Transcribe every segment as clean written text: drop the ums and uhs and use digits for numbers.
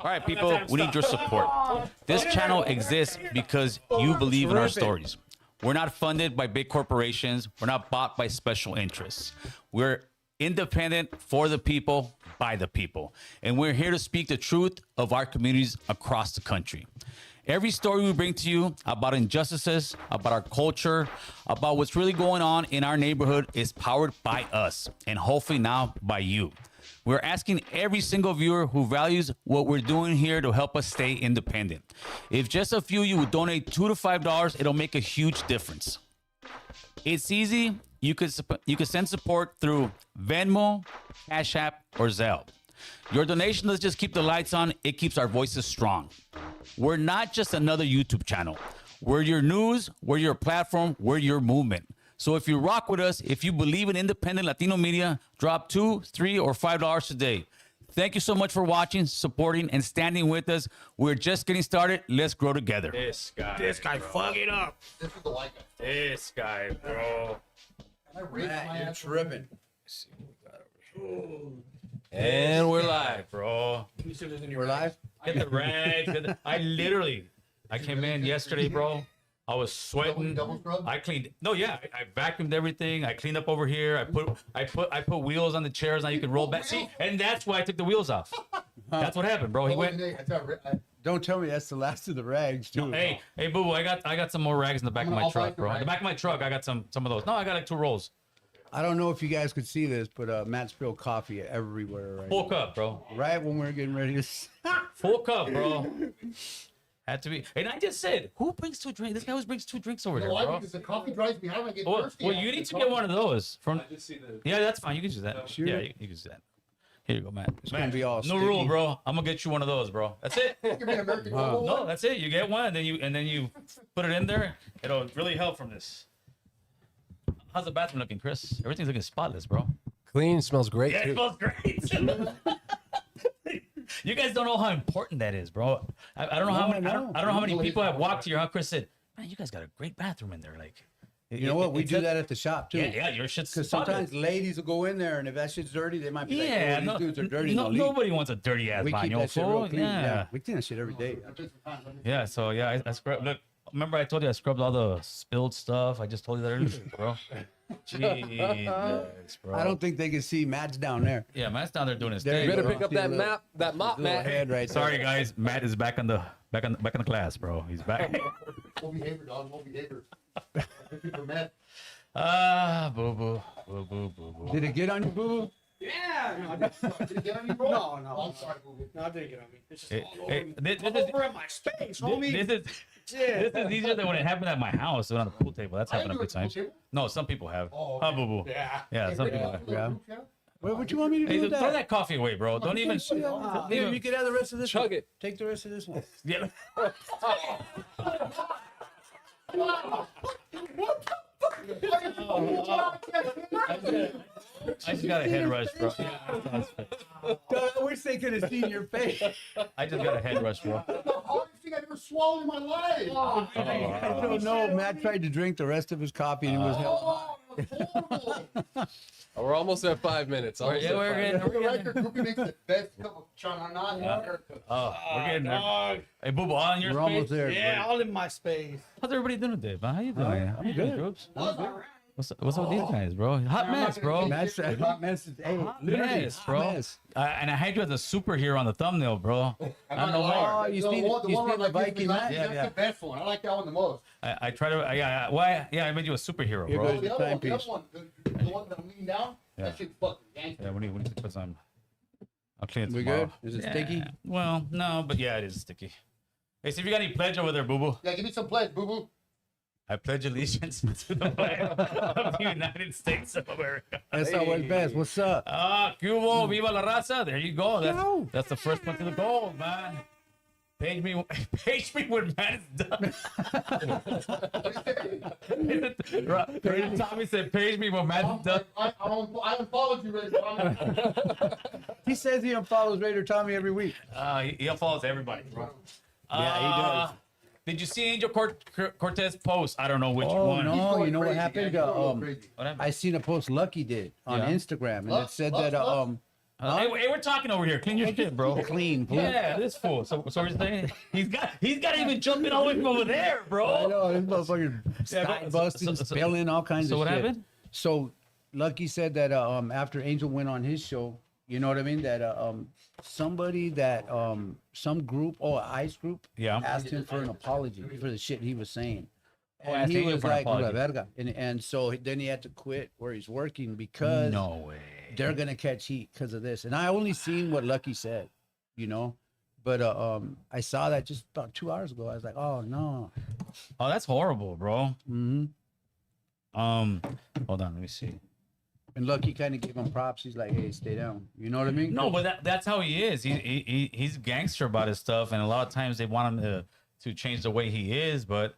All right, people, we need your support. This channel exists because you believe in our stories. We're not funded by big corporations. We're not bought by special interests. We're independent for the people, by the people. And we're here to speak the truth of our communities across the country. Every story we bring to you about injustices, about our culture, about what's really going on in our neighborhood is powered by us, and hopefully now by you. We're asking every single viewer who values what we're doing here to help us stay independent. If just a few of you would donate $2 to $5, it'll make a huge difference. It's easy. You could send support through Venmo, Cash App, or Zelle. Your donation doesn't just keep the lights on, it keeps our voices strong. We're not just another YouTube channel. We're your news, we're your platform, we're your movement. So if you rock with us, if you believe in independent Latino media, drop $2, $3, or $5 today. Thank you so much for watching, supporting, and standing with us. We're just getting started. Let's grow together. This guy fucking up. This is the white guy. This guy, bro. You're tripping. And we're live, bro. We're live? Get the rags. I came in yesterday, bro. I was sweating. Double scrub? I cleaned. No, yeah, I vacuumed everything. I cleaned up over here. I put wheels on the chairs. Now you can roll back. See, and that's why I took the wheels off. That's what happened, bro. He went. Don't tell me that's the last of the rags, too. Hey, boo boo. I got some more rags in the back of my truck, bro. In the back of my truck, I got some of those. No, I got like 2 rolls. I don't know if you guys could see this, but Matt spilled coffee everywhere right Full now. cup, bro. Right when we were getting ready to... Full cup, bro. Had to be. And I just said, who brings 2 drinks? This guy always brings 2 drinks over there, Why? bro. Because the coffee dries behind. I get Well, thirsty. you need to get one of those. From. I just see the. Yeah, that's fine. You can use that. Sure. Yeah, you can use that. Here you go, Matt. It's gonna be all No sticky. rule, bro. I'm gonna get you one of those, bro. That's it. Give me an American No, that's it. You get one, and then you put it in there. It'll really help from this. How's the bathroom looking, Chris? Everything's looking spotless, bro. Clean, smells great. Yeah, it too. smells great. You guys don't know how important that is, bro. I don't know how many. I don't know how many people have walked to your house. Chris said, "Man, you guys got a great bathroom in there." Like, You know what? We do that at the shop, too. Yeah, your shit's Because spotless. sometimes ladies will go in there, and if that shit's dirty, they might be Yeah, like, oh, these dudes are dirty. no, they'll leave. nobody wants a dirty ass We keep baño, that shit real fool. clean. Yeah. We clean that shit every day. Yeah, so yeah, I scrubbed. Look, remember I told you I scrubbed all the spilled stuff. I just told you that earlier, bro. Jesus, bro. I don't think they can see Matt's down there. Yeah, Matt's down there doing his There thing. You better bro. pick up See a that little- map, that mop, Little Matt. head right Sorry, there. guys. Matt is back in the class, bro. He's back. Full behavior, dog. Full behavior. For men. Boo boo, boo boo, boo boo. Did it get on you, boo? Yeah, no, Did it get on you, bro? no, Oh, I'm sorry, boo. no, I didn't get on me. It's just Hey, all over hey, me. this All is- over in my space, homie. This is easier than when it happened at my house on a pool table. That's I happened a didn't few do it at the times. pool table. No, some people have. Oh, Huh, okay. boo boo. Yeah. Yeah, some people have. Yeah. What you want me to Hey, do with throw that? that coffee away, bro. Don't even. Here, you can have the rest of this Chug one. it. Take the rest of this one. Yeah. I just got a head rush, bro. I wish they could have seen your face. I just got a head rush, bro. That's the hardest thing I've ever swallowed in my life. I don't know. Matt tried to drink the rest of his coffee and it was hell. Oh, it's horrible. We're almost at 5 minutes. Almost Yeah, at we're 5 getting. For the We're getting. record, Groupie makes the best cup of chana in America. We're getting there. Hey, boo boo, all in your We're space. almost there. Yeah, all in my space. How's everybody doing today, man? How you doing? I'm good. Groups? What's up with these guys, bro? Hot mess, bro. Matt's hot mess. Hey, literally, Mess, hot bro. mess. And I had you as a superhero on the thumbnail, bro. I'm I'm not no gonna lie. more. you The seen- one- the you one seen where, the like, Viking relax, match? That's the best one. I like that one the most. I try to. I made you a superhero, Here bro. goes- The other one, the timepiece. other one, the one that I'm leaning down, Yeah. that shit's fucking gangster. Yeah, we need to put some. I'll clean it We tomorrow. good? Is it Yeah. sticky? Well, no, but yeah, it is sticky. Hey, see if you got any pledge over there, boo boo. Yeah, give me some pledge, boo boo. I pledge allegiance to the flag of the United States of America. That's not what's best. What's up? Cubo, viva la raza. There you go. That's the first one to the goal, man. Page me when man is done. Tommy said, page me when man is done. I unfollowed you, Ray. He says he unfollows Raider Tommy every week. He unfollows everybody. Yeah, he does. Did you see Angel Cortez post? I don't know which Oh, one. no. you know what happened? What happened? I seen a post Lucky did on Yeah. Instagram, and Luck- it said Luck- that Luck? Hey, we're talking over here. Clean your shit, bro. Clean, please. Yeah, this fool. So we're saying he's got to even jump in all the way from over there, I bro. know, this motherfucker sky busting, spilling all kinds So of what shit. happened? So Lucky said that after Angel went on his show, you know what I mean? That somebody that some group, ICE group, Yeah. asked him for an apology for the shit he was saying. Oh, And asked he Angel was for an like, "La apology. verga." And so then he had to quit where he's working because No way. they're gonna catch heat because of this. And I only seen what Lucky said, you know. But I saw that just about 2 hours ago. I was like, oh no. Oh, that's horrible, bro. Mm-hmm. Hold on, let me see. And Lucky kind of gave him props. He's like, hey, stay down. You know what I mean? No, but that's how he is. He's gangster about his stuff, and a lot of times they want him to change the way he is. But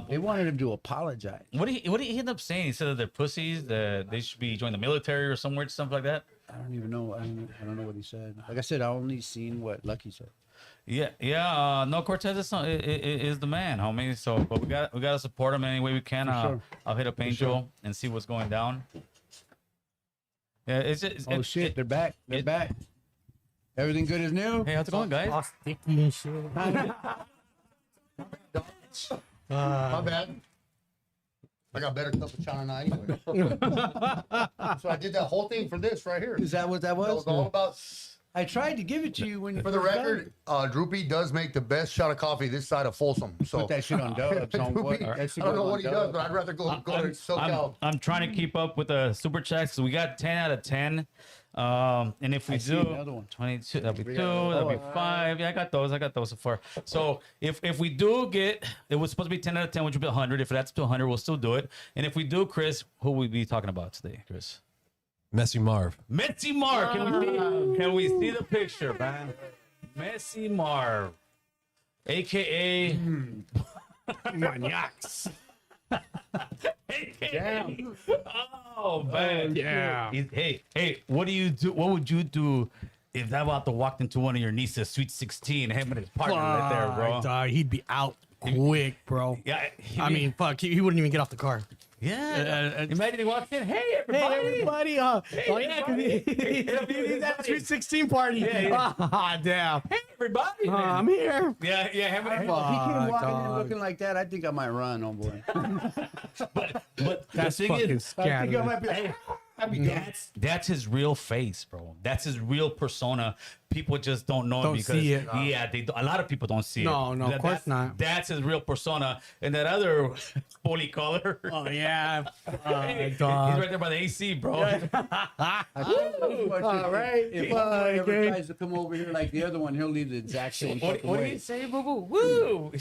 They wanted him to apologize. what did he end up saying? He said that they're pussies, that they should be join the military or somewhere, stuff like that. I don't even know. I don't know what he said. Like I said, I only seen what Lucky said. Yeah. No, Cortez is the man, homie. So, but we got to support him any way we can. sure. I'll hit up Angel and see what's going down. Yeah, Oh shit, they're back. They're back. Everything good as new. Hey, how's it going, guys? All sticky and shit. My bad. I got better stuff with China anyway. So I did that whole thing for this right here. Is that what that That was? was all about. I tried to give it to you when you For the first got record, it. Droopy does make the best shot of coffee this side of Folsom. So Put that shit on Dubs. On what? Droopy, That shit I don't go know on what he does, Dubs. but I'd rather go to SoCal. I'm trying to keep up with the super chats. So we got 10 out of 10. And if we see do another one. 22, that'll be 2, that'll be 5. Yeah, I got those so far. So if we do get, it was supposed to be 10 out of 10, which would be 100. If that's to 100, we'll still do it. And if we do, Chris, who will we be talking about today, Chris? Messy Marv. Messy Marv. Can we see the picture, man? Messy Marv, aka Maniacs. Damn. Oh man. Yeah. Hey, what do you do? What would you do if that about to walked into one of your nieces' sweet 16, him and his partner right there, bro? Dog, he'd be out quick, bro. Yeah. I mean, fuck, he wouldn't even get off the car. yeah. Imagine he walks in. Hey, everybody. Hey, everybody. Oh, yeah, because he's at the Sweet 16 party. Yeah. Ah, damn. Hey, everybody. I'm here. Yeah. Him, If he came Fuck, walking in dog. looking like that, I think I might run, homeboy. but That's the thing fucking is, I think I scandalous. might be like, that's his real face, bro. That's his real persona. People just don't know Don't it because see it. yeah, a lot of people don't see it. No, of course not. That's his real persona. And that other bully color. Oh, yeah. He's Dog. right there by the AC, bro. all right. If Fuck, one ever eh? tries to come over here like the other one, he'll leave the exact same What fucking do way. you say, boo boo? Woo!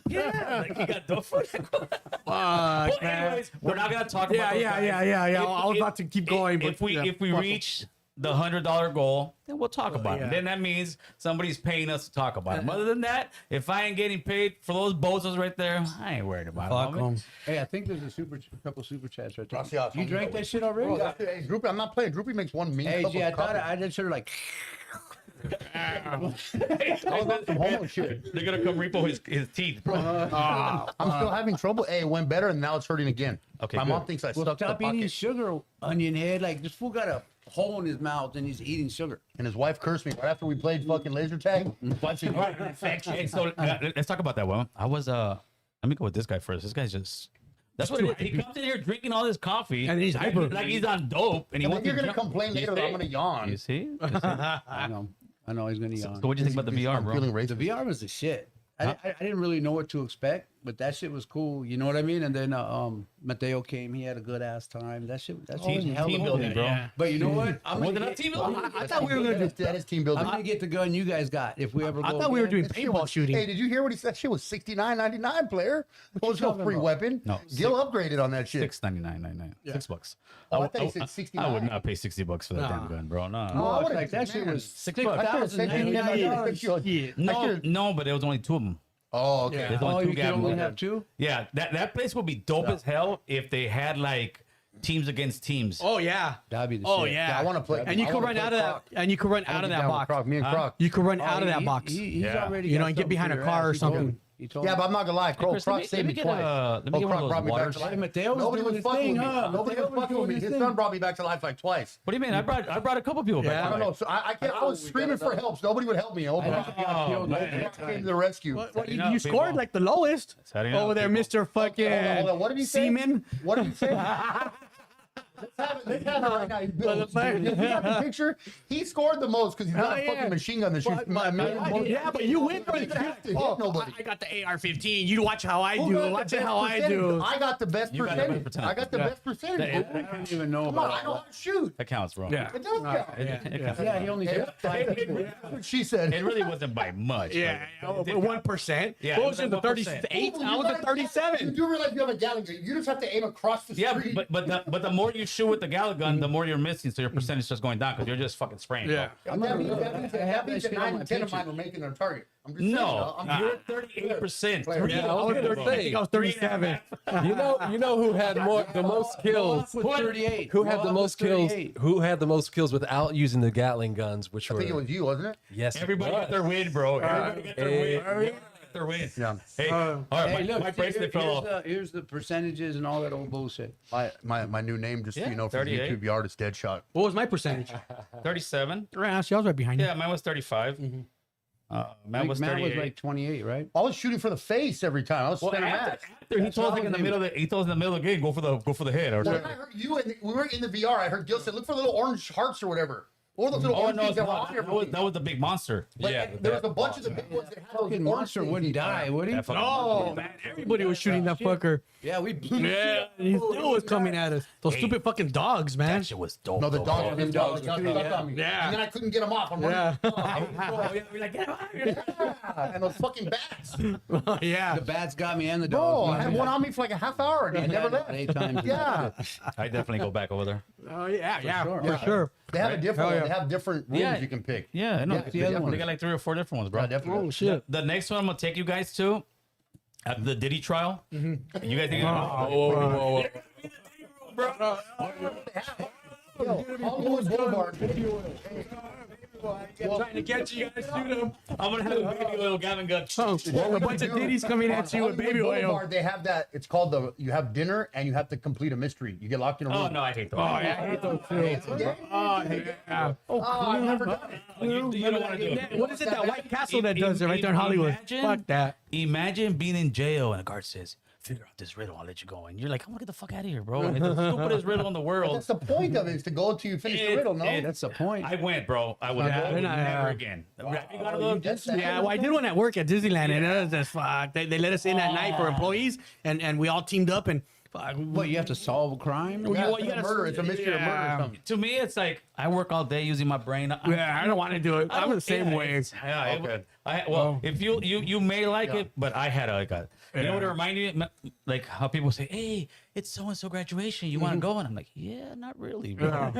Yeah, like he got dope food. Fuck, Well, man. anyways, we're not gonna talk about Yeah, those yeah, guys. yeah. I was about to keep going, but if we yeah, if we fuck 'em. reach the $100 goal, then we'll talk about yeah. it. Then that means somebody's paying us to talk about it. Other than that, if I ain't getting paid for those bozos right there, I ain't worried about Fuck it. homie. 'em. Hey, I think there's a couple super chats right there. Gracias, You homie. drank that shit already? Bro, hey, Droopy, I'm not playing. Droopy makes one mean Hey, cup gee, I of thought coffee. I just sort of like. I was on some homo shit. They're gonna come repo his teeth, bro. I'm still having trouble. Hey, it went better, and now it's hurting again. Okay, My good. mom thinks I Well, stuck the stop eating pocket. sugar, onion head. Like this fool got a hole in his mouth and he's eating sugar. And his wife cursed me right after we played fucking laser tag. Hey, so let's talk about that one. I was let me go with this guy first. This guy's just. That's what it is. He comes in here drinking all this coffee, And he's hyper. like he's on dope, and he And wants then you're to gonna jump. complain You later that I'm see? gonna yawn. You see? I know he's gonna So yawn. what do you think about the VR, I'm bro? feeling The racist. VR was the shit. I didn't really know what to expect, but that shit was cool. You know what I mean? And then Mateo came. He had a good ass time. That shit was Team hell of a building, day. bro. Yeah. But you know what? Was it not team building? I thought we were going to do. That is team building. I'm gonna get the gun you guys got if we ever go. I thought we were again. doing paintball shooting. Hey, did you hear what he said? That shit was $69.99, player. What was no talking free about? weapon? No, Gil upgraded on that shit. $6.99.99. $6. Oh, I thought he said I 69. would not pay $60 for that damn gun, bro. No. Oh, I it's would've- like that shit man, was $6. I could've said $6,099. Shit. No, but there was only 2 of them. Oh, okay. Yeah. There's only Oh, 2 you can Gavin only ones. have 2. Yeah, that place would be dope as hell if they had like teams against teams. Oh, yeah. That'd be the Oh, shit. yeah. Yeah, I want to play. And you I could wanna run play out of that. Croc. And you could run I out wanna of get that down with box. Croc. Me and Croc. You could run Oh, out of that box. He's Yeah. already You know, got and get something behind for a your car ass. or He's good. something. He told Yeah, me. but I'm not gonna lie. Crow Chris, Croc saved me twice. let me get one Croc of brought those me back waters. to life. Hey, Mateo was Nobody doing was his fucking thing, with me. huh? Nobody Mateo was was fucking with doing me. his His thing. son brought me back to life like twice. What do you mean? I brought a couple people back. I don't know. So I was screaming for help. So nobody would help me. I think he got killed man. like that Came time. to the rescue. What, Setting up, you scored people. like the lowest Setting up, over there, people. Mr. Fucking Hold on. What did he say? Seaman. What did he say? Let's have it right now. You got the picture? He scored the most because he's got a Hell yeah. fucking machine gun that shoots. Yeah, but you win for He didn't have to hit nobody. I got the AR-15. You watch how I Who do. got the Watch it best how I percentage? do. I got the best You got the best percentage. percentage. I got the Yeah. best percentage. I don't even know Come on, about I know how to shoot. That counts, bro. Yeah. It does count. Yeah, he only said 5 people. That's what she said. It really wasn't by much. Yeah, but it did count. 1%. Yeah, What it was was it, the like 1%. 38? I was at You 37. do realize you have a Gatling gun. You just have to aim across the Yeah, street. but the more you shoot with the Gala gun, the more you're missing, so your percentage starts going down because you're just fucking spraying. Yeah. Bro. That means that that shit on 9 my and 10 of picture. mine were making their target. I'm just saying. No, I'm you're at 38%. Player. Yeah, I was 30, I think I was 37. You know who had the most kills? With 38. Who had the Rob most with kills? 38. Who had the most kills without using the Gatling guns, which I were think it was you, wasn't it? yes, it Everybody was. got their win, bro. Everybody got their win. Everybody got their win. Yeah. Hey, all right, Hey, my look, bracelet fell off. here's the percentages and all that old bullshit. My new name, just so Yeah, you know, for 38. YouTube, the artist Deadshot. What was my percentage? 37. Right, I was right behind you. Yeah, mine was 35. Matt was Matt 38. was like 28, right? I was shooting for the face every time. I was well, spinning after, mats. after he That's told what us like I in the was middle of the he told us in the middle of the game, go for the head or Well, something. I heard you and we were in the VR. I heard Gil said, "Look for little orange hearts or whatever." What were those little Oh orange no, things that were no, on there? that was the big monster. But Yeah, there was a that bunch of the big ones that had those Fucking orange monster things. wouldn't die, would he? That fucking Oh, monster. man. Everybody was shooting that fucker. Yeah, we blew the Yeah, shit. and he still was coming at us. Those stupid fucking dogs, man. That shit was dope. No, the though, dog bro. them dogs got stuck on me. Yeah. And then I couldn't get them off. I'm Yeah. running. We're like, get him out of here. And those fucking bats. Yeah. The bats got me and the Bro, dogs. I had one on me for like a half hour and I never left. 8 times. Yeah. I definitely go back over there. Oh, yeah, yeah, sure. for sure. They have a different Hell one. yeah. They have different rooms Yeah. you can pick. Yeah, I know. Yeah, the other one. They got like 3 or 4 different ones, bro. Yeah, definitely. Oh, shit. The next one I'm gonna take you guys to at the Diddy trial. You guys think? Whoa. Bro, Hollywood Boulevard. Trying to get you guys, shoot him. I'm gonna have a baby oil Gavin gun. Oh, a bunch of ditties coming at you with baby oil. Boulevard, they have that. It's called you have dinner and you have to complete a mystery. You get locked in a room. Oh no, I hate those. Oh, yeah, I hate those too. Oh, yeah. Oh, I've never done it. You don't want to do it. What is it, that White Castle that does it right there in Hollywood? Fuck that. Imagine being in jail and a guard says, "Figure out this riddle. I'll let you go." And you're like, "I'm gonna get the fuck out of here, bro." And it's the stupidest riddle in the world. That's the point of it, is to go until you finish the riddle, no? That's the point. I went, bro. I would Yeah, they're not- never again. Have you gone to those? That's Yeah, well, I did one at work at Disneyland, and it was just fuck. They let us in at night for employees, and we all teamed up, and fuck. What, you have to solve a crime? Yeah, you it's gotta- a murder. It's a mystery of murder or Yeah. something. To me, it's like I work all day using my brain. Yeah, I don't want to do it. I'm the same Yeah, way. it's- Yeah, Okay. well, if you may like it, but I had like a, you know what it reminded me? Like how people say, "Hey, it's so and so graduation. You want to go?" And I'm like, "Yeah, not really, bro."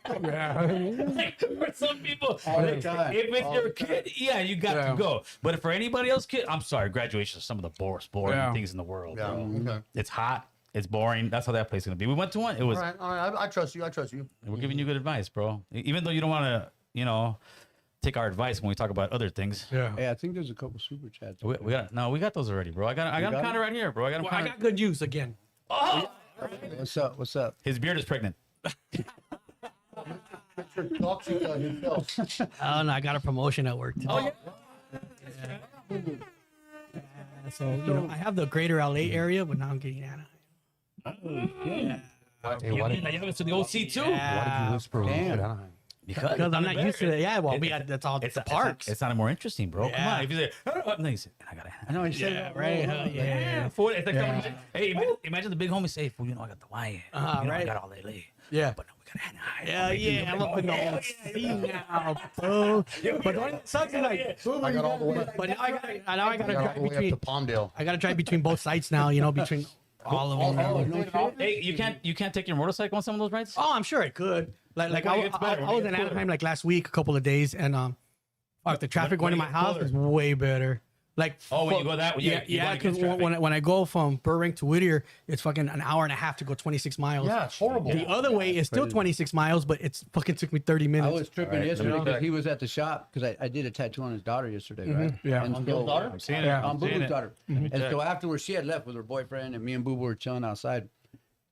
Like, for some people, All the like, time. if it's All your the time. kid, yeah, you got Yeah. to go. But for anybody else, kid, I'm sorry, graduation is some of the most boring Yeah. things in the world, Yeah. bro. Okay. It's hot. It's boring. That's how that place is gonna be. We went to one. It was. All right. All right. I trust you. I trust you. We're giving you good advice, bro. Even though you don't want to, take our advice when we talk about other things. Yeah. Hey, I think there's a couple super chats. We got those already, bro. I got them got counted right here, bro. I got them Well, I counted. got good news again. Oh! What's up? What's up? His beard is pregnant. Mr. Toxic himself. Oh, no, I got a promotion at work today. Oh, yeah. So, I have the greater LA area, but now I'm getting Anaheim. Hey, why did You have it to the OC too. you whisper? Damn. Because Because I'm not used to it. Yeah, well, that's all It's the parks. It's not more interesting, bro. Come Yeah. on. If you say, no, you say, I got it. I know he said Yeah, it. right. Hell yeah. Yeah, fool. It's like someone- hey, imagine the big homie say, "Well, I got the Lion. I right. got all LA. Yeah. But no, we got Anaheim. Yeah, yeah, I'm up in the whole scene now, bro. But the only sucks is like, I got all the way. but now I gotta I got all drive the way up to between. Palmdale. I gotta drive between both sites now. Between all of them. Oh, no shit. Hey, you can't take your motorcycle on some of those rides. Oh, I'm sure it could. Like Like, I, when it gets better, I when it was in gets Anaheim cooler. like last week, a couple of days, and fuck, the traffic going to my when it gets house cooler. is way better. Like, when you go that way, yeah, because when I go from Burbank to Whittier, it's fucking an hour and a half to go 26 miles. Yeah, it's horrible. The other way is still 26 miles, but it's fucking took me 30 I minutes. was tripping yesterday because he was at the shop because I did a tattoo on his daughter yesterday, right? Yeah. And On so- Bill's daughter? I'm seeing it. Yeah. I'm on seeing Boo-Boo's it. daughter. And so afterwards, she had left with her boyfriend, and me and Boo were chilling outside.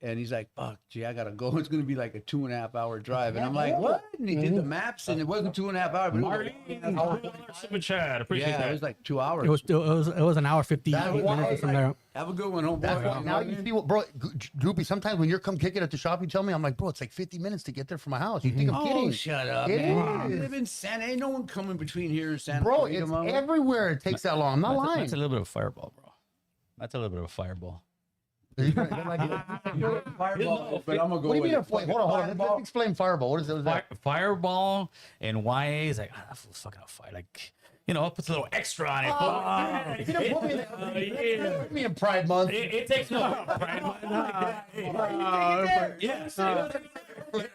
And he's like, "Fuck, gee, I gotta go. It's gonna be like a 2.5 hour drive." And I'm like, "What?" And he did the maps, and it wasn't 2.5 hours. But it was like, Super chat. Appreciate yeah, that. it was like 2 hours. It was an hour 50 That's why minutes from there. Have a good one, homeboy. That's why now you see what, bro, Goopy, sometimes when you're come kick it at the shop, you tell me, I'm like, bro, it's like 50 minutes to get there from my house. You think I'm kidding? Oh, shut up, It man. is. You live in Santa. Ain't no one coming between here and Santa. Bro, Clarita, it's mama. everywhere it takes that long. I'm not lying. That's a little bit of a fireball, bro. That's a little bit of a fireball. Fireball, but I'm gonna go What do you with mean? it. Hold on. Let's explain Fireball. What is that? Fireball and YA is like, that fool's fucking a fire. Like, puts a little extra on it. You know, put me in that. Put me in Pride Month. It takes no. Yes. Like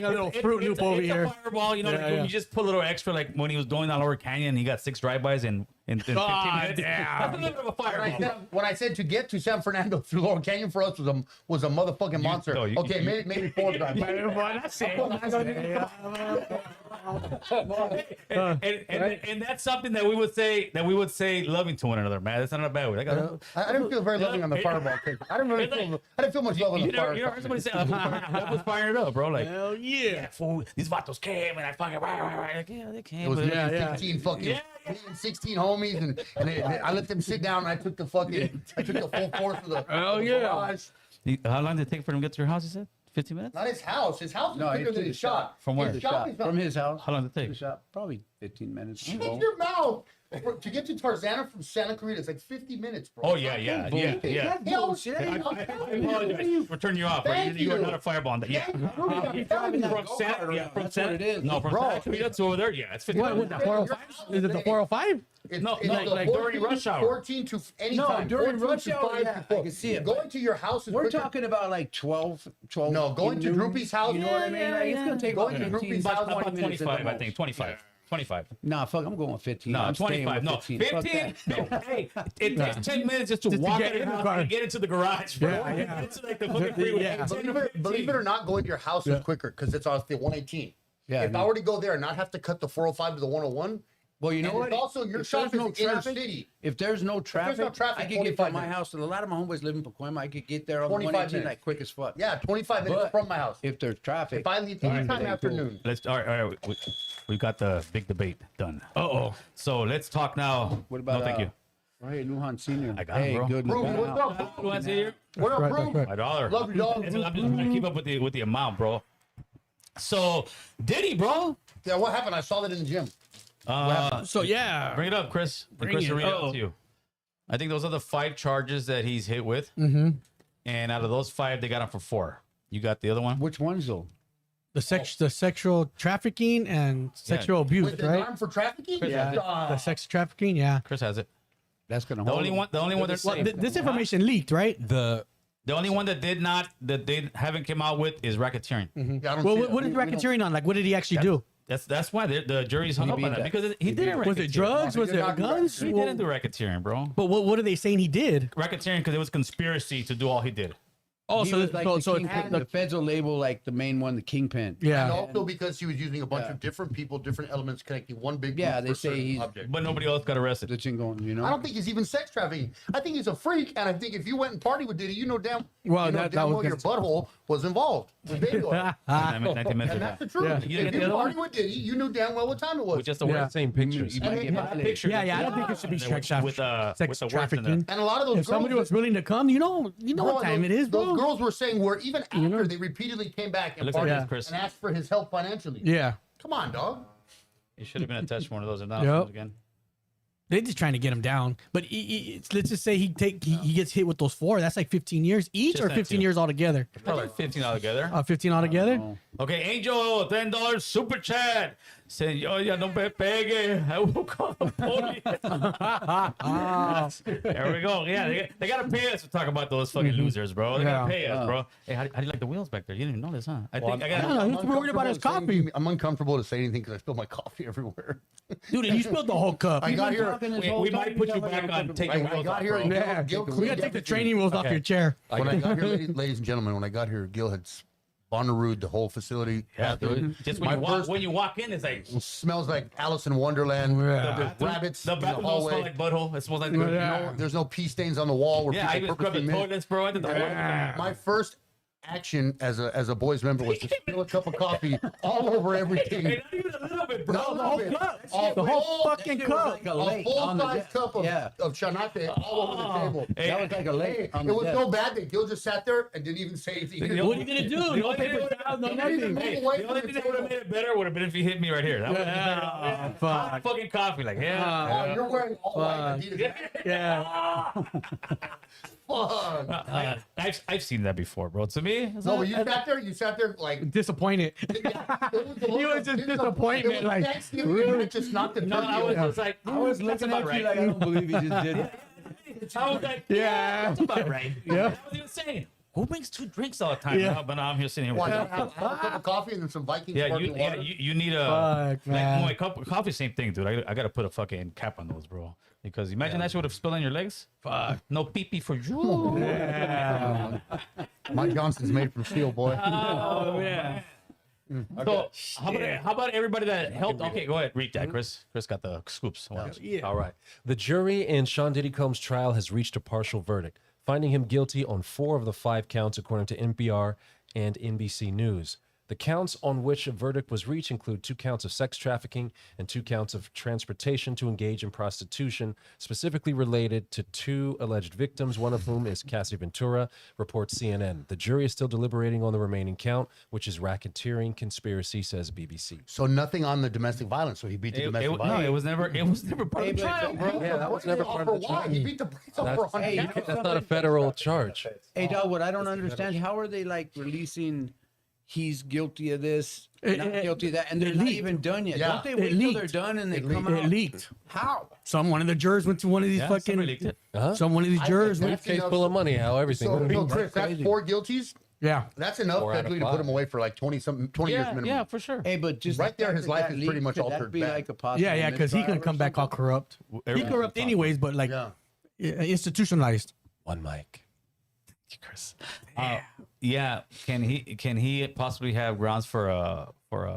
a little Fruit Loop over it's here. a fireball, Yeah. you just put a little extra, like when he was going down Lower Canyon, he got 6 drive-bys in 15 minutes. That's a little bit of a fireball. When I said to get to San Fernando through Laurel Canyon for us was a motherfucking monster. no, you- Okay, you- maybe 4 drive. And that's something that we would say loving to one another, man. That's not a bad word. I didn't feel very loving on the Fireball kick. I didn't feel much love on the Fireball. You know, heard somebody say, that was firing it up, bro. Like, Hell yeah. yeah, fool, these vatos came and I fucking, like, yeah, they came. It was but- me and 16 fucking 16 homies, and I let them sit down, and I took the full force of the garage. How long did it take for him to get to your house, you said? 15 minutes? Not his house. His house is No, bigger he than took his the shop. From where? His shop is not- From his house. How long did it To take? the shop. Probably 15 minutes. Shut your mouth. To get to Tarzana from Santa Clarita, it's like 50 minutes, bro. Oh, yeah. That's bullshit. I apologize for turning you off. Thank You are you. not a fireball on that. Yeah. From From Santa, That's what it is. No, from Bro. Santa Clarita to over there, yeah, it's 50 What, minutes. the 405? Is it the 405? No, it's like during rush hour. 14 to anytime. during 14 rush to hour, 5 yeah, to 4. I can see it, Going but to your house is We're quicker. talking about like 12. No, going to noon. Droopy's house. You know what I mean? Like, it's gonna take Going about to 15, Droopy's about house, 20 About minutes at 25, the I think. most. 25. 25. Nah, fuck, I'm going with 15. No, I'm staying 25. with No, 15. 15. Fuck that. Hey, it takes 10 minutes just to Just to walk get out of in your the house car. and get into the garage, bro. Yeah, yeah. It's like the fucking freeway. Yeah. Believe it or not, going to your house is quicker because it's off the 118. Yeah, if I were to go there and not have to cut the 405 to the 101, Well, you know and what? it's also your If shop there's is inner city. If there's no traffic, traffic, I could get 25 from my minutes. house. And a lot of my homeboys live in Pacoima. I could get there on the 25 118 minutes. like quick as fuck. Yeah, 25 minutes But from my house. If there's traffic, If I leave anytime then after cool. noon. All right. We got the big debate done. Uh-oh. So let's talk now. what about? No, thank you. Hey, Lujan Senior. I got him, hey, bro. good. Bro, looking what's out. up? Who wants to hear? What up, Right, bro? that's right. My dollar. Love you, dog. I'm just trying to keep up with the amount, bro. So Diddy, bro. Yeah, what happened? I saw that in the gym. So, yeah. Bring it up, Chris. Bring Chris it. will read it out Uh-oh. to you. I think those are the 5 charges that he's hit with. Mm-hmm. And out of those 5, they got him for 4. You got the other one? Which ones though? The sexual trafficking and sexual abuse, With the right? arm for trafficking? Yeah. The sex trafficking, yeah. Chris has it. That's gonna. The hold only them. one. The only one. Well, this information leaked, right? The only one that they haven't come out with is racketeering. Yeah, I don't Well, see what that. is racketeering on? Like, what did he actually do? That's why the jury's hung up on beat that that. because he didn't. Was it drugs? Was did it not do guns? He didn't do racketeering, bro. But what are they saying he did? Racketeering because it was conspiracy to do all he did. Oh, He so was like the so kingpin. The feds will label like the main one, the kingpin. And yeah. also because he was using a bunch Yeah. of different people, different elements connecting one big Yeah, group they for a say certain he's- object. But nobody else got arrested. The thing going, you know. I don't think he's even sex trafficking. I think he's a freak, and I think if you went and party with Diddy, you know damn Well, you know that damn was well your butthole was involved. with baby oil. I mean, 90 minutes And of that's that. the truth. Yeah. You didn't If get the you other party one? with Diddy, you knew damn well what time it was. With just the Yeah. words. Same pictures. You might get And- violated. Picture. Yeah, I don't think it should be sex with trafficking. with the words in there. trafficking. And a lot of those If somebody girls, was willing to come, you know what time it is, those bro. girls were saying where even after they repeatedly came back and looks like partied this, Chris. and asked for his help financially. Yeah. Come on, dog. He should have been attached to one of those Yep. announcements again. They're just trying to get him down. But let's just say he gets hit with those 4. That's like 15 years each, Just or that 15 too. years altogether. Probably 15 altogether. 15 altogether. Okay, Angel, $10 super chat. Señor, ya no me pegue. I will call the police. There we go. Yeah, they gotta pay us to talk about those fucking losers, bro. They gotta pay us, bro. Hey, how do you like the wheels back there? You didn't even notice, huh? I think I got. No, he's worried about his coffee. I'm uncomfortable to say anything because I spill my coffee everywhere. Dude, you spilled the whole cup. I got here. We might put you back on taking I wheels got off, here. bro. And Yeah, Gil we cleaned gotta take the everything. training wheels off your chair. When I got here, ladies and gentlemen, when I got here, Gil had Bonnarooed the whole facility. Yeah, dude. Just when you walk in, it's like It smells like Alice in Wonderland. Yeah. There's rabbits the in the bathroom don't smell hallway. like butthole. It smells like There's no pee stains on the wall where Yeah, I people even scrubbed the purposely made. toilets, bro. I did the whole My first action as a boys member was to spill a cup of coffee all over everything. Hey, not even a little bit, bro. Not a The whole little cup. bit. The whole fucking cup. Like a A lake on the full-size desk. cup of Yeah. chanate all over the table. Hey, That was like a lake on It the was desk. so bad that Gil just sat there and didn't even say anything. The What are you gonna do? The No only thing paper that towels, no would've- nothing. Hey, Away the from only the thing that would have table. made it better would have been if he hit me right here. That would have been better. Yeah, Hot fuck. fucking coffee, like Oh, you're wearing all white Adidas. Yeah. Fuck. I've seen that before, bro. To me, it's No, not- but you sat there like. Disappointed. He was just disappointment, like, really, just not the no, I was turkey. just like, I was that's looking about at you right. like I don't believe he just did it. I was like, Yeah. that's about right. Yeah. That's what he was saying. Who brings 2 drinks all the time? Yeah. Bro? But now I'm here sitting here. Why, With have a cup of coffee and then some Viking yeah, sparkling water. you need a Fuck, man. like my cup of coffee. Same thing, dude. I gotta put a fucking cap on those, bro. Because imagine that shit would have spilled on your legs. Fuck. No pee pee for you. Yeah. Mike Johnson's made from steel, boy. Oh yeah. So how about everybody that helped? Okay, go ahead. Read that, Chris. Chris got the scoops. All right. The jury in Sean Diddy Combs' trial has reached a partial verdict, finding him guilty on 4 of the 5 counts, according to NPR and NBC News. The counts on which a verdict was reached include 2 counts of sex trafficking and 2 counts of transportation to engage in prostitution, specifically related to 2 alleged victims, one of whom is Cassie Ventura, reports CNN. The jury is still deliberating on the remaining count, which is racketeering conspiracy, says BBC. So nothing on the domestic violence. So he beat the domestic No, violence. it was never part of the trial, bro. Yeah, that was never part of the Why? trial. He beat the brakes off for 100 That's, counts. that's not a federal charge. Hey, dog, what I don't understand, how are they like releasing he's guilty of this, not guilty of that, and they're not leaked. even done yet? Yeah. Don't they It wait till they're leaked. done and they come out? It leaked. How? One of the jurors went to one of these Yeah, fucking. somebody leaked it. One of these jurors went. Case full of money, how everything. So Chris, that's 4 guilties. Yeah. That's enough 4 out of technically to 5. put him away for like 20 years minimum. Yeah, for sure. Hey, but just Right the there, fact his that life that is pretty leaked, much could that altered be bad. like a possible Yeah, because he can mistrial or come back all something? corrupt. He Everything's corrupt possible. anyways, but like institutionalized. One mic. Chris. Yeah. Can he possibly have grounds for a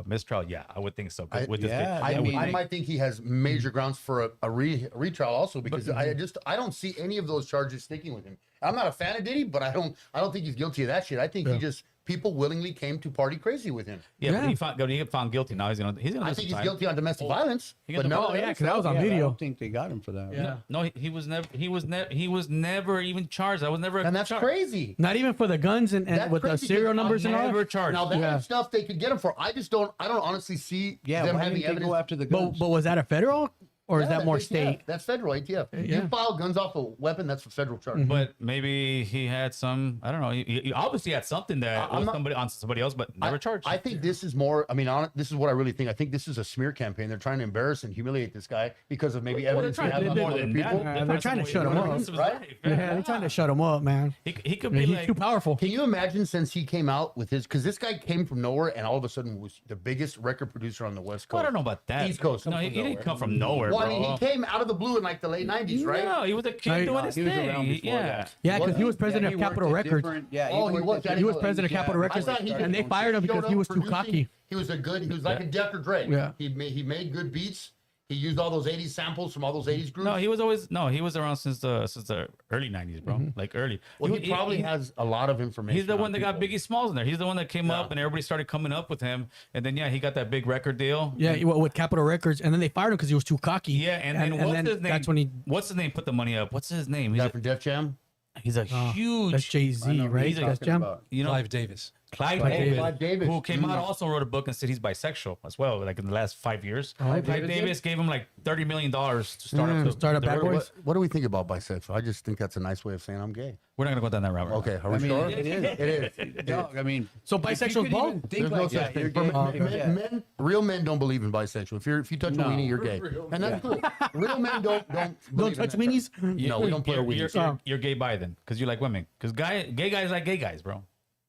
mistrial? Yeah, I would think so. With this yeah, kid. I mean, might think he has major grounds for a retrial also because I don't see any of those charges sticking with him. I'm not a fan of Diddy, but I don't think he's guilty of that shit. I think he just people willingly came to party crazy with him. Yeah, Yeah. but he got found guilty. Now he's gonna I do think some he's time. guilty on domestic violence, He got but the- no. oh, Yeah, because that was on Yeah, I video. don't think they got him for that. Yeah. No, he was never even charged. I was never. And that's charged. crazy. Not even for the guns and That's with the crazy serial because numbers and all. Never charged. Now that Yeah. stuff they could get him for. I don't honestly see Yeah, them why having didn't they evidence. go after the But guns? was that a federal or is Yeah, that more ATF. state? That's federal ATF. Yeah. You file guns off a weapon, that's a federal charge. But maybe he had some. I don't know. He obviously had something that I'm was not- somebody else, but never charged. I think this is more. I mean, this is what I really think. I think this is a smear campaign. They're trying to embarrass and humiliate this guy because of maybe evidence he trying has to on do more other than people. that. They're trying to shut him up, right? Yeah, they're trying to shut him up, man. He could Yeah, be he's like. too powerful. Can you imagine since he came out with his? Because this guy came from nowhere and all of a sudden was the biggest record producer on the West Coast. I don't know about that. East Coast. No, he didn't come from nowhere, Well, bro. I mean, he came out of the blue in like the late '90s, right? No, he was a kid No, doing his he was thing. around before Yeah. that. Yeah, because he was president he of Capitol worked at Records. different- Yeah, Oh, he worked was. at He was different- president of Capitol yeah, Records, I thought he and they did- fired him because showed he up was too producing. cocky. He was like a Dr. Dre. Yeah. He made good beats. He used all those '80s samples from all those '80s groups. No, he was around since the early '90s, bro. Like early. Well, he probably has a lot of information. He's the on one that got people. Biggie Smalls in there. He's the one that came up, and everybody started coming up with him. And then he got that big record deal. Yeah, with Capitol Records, and then they fired him because he was too cocky. Yeah, and then what's his name? That's when he. What's his name? Put the money up. What's his name? Guy from Def Jam. He's a huge. That's Jay Z, right? he's a- That's talking Jam. about. You know, Clive Davis. Clyde Clive Davis, Davis. who came out, also wrote a book and said he's bisexual as well. Like in the last 5 years, Clyde Davis gave him like $30 million to start up. Start up Bad Boys. What do we think about bisexual? I just think that's a nice way of saying I'm gay. We're not gonna go down that route. Right Okay, are we sure? It is. It is. Dog, I mean, So if you bisexual could both? even think There's no like such that, thing. you're For gay. men, real men don't believe in bisexual. If you touch a weenie, you're gay, and that's cool. Real men don't Don't believe in touch that. weenies. No, we don't play with weenies. You're gay bi then, because you like women. Because gay guys like gay guys, bro.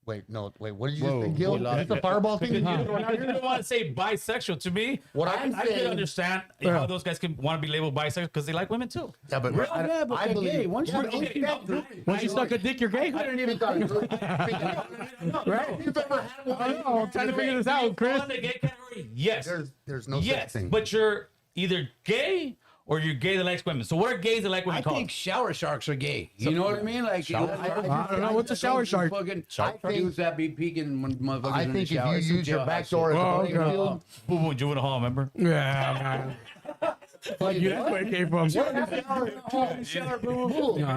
Wait, what did you Whoa, just say, Gil? we lost Is this a it. fireball thing? You don't want to say bisexual to me. What I I'm can saying- understand how those guys can want to be labeled bisexual because they like women too. Yeah, but Yeah, but I they're believe. gay. Once Yeah, you're but gay, Once you suck a dick, you're gay. I didn't even thought it. Right? You've ever had one? I know, I'm trying to figure this out, Chris. Fall in the gay category? Yes. There's no such Yes, thing. but you're either gay or you're gay that likes women. So what are gays that like women I called? think shower sharks are gay. You know what I mean? Like, Shower I don't know. What's a shower shark? Fucking Shark? dudes that be peeking when motherfuckers I in the think if shower. you Some use your jailhouse back shit. door as a Oh, playing okay. field, Boo Boo in juvenile hall, remember? Yeah, man. Fuck you. That's where it came from. They've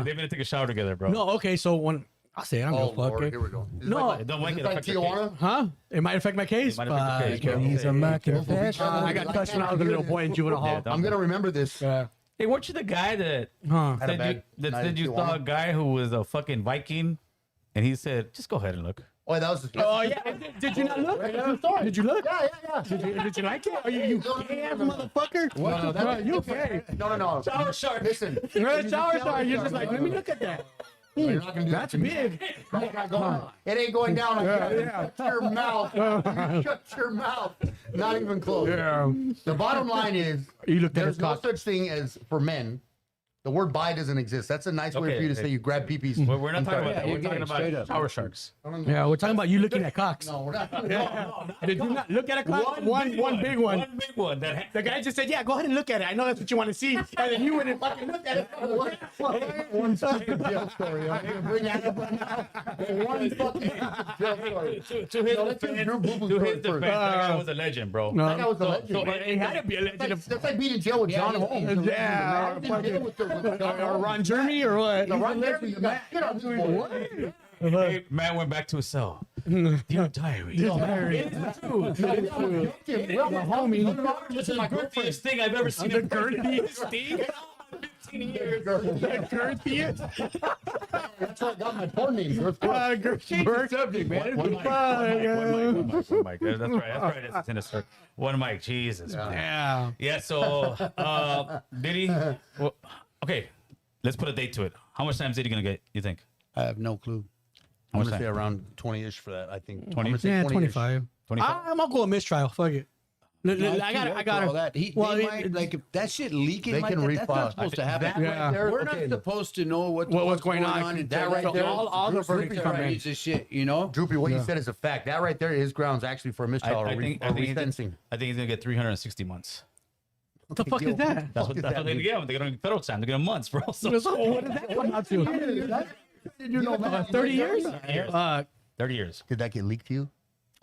been to take a shower together, bro. No, okay. So when I say it, I'm oh gonna fuck Lord, it. here we go. Is No, this don't like, make is it this like affect your case. Tijuana? Huh? It might affect my case. Might affect your case, bro. He's a Mexican. Confession. I got touched when I was a little boy in juvenile hall. I'm gonna remember this. Yeah. Hey, weren't you the guy that Huh. Had a said you, bad that night said in you Tijuana. saw a guy who was a fucking Viking, and he said, "Just go ahead and look." Oh, that was. Oh yeah. Did you not look? Did you look? Yeah. Did you like it? Are you gay ass motherfucker? No, that's You gay? No. Shower shark. Listen, You're a shower star. You're just like, let me look at that. you're not gonna do That's that to me. big. That's not going on. It ain't going down like that. Yeah. Shut your mouth. You shut your mouth. Not even close. Yeah. The bottom line is You looked at there's his no cock. such thing as for men. The word bi doesn't exist. That's a nice way Okay, for you to okay. say you grab peepees. We're not I'm talking sorry. about that. Yeah, We're you're talking gay, straight about up. shower sharks. Yeah, we're talking about you looking at cocks. No, we're not. Did you not look at a cock? One big one. One big one. That The guy just said, "Yeah, go ahead and look at it. I know that's what you want to see." And then you went and fucking looked at it. One stupid jail story. I'm gonna bring that up right now. One fucking jail story. to his No, let's defense, hear Drew Boo Boo's to story his defense, first. that guy was a legend, bro. That guy was a legend. so- It had to be a legend. That's like being in jail with John Holmes. Yeah, or Ron Jeremy or what? Get on this boy. Hey, man went back to his cell. Dear diary. It's true. Homie. This is my girthiest thing I've ever seen. The girthiest thing. 15 years. The girthiest. That's why I got my porn name. Girth subject, man. One mic. That's right. That's right. That's sinister. One mic. Jesus. Man. Yeah. Yeah. So, Diddy. Well, okay. Let's put a date to it. How much time is Diddy gonna get? You think? I have no clue. I'm much gonna say time? around 20-ish for that. I think 20? I'm gonna say Yeah, 20-ish. 25. 25? I'm gonna go a mistrial. Fuck it. I got all that. Well, They might, like if that shit leaking They like can that, that's refile. not supposed to happen. That Yeah. right there, We're okay. not supposed to know what's going on. until That right like, there, all the Bruce verdicts Lee come right in. piece of shit, you know? Droopy, what you said is a fact. That right there is grounds actually for a mistrial or resentencing. I think he's gonna get 360 months. What the fuck is that? That's what they're gonna get him. They're gonna get federal time. They're gonna months, bro. So What does that come out to? 30 years? 30 years. Did that get leaked to you?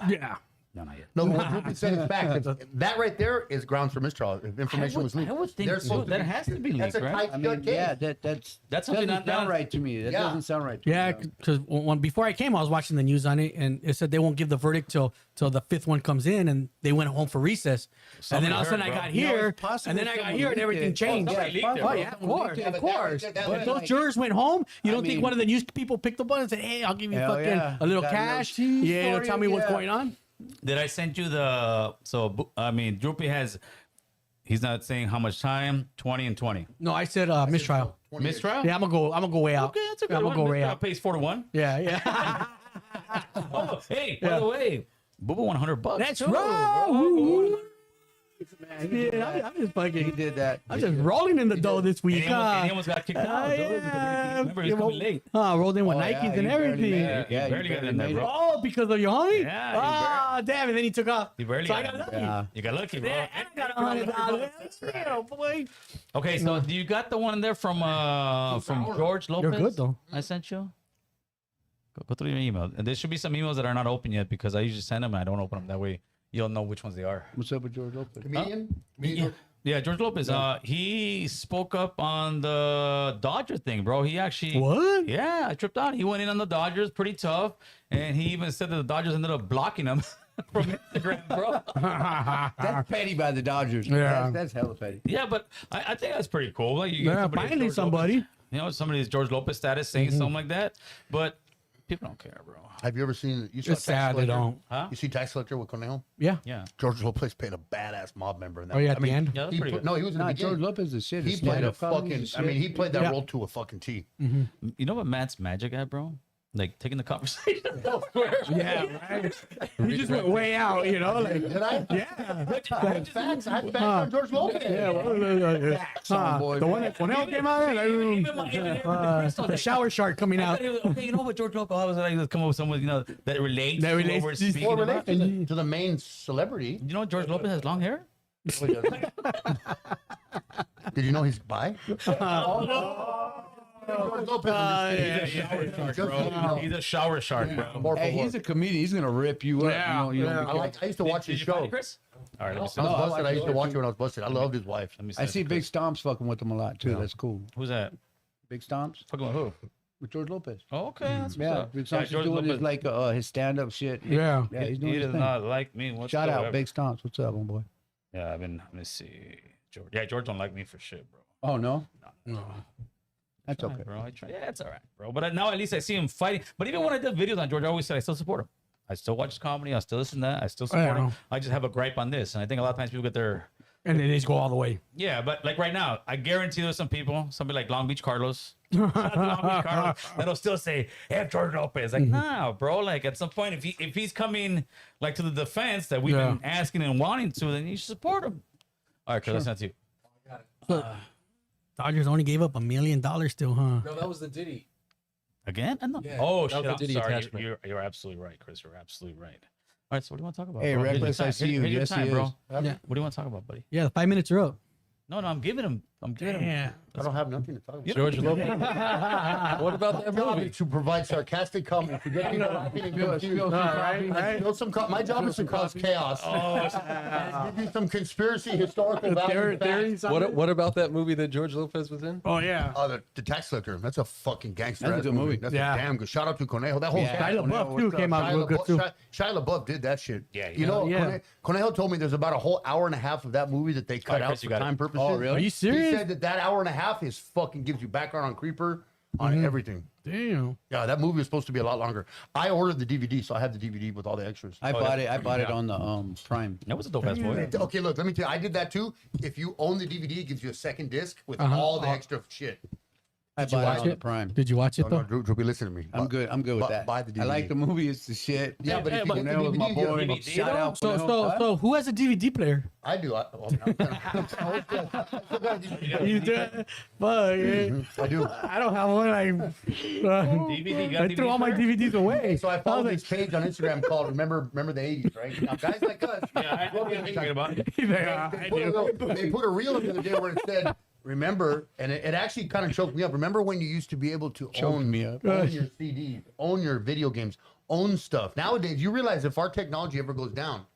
Yeah. No, not yet. No, what Droopy said is fact. That right there is grounds for mistrial. If information was leaked. I would think There's so. supposed to That be- has to be That's leaked, a right? tight I mean, case. yeah, that's That's something doesn't not sound right to me. That Yeah. doesn't sound right. To me. Yeah, because when before I came, I was watching the news on it, and it said they won't give the verdict till the fifth one comes in, and they went home for recess. And then all of a sudden I got You know, here, it's possible and then I got someone here, and leaked everything it. changed. somebody leaked it, Oh bro. yeah, of course, Yeah, of but course. that- But that- those like- jurors went home. You I don't think mean- one of the news people picked up on it and said, "Hey, I'll give you Hell fucking yeah. a little Got a little cash. cheese Yeah, for tell you, me what's yeah. going on." Did I send you the? So I mean, Droopy has. He's not saying how much time. 20 and 20. No, I said mistrial. Mistrial. Yeah, I'm gonna go way out. Okay, that's a good I'm one. gonna go way Mistrial out. pays 4-1. Yeah, yeah. Oh, hey, by the way, Boo Boo won $100. That's too, right. bro. Woo. Man, he did Yeah, that. I'm just He fucking. did that. I'm just rolling in the dough this And week. he almost got kicked out. though, because Yeah. Remember, he's coming late. Rolled in with Oh, Nikes yeah, and he barely everything. made it. Yeah, He he barely got barely in there, made bro. it. Oh, because of your homie? Yeah, he Ah, damn. And then he took off. He barely So I got got in. lucky. Yeah. You got lucky, bro. Yeah, and I got $100. Yeah, boy. Okay, so do you got the one there from George Lopez? You're good, though. I sent you. Go through your email. And there should be some emails that are not open yet because I usually send them and I don't open them. That way you'll know which ones they are. What's up with George Lopez? Comedian? Comedian? Yeah, George Lopez. He spoke up on the Dodger thing, bro. He actually What? Yeah, I tripped out. He went in on the Dodgers, pretty tough, and he even said that the Dodgers ended up blocking him from Instagram, bro. That's petty by the Dodgers. Yeah. That's hella petty. Yeah, but I think that's pretty cool. Like you get Yeah, somebody finally George somebody. Lopez, you know, somebody's George Lopez status saying something like that, but people don't care, bro. Have you ever seen? You saw It's sad they don't. Huh? You see Tax Collector with Conejo? Yeah. Yeah. George Lopez played a badass mob member in that. Oh, yeah, I at the mean, end? Yeah, that's he pretty put- good. no, he was in the Nah, George beginning. Lopez is shit. He His played a stand-up comedy fucking. is I mean, he shit. played that Yeah. role to a fucking T. You know what Matt's magic at, bro? Like taking the conversation. Yeah, right. You just went way out, you know? Like, Did I? yeah. Facts. I facts on George Lopez. The one that Cornell came out in, the shower shark coming out. Okay, you know what George Lopez? I was like, come up with someone, you know, that relates. That to what relates we're to these- speaking Or about. relate to the main celebrity. You know George Lopez has long hair? Did you know he's bi? George Lopez. He's a shower shark, bro. More for Hey, more. he's a comedian. He's gonna rip you up. Yeah, You know, yeah. because I used to watch Did his you find show. it, Chris? All right, let me see. I was No, I busted. I used to watch it when I was busted. I loved his wife. Let me I see Big Stomp's fucking with him a lot too. That's cool. Who's that? Big Stomp's Fucking with who? with George Lopez. Oh, okay, that's what's Yeah, up. Big Yeah, Stomp's is doing his like his stand-up shit. Yeah. Yeah, he's doing he his does thing. not like me whatsoever. Shout out, Big Stomps. What's up, homeboy? Yeah, I've been. Let me see. George. Yeah, George don't like me for shit, bro. Oh no, No. that's okay. Bro, I try. Yeah, it's all right, bro. But now at least I see him fighting. But even when I did videos on George, I always said I still support him. I still watch his comedy. I still listen to that. I still support him. I just have a gripe on this, and I think a lot of times people get their And then they just go all the way. yeah. But like right now, I guarantee there's some people, somebody like Long Beach Carlos, shout out to Long Beach Carlos, that'll still say, "F George Lopez." Like, nah, bro. Like at some point, if he's coming like to the defense that we've been asking and wanting to, then you should support him. All right, Chris, that's you. Dodgers only gave up $1 million still, huh? No, that was the Diddy. Again? No. Yeah, Oh that shit! was the I'm Diddy sorry. attachment. You're absolutely right, Chris. You're absolutely right. All right. So what do you want to talk about? Hey, bro? Here's your Reckless, I time. see you. Here's your Yes, time, he bro. is. Yeah. What do you want to talk about, buddy? Yeah, the 5 minutes are up. No, I'm giving him. I'm giving him. Yeah. I don't have nothing to talk about. George Lopez. What about that job movie? is to provide sarcastic comment to get people laughing and confused. Spill some my job is to cause chaos. Give you some conspiracy historical value. Theories on it? What about that movie that George Lopez was in? Oh, yeah. The Tax Collector. That's a fucking gangster. That's a good movie. That's Yeah. a damn good. Shout out to Conejo. That whole Yeah. cast. Shia LaBeouf, too, came out real good, too. Shia LaBeouf did that shit. Yeah, You know, Yeah. Conejo told me there's about a whole hour and a half of that movie that they cut Alright, out Chris, you for got it. time purposes. Oh, really? Are you He serious? said that hour and a half is fucking gives you background on Creeper, on everything. Damn. Yeah, that movie was supposed to be a lot longer. I ordered the DVD, so I have the DVD with all the extras. I bought it. I bought it on the Prime. That was a dope ass movie. Okay, look, let me tell you, I did that too. If you own the DVD, it gives you a second disc with all the extra shit. I bought watch it on the it? Prime. Did you watch it, Oh, no, though? Drew, be listening to me. I'm good. I'm good with that. Buy the DVD. I like the movie. It's the shit. Yeah, but if you get the Cornell was my DVD, boy. you Shout out. So who has a DVD player? I do. You do? Fuck, yeah. I do. I don't have one. DVD, got I threw all my DVD DVDs away. So I followed this page on Instagram called Remember the 80s, right? Now, guys like us, Yeah, I know what you're talking about. they put a reel up the other day where it said, remember, and it actually kind of choked me up. Remember when you used to be able to own me up. own your CDs, own your video games, own stuff. Nowadays, you realize if our technology ever goes down,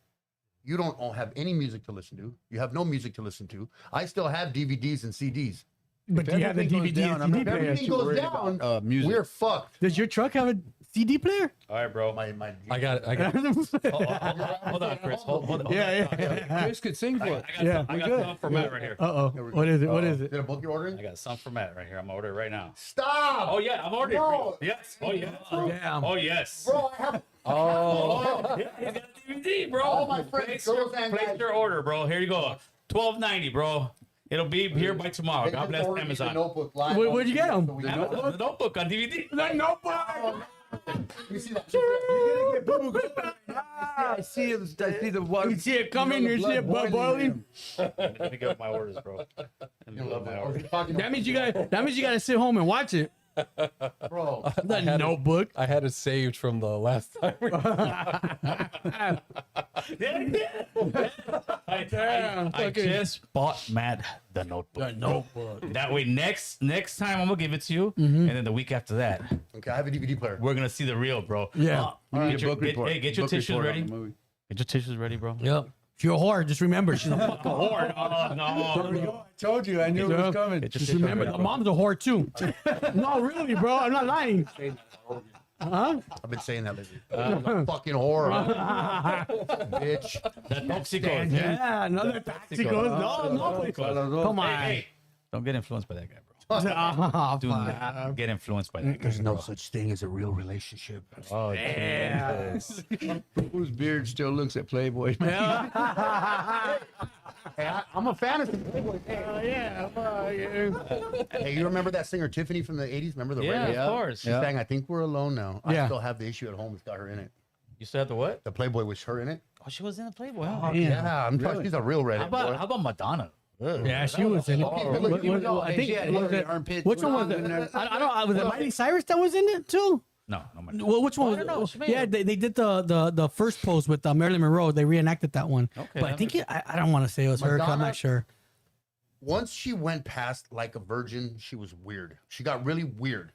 you don't have any music to listen to. You have no music to listen to. I still have DVDs and CDs. But do you have the everything goes DVD down, I'm and CD not If player? everything too goes worried down, about, music. we're fucked. Does your truck have a CD player? All right, bro. My I got it. Hold on, Chris. Hold on. Yeah. Chris could sing for it. I got something for Matt right here. Uh-oh. What is it? What is Is it? it a book you're ordering? I got something for Matt right here. I'm gonna order it right now. Stop! Oh yeah, I'm ordering. No. For you. Yes. Oh yeah. Damn. Oh yes. Bro, I have Oh, yeah, he's got a DVD, bro. All my friends, place girls your, and place guys. your order, bro. Here you go. $12.90, bro. It'll be here by tomorrow. They God just bless ordered me the Amazon. Notebook live Where'd you get 'em? So we- Amazon, the notebook on DVD. The notebook. You see that? I see it. I see the water. You see it coming, you see it boiling. Let me get my orders, bro. Let me get my orders. That means you gotta sit home and watch it. Bro, The had it. notebook. I had it saved from the last time. I just bought Matt the notebook. The notebook. That way, next time I'm gonna give it to you, and then the week after that, okay, I have a DVD player. we're gonna see the real, bro. Yeah. Get your tissues ready. Movie. Get your tissues ready, bro. Yep. If you're a whore, just remember she's a fucking whore. Oh, no. I told you, I knew it was coming. Just remember, the mom's a whore too. No, really, bro. I'm not lying. Huh? I've been saying that lately. Fucking whore. Bitch. That toxico. Yeah, another taxi goes. No. Come on. Hey, don't get influenced by that guy, bro. Oh, Do not get influenced by that guy. There's no such thing as a real relationship. Oh, yeah. Whose beard still looks at Playboy, man? Hey, I'm a fan of Playboy. Hey, you remember that singer Tiffany from the 80s? Remember the Yeah, radio? of course. She sang I Think We're Alone Now. Yeah. I still have the issue at home. It's got her in it. You still have the what? The Playboy was her in it. Oh, she was in the Playboy. Huh? Yeah, I'm telling you, she's a real redhead. How about Madonna? Yeah, she was in it. I think She had was hairy it, armpits. which one was it? I don't. Was it Miley Cyrus that was in it too? No, Madonna. Well, which one was I it? don't know. She may Yeah, have. they did the first pose with Marilyn Monroe. They reenacted that one. Okay, But I that think I don't want to say it was her. 'Cause I'm Madonna? not sure. Once she went past like a virgin, she was weird. She got really weird.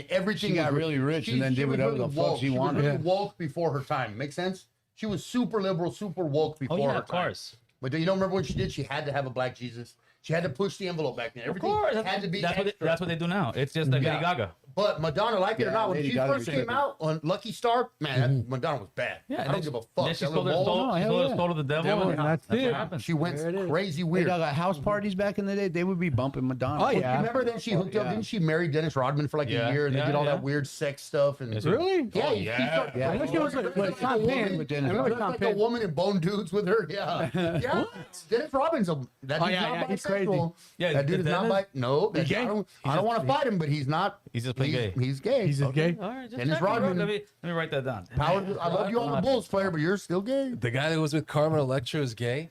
Everything She got was- really rich and then she did was whatever really the fuck woke. she was wanted. really woke before her time. Make sense? She was super liberal, super woke before Oh, yeah, her of time. course. But do you don't remember what she did? She had to have a black Jesus. She had to push the envelope back then. Of Everything course. had to be That's extra. what they do now. It's just like Yeah. Lady Gaga. But Madonna, like it or Yeah, not, when Lady she Gaga first was came tripping. out on Lucky Star, man, that Madonna was bad. Yeah, I don't give a fuck. Then she That stole little mole, to the devil. and that's it. what happened. she went crazy They weird. got house parties back in the day. They would be bumping Madonna. Oh, yeah. Remember then she hooked up, didn't she marry Dennis Rodman for like Yeah, a year and they yeah, did all yeah. that weird sex stuff and Really? yeah, Oh, he yeah. started- Yeah. I know she was with Sean Penn. With Dennis I remember Looked Sean like a Penn. woman and bone dudes with her. Yeah. Yeah. Dennis Rodman's that Oh, dude's yeah, not yeah, he's bisexual. Yeah, that dude is not Dennis? bi. No, He's gay? I don't want to fight him, but he's not. He's just plain gay. He's gay. He's just gay. All right, just Dennis checking, bro. Rodman. Let me write that down. Power, I love you on the Bulls player, but you're still gay. The guy that was with Carmen Electra is gay.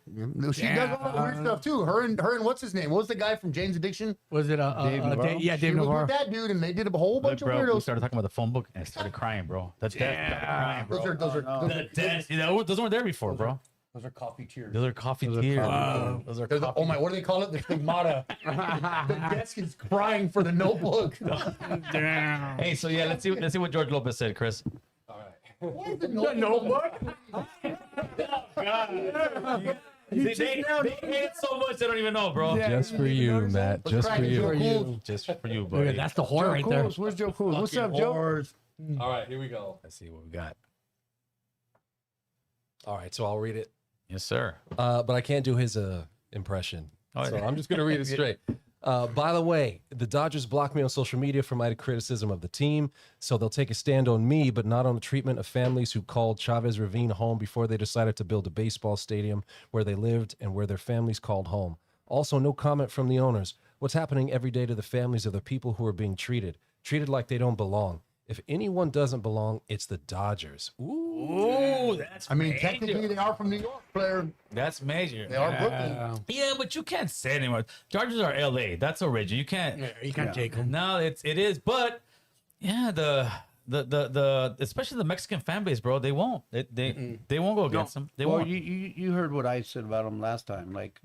She does all that weird stuff too. Her and what's his name? What was the guy from Jane's Addiction? Was it Dave Navarro? Yeah, She Dave was Navarro. with that dude, and they did a whole Look, bunch of bro, we weirdos. started talking about the phone book and I started crying, bro. That's crying, bro. Those are Those weren't there before, bro. those are coffee tears. Those are coffee tears. Those are They're the- coffee. oh my, what do they call it? The stigmata. The desk is crying for the notebook. Hey, so yeah, let's see what George Lopez said, Chris. What is the notebook? They hate it so much they don't even know, bro. Just for you, Matt. Just for you. Just for you, Look buddy. at- That's the whore right there. Coles, where's Joe Coles? What's up, Joe? Whores. All right, here we go. Let's see what we got. All right, so I'll read it. Yes, sir. But I can't do his impression. Oh, So yeah. I'm just going to read it straight. By the way, the Dodgers blocked me on social media for my criticism of the team, so they'll take a stand on me, but not on the treatment of families who called Chavez Ravine home before they decided to build a baseball stadium where they lived and where their families called home. Also, no comment from the owners. What's happening every day to the families of the people who are being treated like they don't belong. If anyone doesn't belong, it's the Dodgers. Ooh, that's I mean, technically they are from New York, player. that's major. They are Brooklyn. Yeah, but you can't say it anymore. Chargers are LA. That's original. You can't. You can't take them. No, it is. But yeah, the especially the Mexican fan base, bro. They won't. They won't go against them. They Well, won't. you heard what I said about them last time. Like,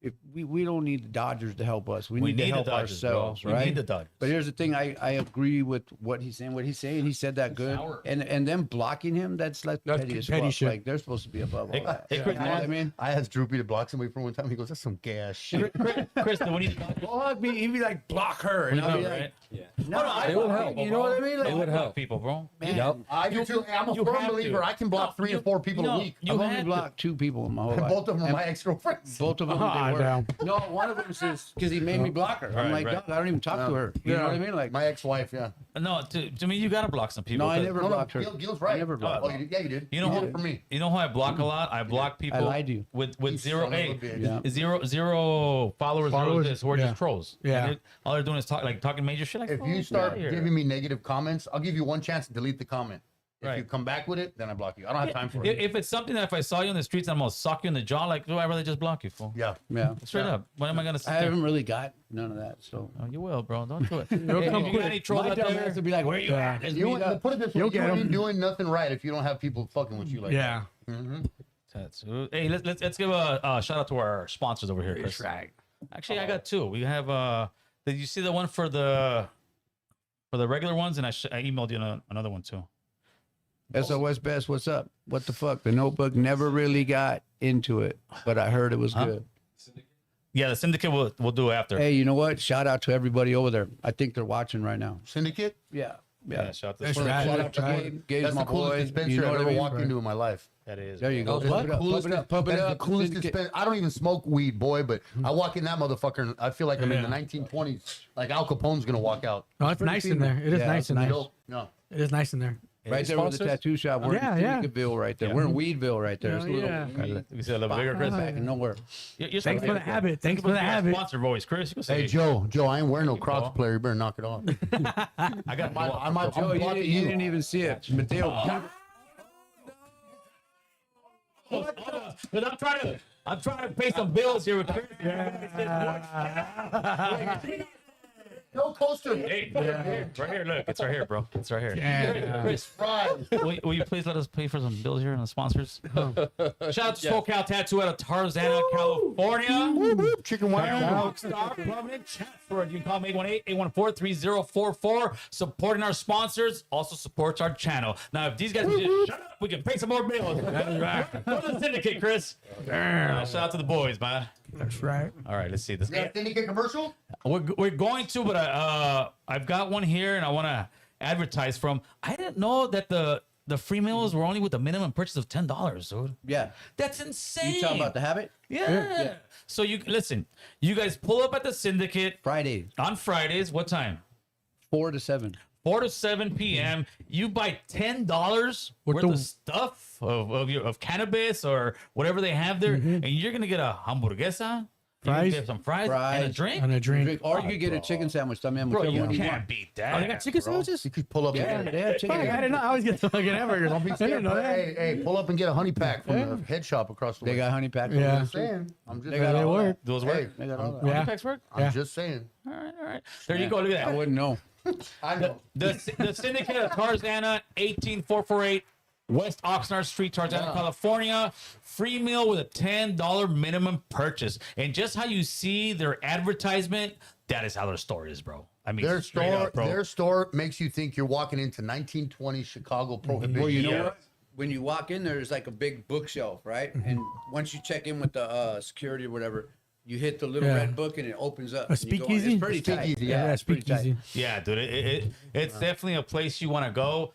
if we don't need the Dodgers to help us, we need to the help Dodgers, bro. ourselves, We right? need the Dodgers. But here's the thing: I agree with what he's saying. What he's saying, he said that good. And them blocking him, that's like petty as petty fuck. shit. Like they're supposed to be above all that. Hey, You Chris, know what I mean? I asked Droopy to block somebody for one time. He goes, "That's some gay ass shit." Chris, when you Well, he'd be like, block her, and I'll be like, right? no, I It would help. You know what I mean? Like, It would help. people, bro. Yep. I do too. I'm a you firm have to. believer. I can block 3 or 4 people a week. You I've only had to. blocked 2 people in my whole And life. both of them are my ex-girlfriends. Both of them, Ah, they were. damn. No, one of them says because he made me block her. I'm Right, like, right. dog, I don't even talk to her. You know what I mean? Like, My ex-wife, yeah. No, to me, you gotta block some people. no, I 'cause- never No, blocked her. Gil's right. I never blocked Oh, her. you did? Yeah, you did. You know did who it for me. You know who I block a lot? I block people. lied to you. with You zero son of a eight, bitch. Yeah. zero followers. Followers, This who are yeah. just trolls. Yeah. And all they're doing is talking major shit. Like, If oh, you get start outta here. giving me negative comments, I'll give you one chance to delete the comment. If Right. you come back with it, then I block you. I don't have time for it. If it's something that if I saw you in the streets, I'm gonna sock you in the jaw. Like, do I rather just block you, fool? Yeah. Yeah. Straight up. What am I gonna I sit there? haven't really got none of that. So Oh, you will, bro. Don't do it. You'll Hey, come if you got quick. any trolls my out dumb there? ass would be like, "Where you at?" Let's You meet up. put it this way, You'll you get ain't 'em. doing nothing right if you don't have people fucking with you like Yeah. Hey, let's give a shout out to our sponsors over here, Chris. Right. Actually, I got 2. We have did you see the one for the regular ones? And I emailed you another one too. SOS Best, what's up? What the fuck? The Notebook never really got into it, but I heard it was good. Yeah, the Syndicate will do after. Hey, you know what? Shout out to everybody over there. I think they're watching right now. Syndicate. Yeah. Yeah, shout out to That's the right. Shout out to Right. Gabe. Gabe's That's my the coolest boy. dispenser You know I've what I ever mean? walked into in my life. That is. There you go. That's Pump the it up, coolest, pump it up, pump it that's up. the coolest Syndicate. dispenser. I don't even smoke weed, boy, but I walk in that motherfucker and I feel like I'm in the 1920s. Like Al Capone's gonna walk out. No, it's nice in there. It is Yeah, nice it's in there. Dope. No. It is nice in there. Right there with the sponsors? tattoo shop. We're Yeah, in yeah. Syndicateville right there. We're in Weedville right there. It's a little You said a little bigger, Chris. back in nowhere. Thanks for the habit. Thanks for the habit. Sponsor voice, Chris. You can say Hey Joe, I ain't wearing no Crocs, player. You better knock it off. I got. I might. Oh, I'm you blocking you you. didn't even see it. Mateo. Because I'm trying to pay some bills here with Chris. No coaster. Hey, right here, look, it's right here, bro. It's right here. Chris, Fries. will you please let us pay for some bills here and the sponsors? Shout out to SoCal Tattoo out of Tarzana, California. Chicken wire. Star Permanent Chatsworth. You can call me 818-814-3044. Supporting our sponsors also supports our channel. Now, if these guys can just shut up, we can pay some more bills. Go to the Syndicate, Chris. Shout out to the boys, man. That's right. All right, let's see this. Yeah, Syndicate commercial. We're going to, but I've got one here, and I want to advertise from. I didn't know that the free meals were only with a minimum purchase of $10, dude. Yeah. That's insane. You talking about the habit? Yeah. So you listen. You guys pull up at the Syndicate Friday, on Fridays. What time? 4 to 7. 4 to 7 p.m. You buy $10 worth the- of stuff of cannabis or whatever they have there, and you're gonna get a hamburguesa, you're gonna Fries. get some fries, and a drink. And a drink. Or you could get a chicken sandwich. También, Bro, whichever you one you can't want. beat that. Oh, they got chicken sandwiches? You could pull up. Yeah, and they have chicken. Fuck, I didn't know. I always get the fucking hamburgers. I didn't know that. Hey, pull up and get a honey pack from the head shop across the way. They got honey pack. Yeah. I'm just saying. I'm just They got saying. They all work. Those Hey, work. They got all that. Yeah. Packs work. I'm just saying. All right. There you go. Look at I that. wouldn't know. I know. The Syndicate of Tarzana, 18448 West Oxnard Street, Tarzana, California. Free meal with a $10 minimum purchase. And just how you see their advertisement, that is how their store is, bro. I mean, Their straight store, up, bro. their store makes you think you're walking into 1920 Chicago prohibition. Well, you know Yeah. what? When you walk in, there's like a big bookshelf, right? And once you check in with the security or whatever, you hit the little Yeah. red book and it opens up. A and you go in. speakeasy? It's pretty tight. Speakeasy, Yeah, it's pretty tight. speakeasy. Yeah, dude, it's definitely a place you want to go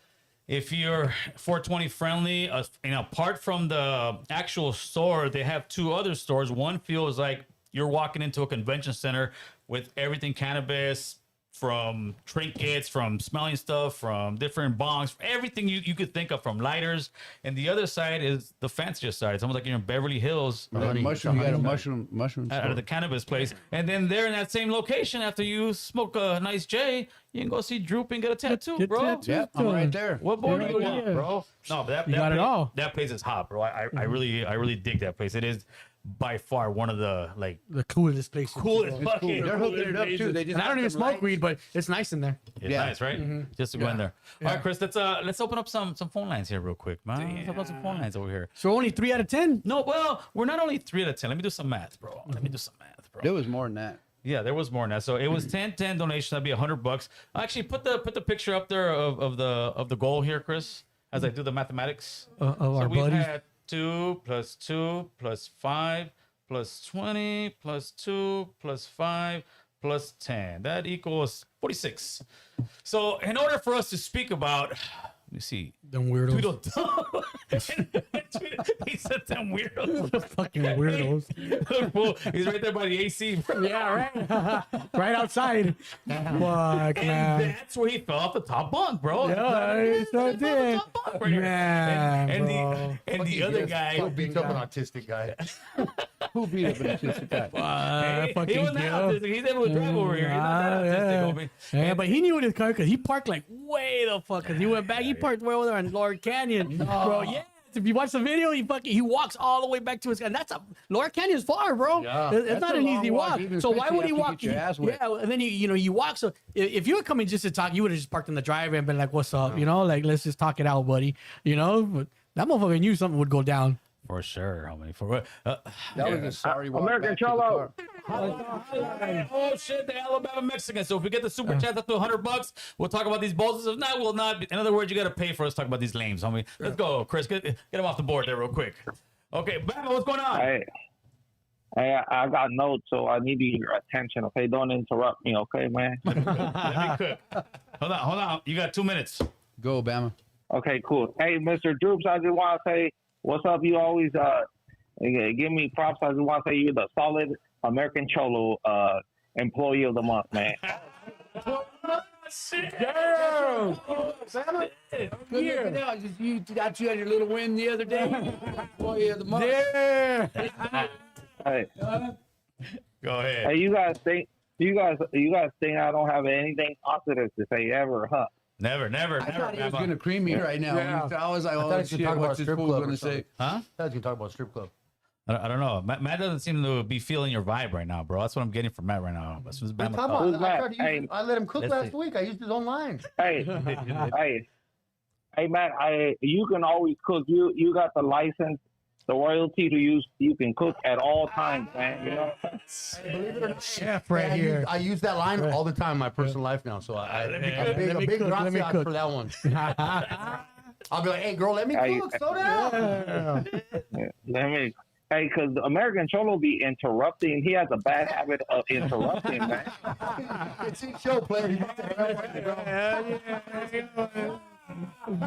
if you're 420 friendly. Apart from the actual store, they have two other stores. One feels like you're walking into a convention center with everything cannabis, from trinkets, from smelling stuff, from different bongs, everything you could think of, from lighters. And the other side is the fancier side. It's almost like you're in Beverly Hills. Honey. Mushroom, you got a Honey. mushroom Out store. of the cannabis place, and then there in that same location, after you smoke a nice J, you can go see Droop and get a tattoo, Get bro. tattoos. Yeah, I'm right there. What more do you Yeah, want, yeah. bro? No, but that You got it all. That place is hot, bro. I really dig that place. It is by far one of the The coolest places. coolest fucking. They're hooking it up too. They just And I don't even have some smoke lights. weed, but it's nice in there. It's Yeah. nice, right? Just to go in there. All right, Chris. Let's open up some phone lines here real quick, man. Let's open up some phone lines over here. So only 3 out of 10. No, well, we're not only 3 out of 10. Let me do some math, bro. Let me do some math, bro. There was more than that. Yeah, there was more than that. So it was 10 donation. That'd be $100. Actually, put the picture up there of the goal here, Chris, as I do the mathematics. Of So our we've buddies. had 2 plus 2 plus 5 plus 20 plus 2 plus 5 plus 10. That equals 46. So in order for us to speak about, let me see. Them weirdos. Tweedledum. He said them weirdos. Fucking weirdos. Look, fool, he's right there by the AC. Bro. Yeah, right. Right outside. Fuck, And man. that's where he fell off the top bunk, bro. Yeah, he sure did. Man, and bro. the other guy, Who beats up an autistic guy? Who beat up an autistic guy? he Fucking was not Joe. autistic. He's able to drive over here. He's not that autistic, homie. Yeah, but he knew his car because he parked like way the fuck. Cause he went back. He parked way over there in Lower Canyon, bro. Yeah. If you watch the video, he walks all the way back to his car. And that's Lower Canyon's far, bro. Yeah. It's That's not a an long easy walk, walk. even So why especially would he after you walk? get your ass wet. Yeah, and then you walk. So if you were coming just to talk, you would have just parked in the driveway and been like, "What's up?" You know, like let's just talk it out, buddy. You know, but that motherfucker knew something would go down. For sure, homie. For what? That was a sorry walk American back to the Cholo. car. Oh shit, the Alabama Mexicans. So if we get the super chat up to $100, we'll talk about these balls. If not, we'll not. In other words, you got to pay for us to talk about these lames, homie. Let's go, Chris. Get him off the board there real quick. Okay, Bama, what's going on? I got notes, so I need your attention. Okay, don't interrupt me. Okay, man. Let me cook. Hold on. You got 2 minutes. Go, Bama. Okay, cool. Hey, Mr. Droops, I just want to say, what's up? You always give me props. I just want to say you're the solid American Cholo employee of the month, man. Damn! Good looking out. You got you had your little win the other day. Boy of the month. Yeah. Hey, Go ahead. hey, you guys think I don't have anything positive to say ever, huh? Never, I thought he was Bama. gonna cream me right now. Yeah. I was like, I thought oh he was shit, gonna talk about what's this strip fool club gonna or say? something. Huh? I thought you can talk about strip club. I don't know. Matt doesn't seem to be feeling your vibe right now, bro. That's what I'm getting from Matt right now. As soon as Bama Come talks. on, Who's that? I let him cook Let's last see. week. I used his own line. Hey, hey, Matt. You can always cook. You got the license, the royalty to use. You can cook at all times, man. You know. Believe it or not, Chef right I here. I use that line all the time in my personal life now. So a big cook, let me gracias cook. for that one. I'll be like, hey, girl, let me Hey, cook. Slow down. Let me. Hey, because American Cholo be interrupting. He has a bad habit of interrupting, man. It's his show, player. He's about to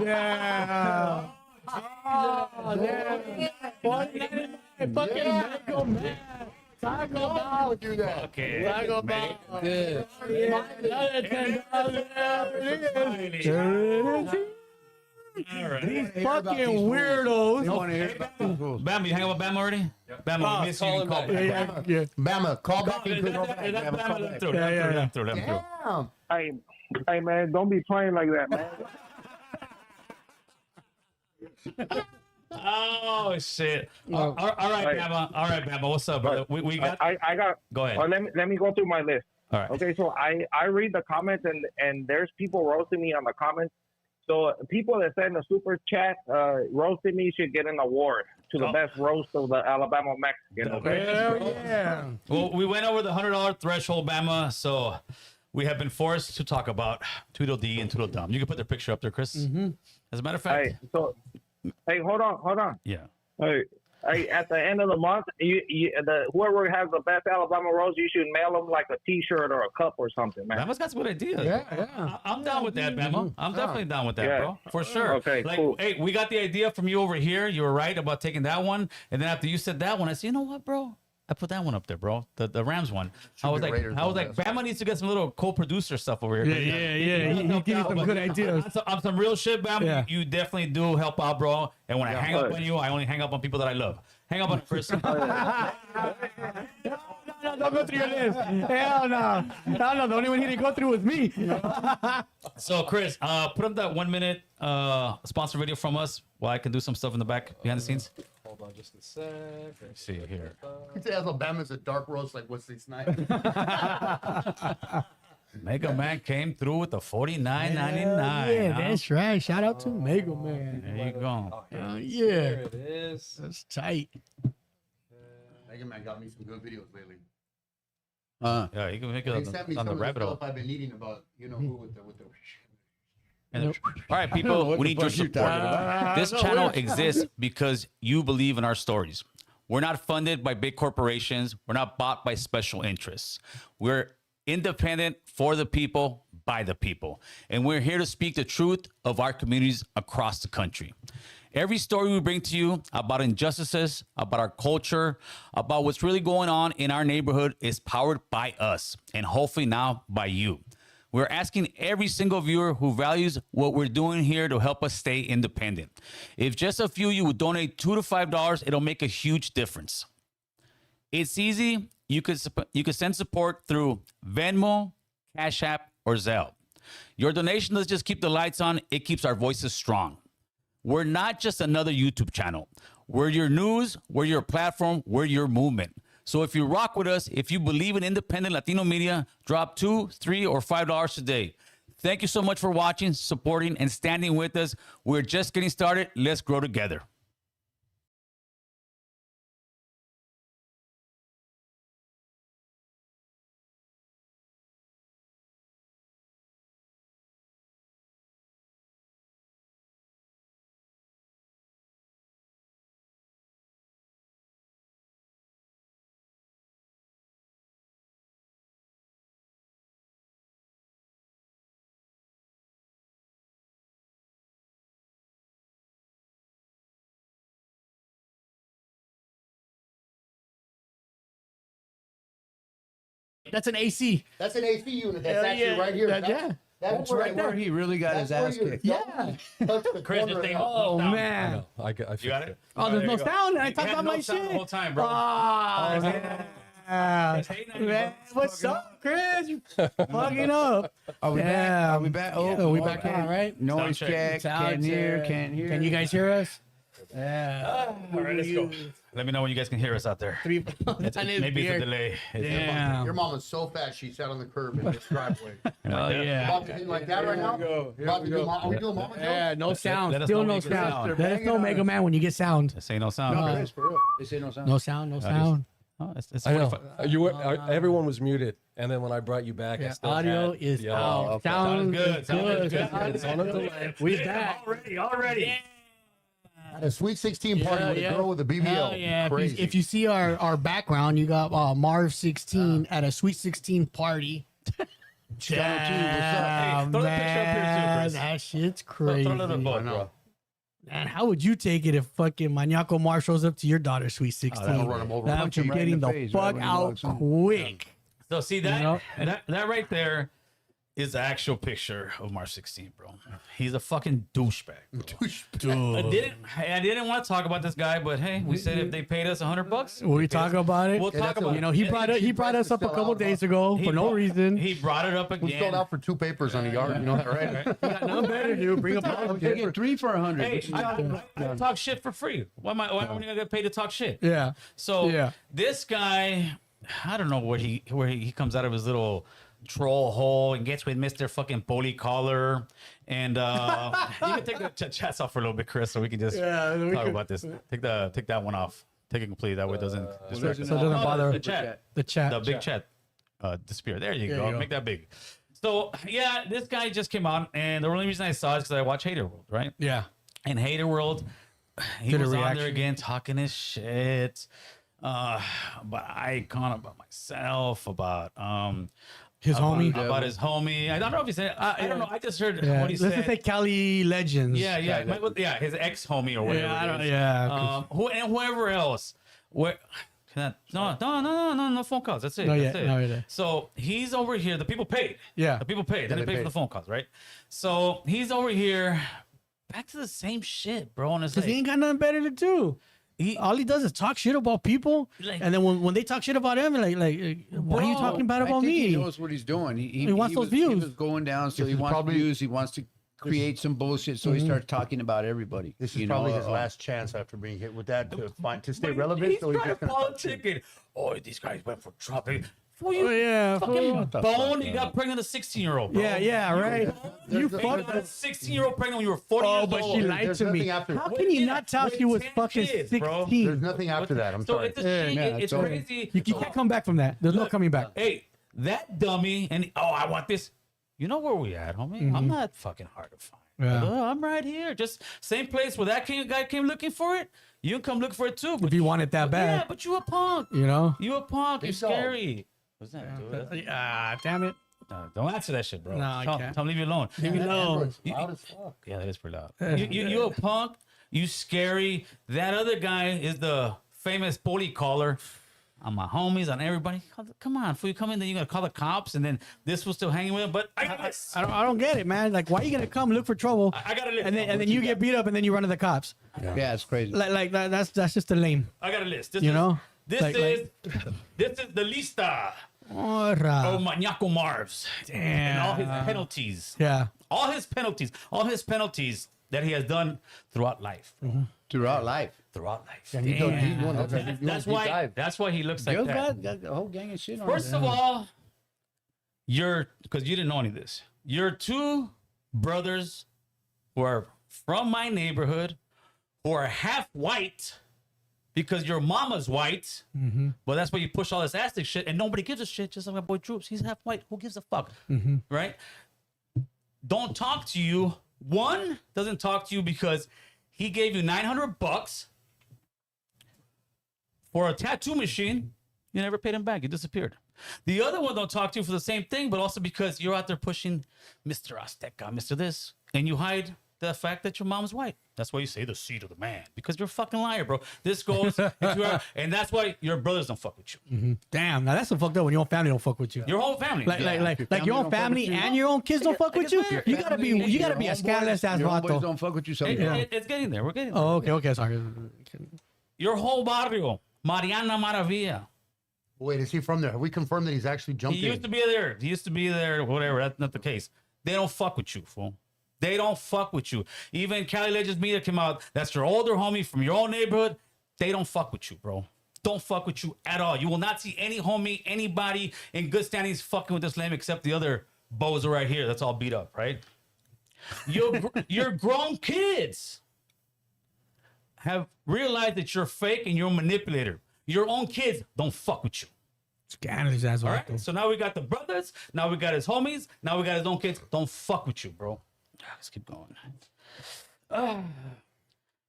Yeah. Oh, yeah. Fucking Mango Man. Taco Bell. do that. Okay. Taco Bell. Good. Another $10. All right. These fucking weirdos. You want to hear about these fools? Bama, you hang up with Bama already? Bama, we miss you. You can call Yeah, back. yeah. Bama, call back and cook. That's Bama. Let him through. Yeah, yeah, Let him through. Damn. Hey, man, don't be playing like that, man. Oh shit! All right, Right. Bama. All right, Bama. What's up, brother? We got. I got. Go ahead. Let me go through my list. All right. Okay, so I read the comments and there's people roasting me on the comments. So people that send a super chat roasting me should get an award to the best roast of the Alabama Mexican. Okay. Hell yeah. Well, we went over the $100 threshold, Bama. So we have been forced to talk about Tweedledee and Tweedledum. You can put their picture up there, Chris. As a matter of fact. Hey, hold on. Yeah. Hey, at the end of the month, whoever has the best Alabama roast, you should mail them like a T-shirt or a cup or something, man. Bama's got some good ideas. Yeah. I'm down with that, Bama. I'm definitely down with that, Yeah. bro. For sure. Okay, like, cool. Hey, we got the idea from you over here. You were right about taking that one. And then after you said that one, I said, you know what, bro? I put that one up there, bro. The Rams one. I was be Raiders on like, this. Bama needs to get some little co-producer stuff over here. Yeah. He gives you some good ideas. On some real shit, Bama. Yeah. You definitely do help out, bro. And when I hang up on you, I only hang up on people that I love. Hang up on Chris. No, don't go through your list. Hell no. No, the only one he didn't go through was me. So, Chris, put up that 1 minute sponsor video from us while I can do some stuff in the back behind the scenes. Hold on just a sec. Let's see here. He says Alabama's a dark roast like Wesley Snipes. Mega Man came through with the $49.99. Yeah, huh? that's right. Shout out to Mega Man. There you go. Yeah. There it is. That's tight. Mega Man got me some good videos lately. Yeah, you can make He it sent me on some the of the rabbit hole. stuff I've been eating about, you know who with the. All right, people, we need your support. This channel exists because you believe in our stories. We're not funded by big corporations. We're not bought by special interests. We're independent for the people, by the people. And we're here to speak the truth of our communities across the country. Every story we bring to you about injustices, about our culture, about what's really going on in our neighborhood is powered by us and hopefully now by you. We're asking every single viewer who values what we're doing here to help us stay independent. If just a few of you would donate $2 to $5, it'll make a huge difference. It's easy. You could send support through Venmo, Cash App, or Zelle. Your donation doesn't just keep the lights on, it keeps our voices strong. We're not just another YouTube channel. We're your news, we're your platform, we're your movement. So if you rock with us, if you believe in independent Latino media, drop $2, $3, or $5 today. Thank you so much for watching, supporting, and standing with us. We're just getting started. Let's grow together. That's an AC. That's an AC unit. That's Hell actually yeah. right here. Yeah. That's Right where he really got his ass kicked. Yeah. Chris, this thing. Oh I man. know. I You got it. Oh, there's no sound. I You talked had about no my sound shit the whole time, bro. Ah, yeah. Hey, now you Man, what's up, Chris? You fucking up. Are we back? Are we back? Oh, we back on, right? Noise Sound check. check. Sound Can't hear. check. Can't hear. Can you guys hear us? Yeah. All right, let's go. Let me know when you guys can hear us out there. Maybe Maybe it's a delay. Damn. Your mom is so fat she sat on the curb in this driveway. Oh yeah. About to do like that right now. About to do are we doing mama Yeah, no sound. let us Still know no when you get sound. sound. Let us know, Mega Man, when you get sound. This ain't no sound. No, Chris. Chris, for real. This ain't no sound. No sound. No sound. Oh, it's I know. 45. You were, everyone was muted, and then when I brought you back, I Yeah, still audio had, is yeah. out. okay. Sound is Sound is good. good. It's on a delay. We back. Already. A Sweet 16 party with a girl with a BBL. Hell yeah. Crazy. If you see our background, you got Marv 16 at a Sweet 16 party. Hey, throw the picture up here too, Chris. That shit's Throw crazy. a little bit, bro. Man, how would you take it if fucking Maniaco Mar shows up to your daughter's Sweet 16? I'll run him over. That Punch him you're right in getting the the face, fuck right when he out walks in. quick. So see that, know? that right there is the actual picture of March 16, bro. He's a fucking douchebag. Bro. I didn't want to talk about this guy, but hey, we said if they paid us $100, We talk about it. we'll talk about You know, it. he brought us up a couple days ago for no reason. He brought it up We again. sold out for 2 papers on the yard. You know that, right? We got nothing better to do. Bring up I'm taking 3 for 100. Hey, I talk shit for free. Why am I gonna get paid to talk shit? Yeah. So Yeah. this guy, I don't know where he comes out of his little troll hole and gets with Mr. fucking Poli Collar. And you can take the chats off for a little bit, Chris, so we can just talk about this. Take that one off. Take it completely. That way it doesn't distract us. So it doesn't bother the chat. the chat. The big chat disappear. There you There go. you go. Make that big. So yeah, this guy just came out, and the only reason I saw it is because I watch Hater World, right? Yeah. In Hater World, he Did a was on reaction. there again talking his shit about Icon, about myself, about His homie. about his homie. I don't know if he said. I don't know. I just heard Yeah. what he Let's said. just say Cali Legends. Yeah, his ex homie or whatever. it is. Who and whoever else. Where? No phone calls. That's it. No, That's yeah, it. no, yeah. So he's over here. The people paid. Yeah. The people paid. Then they paid for the phone calls, right? So he's over here. Back to the same shit, bro. And it's Because like, he ain't got nothing better to do. All he does is talk shit about people, Like- and then when they talk shit about him, like why are you Bro, talking bad I about think me? he knows what he's doing. He wants those was, He views. was going down, so This he is wants probably- views. He wants to create some bullshit, so he starts talking about everybody. This is you probably know, his last chance after being hit with that to stay relevant. He's So he's trying just to gonna politicking. Oh, these guys went for Trump. Fool, Oh, you yeah, fucking fool. boned. You got pregnant a 16-year-old, bro. Yeah, right. You You fuck. got a 16-year-old pregnant when you were 40 Oh, years but old. she lied There's to me. nothing after- How can you not tell with she was 10 fucking kids, bro. 16? There's nothing after that. I'm So sorry. it's a shit. It's so- crazy. You can't come back from that. There's no coming back. Hey, that dummy, and I want this. You know where we at, homie? I'm not fucking hard to find. Yeah. I'm right here. Just same place where that guy came looking for it. You can come look for it too. If you want it that Yeah, bad, but you a punk. you know. You a punk. You're Big dog. scary. What's that? Dude? Damn it. No, don't answer that shit, bro. No, I Tell can't. him leave you alone. Leave me alone. It's loud as fuck. Yeah, that is pretty loud. You a punk. You scary. That other guy is the famous bully caller. On my homies, on everybody. Come on, before you come in, then you're gonna call the cops, and then this was still hanging with him. But I got this. I don't get it, man. Like, why are you gonna come look for trouble? I got a list. And then you get beat up, and then you run to the cops. yeah, it's crazy. Like that's just a lame. I got a list. This You is, know? This Like- is this is the lista Ora. of Maniaco Marv's and all his penalties. Yeah. All his penalties that he has done throughout life. Throughout life. Throughout life. And you go deep one. That's why he looks like Gil's that. got a whole gang of shit on First him. of all, because you didn't know any of this. You're 2 brothers who are from my neighborhood who are half white because your mama's white. But that's why you push all this ethnic shit and nobody gives a shit. Just like my boy Troops. He's half white. Who gives a fuck? Right? Don't talk to you. One doesn't talk to you because he gave you $900 for a tattoo machine. You never paid him back. You disappeared. The other one don't talk to you for the same thing, but also because you're out there pushing Mr. Azteca, Mr. This, and you hide the fact that your mom's white. That's why you say the seed of the man, because you're a fucking liar, bro. This goes into and that's why your brothers don't fuck with you. Damn, now that's so fucked up when your own family don't fuck with you. Your whole family. Like your own family and your own kids don't fuck with you. You gotta be a scandalous ass Your homeboys vato. don't fuck with you sometimes. It's getting there. We're getting there. Oh, okay, sorry. Your whole barrio, Mariana Maravilla. Wait, is he from there? Have we confirmed that he's actually jumped He in? used to be there. Whatever. That's not the case. They don't fuck with you, fool. They don't fuck with you. Even Cali Legends Media came out. That's your older homie from your own neighborhood. They don't fuck with you, bro. Don't fuck with you at all. You will not see any homie, anybody in good standings fucking with this lame except the other bozo right here. That's all beat up, right? Your grown kids have realized that you're fake and you're a manipulator. Your own kids don't fuck with you. Scandalous ass All vato. right. So now we got the brothers. Now we got his homies. Now we got his own kids. Don't fuck with you, bro. Let's keep going.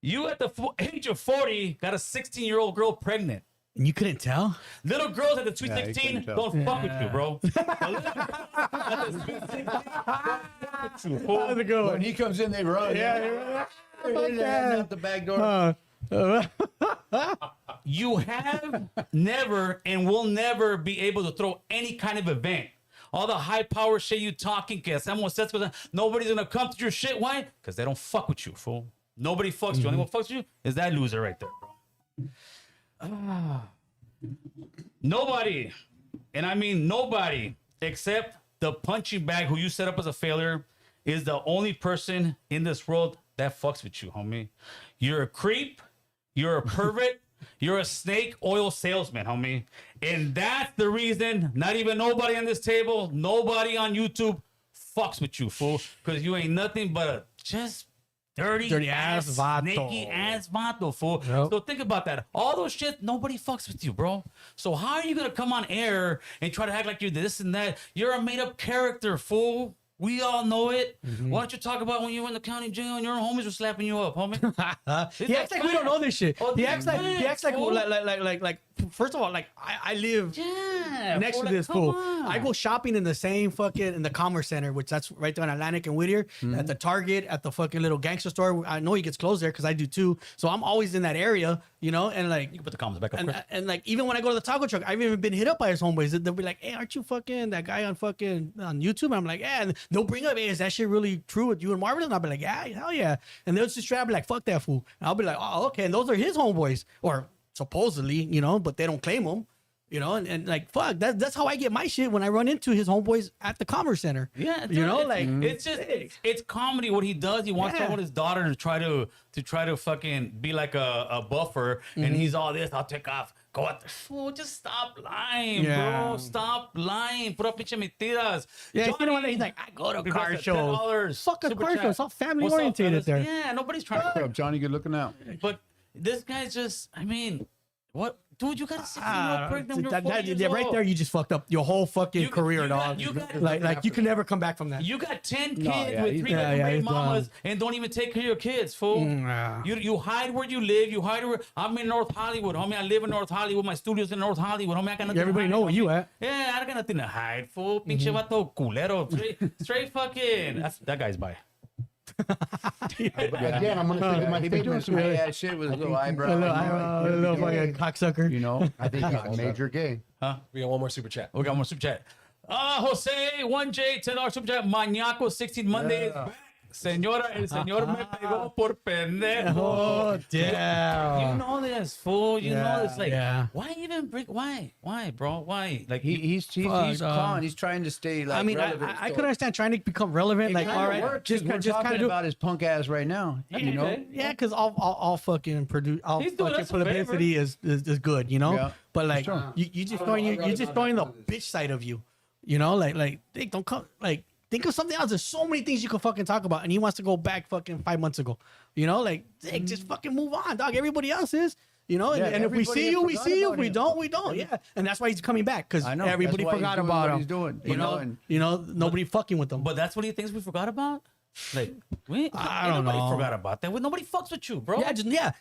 You at the age of 40 got a 16-year-old girl pregnant. And you couldn't tell? Little girls at the sweet Yeah, you 16 couldn't tell. don't fuck with you, bro. The little girls at the sweet 16 don't fuck with you, fool. How's it going? When he comes in, they run. Yeah. Out the back door. You have never and will never be able to throw any kind of event. All the high power shit you talking, que hacemos esto, nobody's gonna come to your shit. Why? Because they don't fuck with you, fool. Nobody fucks you. Only one fucks with you is that loser right there, bro. Nobody, and I mean nobody, except the punching bag who you set up as a failure, is the only person in this world that fucks with you, homie. You're a creep. You're a pervert. You're a snake oil salesman, homie. And that's the reason not even nobody on this table, nobody on YouTube fucks with you, fool. Because you ain't nothing but a just dirty ass vato. snaky ass vato, fool. Yep. So think about that. All those shit, nobody fucks with you, bro. So how are you going to come on air and try to act like you're this and that? You're a made-up character, fool. We all know it. Why don't you talk about when you were in the county jail and your homies were slapping you up, homie? He acts like we don't know this shit. Oh, He acts like fool. like first of all, like I live Yeah. next fool, to like, this come fool. on. I go shopping in the same fucking in the Commerce Center, which that's right there on Atlantic and Whittier, at the Target, at the fucking little gangster store. I know he gets closed there because I do too. So I'm always in that area, you know, and like You can put the comments back up. Chris. and like even when I go to the taco truck, I've even been hit up by his homeboys. They'll be like, "Hey, aren't you fucking that guy on fucking on YouTube?" And I'm like, "Yeah." And they'll bring up, "Hey, is that shit really true with you and Marvin?" And I'll be like, "Yeah, hell yeah." And they'll just try to be like, "Fuck that fool." And I'll be like, "Oh, okay." And those are his homeboys, or supposedly, you know, but they don't claim them. You know, and like fuck, that's how I get my shit when I run into his homeboys at the Commerce Center. Yeah, you know, it's, like it's just it's comedy. What he does, he wants to Yeah. hold his daughter to try to fucking be like a buffer, and he's all this. I'll take off. Go out there. Fool, just stop lying, Yeah. bro. Stop lying. Put up pinche mentiras. Yeah, you know what? Johnny, He's like, I go to he car goes to shows. $10. Fuck a Super car chat. show. It's all family What's up, orientated fellas? there. Yeah, nobody's trying What's to. up, Johnny? Good looking out. But this guy's just. I mean, what, dude? You got a 16-year-old pregnant. You're 40 years yeah, right old. there, you just fucked up your whole fucking You- career, you dog. got- like you can never come back from that. You got 10 kids yeah, with he's- 3 yeah, different yeah, baby he's mamas done. and don't even take care of your kids, fool. yeah. You hide where you live. You hide where I'm in North Hollywood, homie. I live in North Hollywood. My studio's in North Hollywood, homie. I got nothing. Everybody to hide, know where homie. you at. Yeah, I got nothing to hide, fool. Pinche vato culero. Straight fucking. That guy's by. Again, I'm gonna say my He been doing statement. some gay ass shit with his little eyebrow. A little fucking cocksucker. You know, I think he's major gay. We got one more super chat. We got more super chat. Jose, 1J, $10 super chat. Mañaco, 16 Monday is back. Señora, el señor me pegó por pendejo. Oh damn. You know this, fool. You know this. Like, yeah. why even bring? Why, bro? Why? Like, he's Fuck, calm. He's trying to stay like. I mean, relevant I still. could understand trying to become relevant. Like, Kinda all right, works, just 'cause we're talking kind of about his punk ass right now. You know, okay. yeah, because all fucking produce, all He's doing fucking us a favor. publicity is good, you know. Yeah, But like, sure. you just throwing the bitch side of you, you know. Like they don't come like. Think of something else. There's so many things you can fucking talk about, and he wants to go back fucking 5 months ago. You know, like, just fucking move on, dog. Everybody else is, you know. Yeah, And if we everybody see you, we forgot see you. about If we him. don't, we don't. Yeah, and that's why he's coming back because I know. everybody That's why forgot he's doing about what him. he's doing, You know, and- nobody fucking with him. but that's what he thinks we forgot about. Like, I don't nobody know. forgot about that. Nobody fucks with you, bro.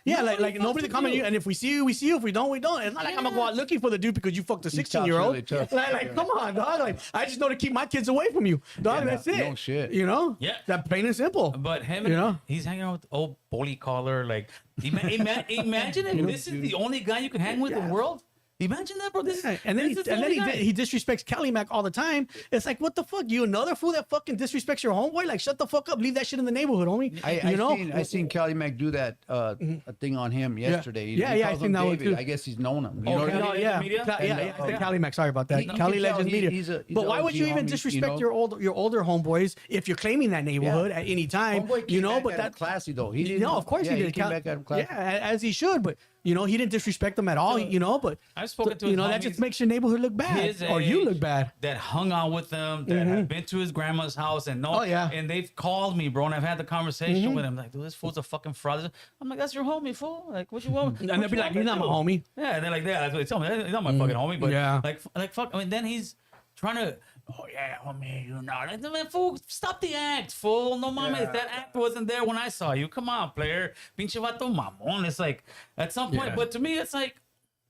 Yeah, like nobody fucks comment with you, and if we see you, we see you. If we don't, we don't. It's not like I'm gonna go out looking for the dude because you fucked a 16-year-old. really tough. Like, come on, dog. Like, I just know to keep my kids away from you, dog. That's it. no shit. You know? Yeah. That plain and simple. But him, You know? he's hanging out with old bully caller. Like, imagine if this is the only guy you can hang with in the world. Imagine that, bro. This, And then this is the only guy. he disrespects Cali Mac all the time. It's like, what the fuck? You another fool that fucking disrespects your homeboy? Like, shut the fuck up. Leave that shit in the neighborhood, homie. I seen Cali Mac do that a thing on him yesterday. Yeah, He I calls seen him that one David. too. I guess he's known him. You Oh, know what I Cali- mean? Yeah, Media? I said Cali Mac. Sorry about that. You can Cali tell Legends he- Media. he's a But why OG would you even homie, disrespect you know? your older homeboys if you're claiming that neighborhood at any time? Homeboy You came know, back but at him that classy though. He didn't. no, of course yeah, he did. came back at him classy. Yeah, as he should. But he didn't disrespect them at all. But I've spoken to you his know that homies just makes your neighborhood look bad, his or you age look bad. that hung out with them, that have been to his grandma's house, and Oh, yeah. and they've called me, bro, and I've had the conversation with him. Like, dude, this fool's a fucking fraud. I'm like, that's your homie, fool. Like, what you want? And they'll be like, "He's not my homie." Yeah, and they're like, yeah, that's what they tell me. He's not my fucking homie, but Yeah. like fuck. I mean, then he's trying to. Oh yeah, homie, you're not. Like, man, fool, stop the act, fool. No mames, that act wasn't there when I saw you. Come on, player. Pinche vato mamón. It's like at some point, but to me, it's like,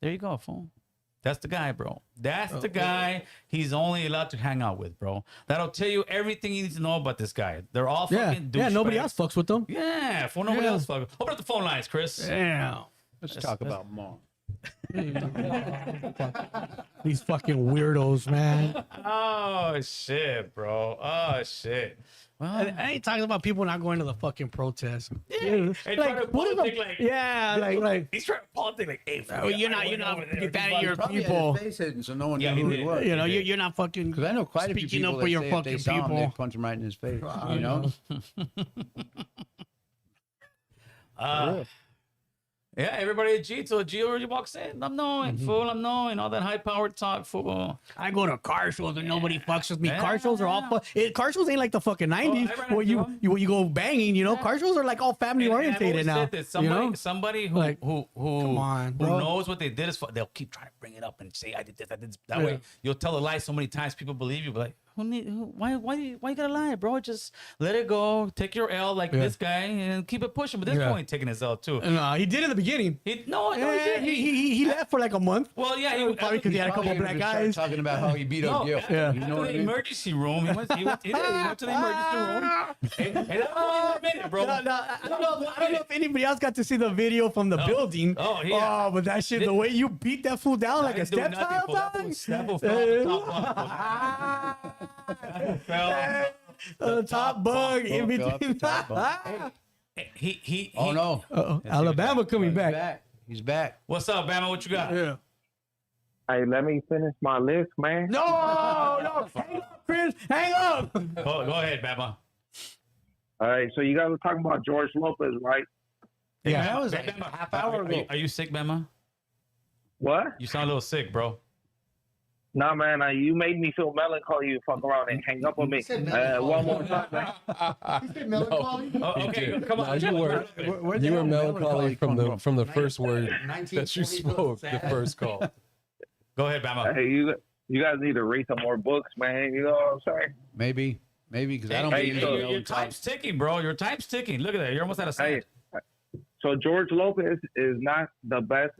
there you go, fool. That's the guy, bro. That's the guy he's only allowed to hang out with, bro. That'll tell you everything you need to know about this guy. They're all fucking douchebags. Nobody else fucks with them. Yeah, for nobody Yeah. else. Fuck. Open up the phone lines, Chris. Yeah. Let's talk about Mom. These fucking weirdos, man. Oh shit, bro. Oh shit. Well, I ain't talking about people not going to the fucking protest. yeah. And try to what is politic, the, like, yeah, like he's trying to politic like, hey, fool, you're not get that in your Probably people. had his face hidden, so no one Yeah, knew who he he did. was. You know, you're not fucking. Because I know quite a few speaking people up for that your say if they fucking saw him, people. they'd punch him right in his face. You know? Yeah, everybody at G till G already walks in. I'm knowing, fool. I'm knowing all that high powered talk, fool. I go to car shows and nobody fucks with me. Yeah. Car shows are all car shows ain't like the fucking 90s I ran where into them. you go banging, you know. Car shows are like all family And I've orientated always now. said that somebody, you know? somebody who Like, who come on, who bro. knows what they did is they'll keep trying to bring it up and say I did this, I did this. That Yeah. way you'll tell a lie so many times people believe you. But like, why you gotta lie, bro? Just let it go. Take your L like this guy and keep it pushing. But this Yeah. boy ain't taking his L too. He did in the beginning. No, he did. He left for like a month. Well, yeah, Probably because he had a couple Probably black gonna start guys. talking about how he beat up Gil. Yeah. You know what I the mean? emergency room. He went to the emergency room. And that's all he admitted, bro. No, I don't know if anybody else got to see the video from the building. Oh, yeah. Oh, but that shit, the way you beat that fool down like a Didn't do nothing, stepchild, fool. That dog. fool fell off the top bunk. Fell. Top bug in Fuck up, between. top bug. He. Oh no. Uh-oh. Alabama coming He's back. back. He's back. What's up, Bama? What you got? Yeah. Hey, let me finish my list, man. No, hang up, Chris, hang up. Go ahead, Bama. All right, so you guys were talking about George Lopez, right? Yeah. That was like Bama, a half hour ago. Are you sick, Bama? What? You sound a little sick, bro. Nah, man, you made me feel melancholy. You fuck around and hang up on me. One more time, man. He said melancholy. Oh, okay, come on. No, you were. Where the You were hell melancholy from the first word that 1940 you spoke, the first call. Go ahead, Bama. Hey, you guys need to read some more books, man. You know what I'm saying? Maybe because I don't Hey, believe your in your time's ticking, bro. Your time's ticking. Look at that. You're almost out of Hey, sight. so George Lopez is not the best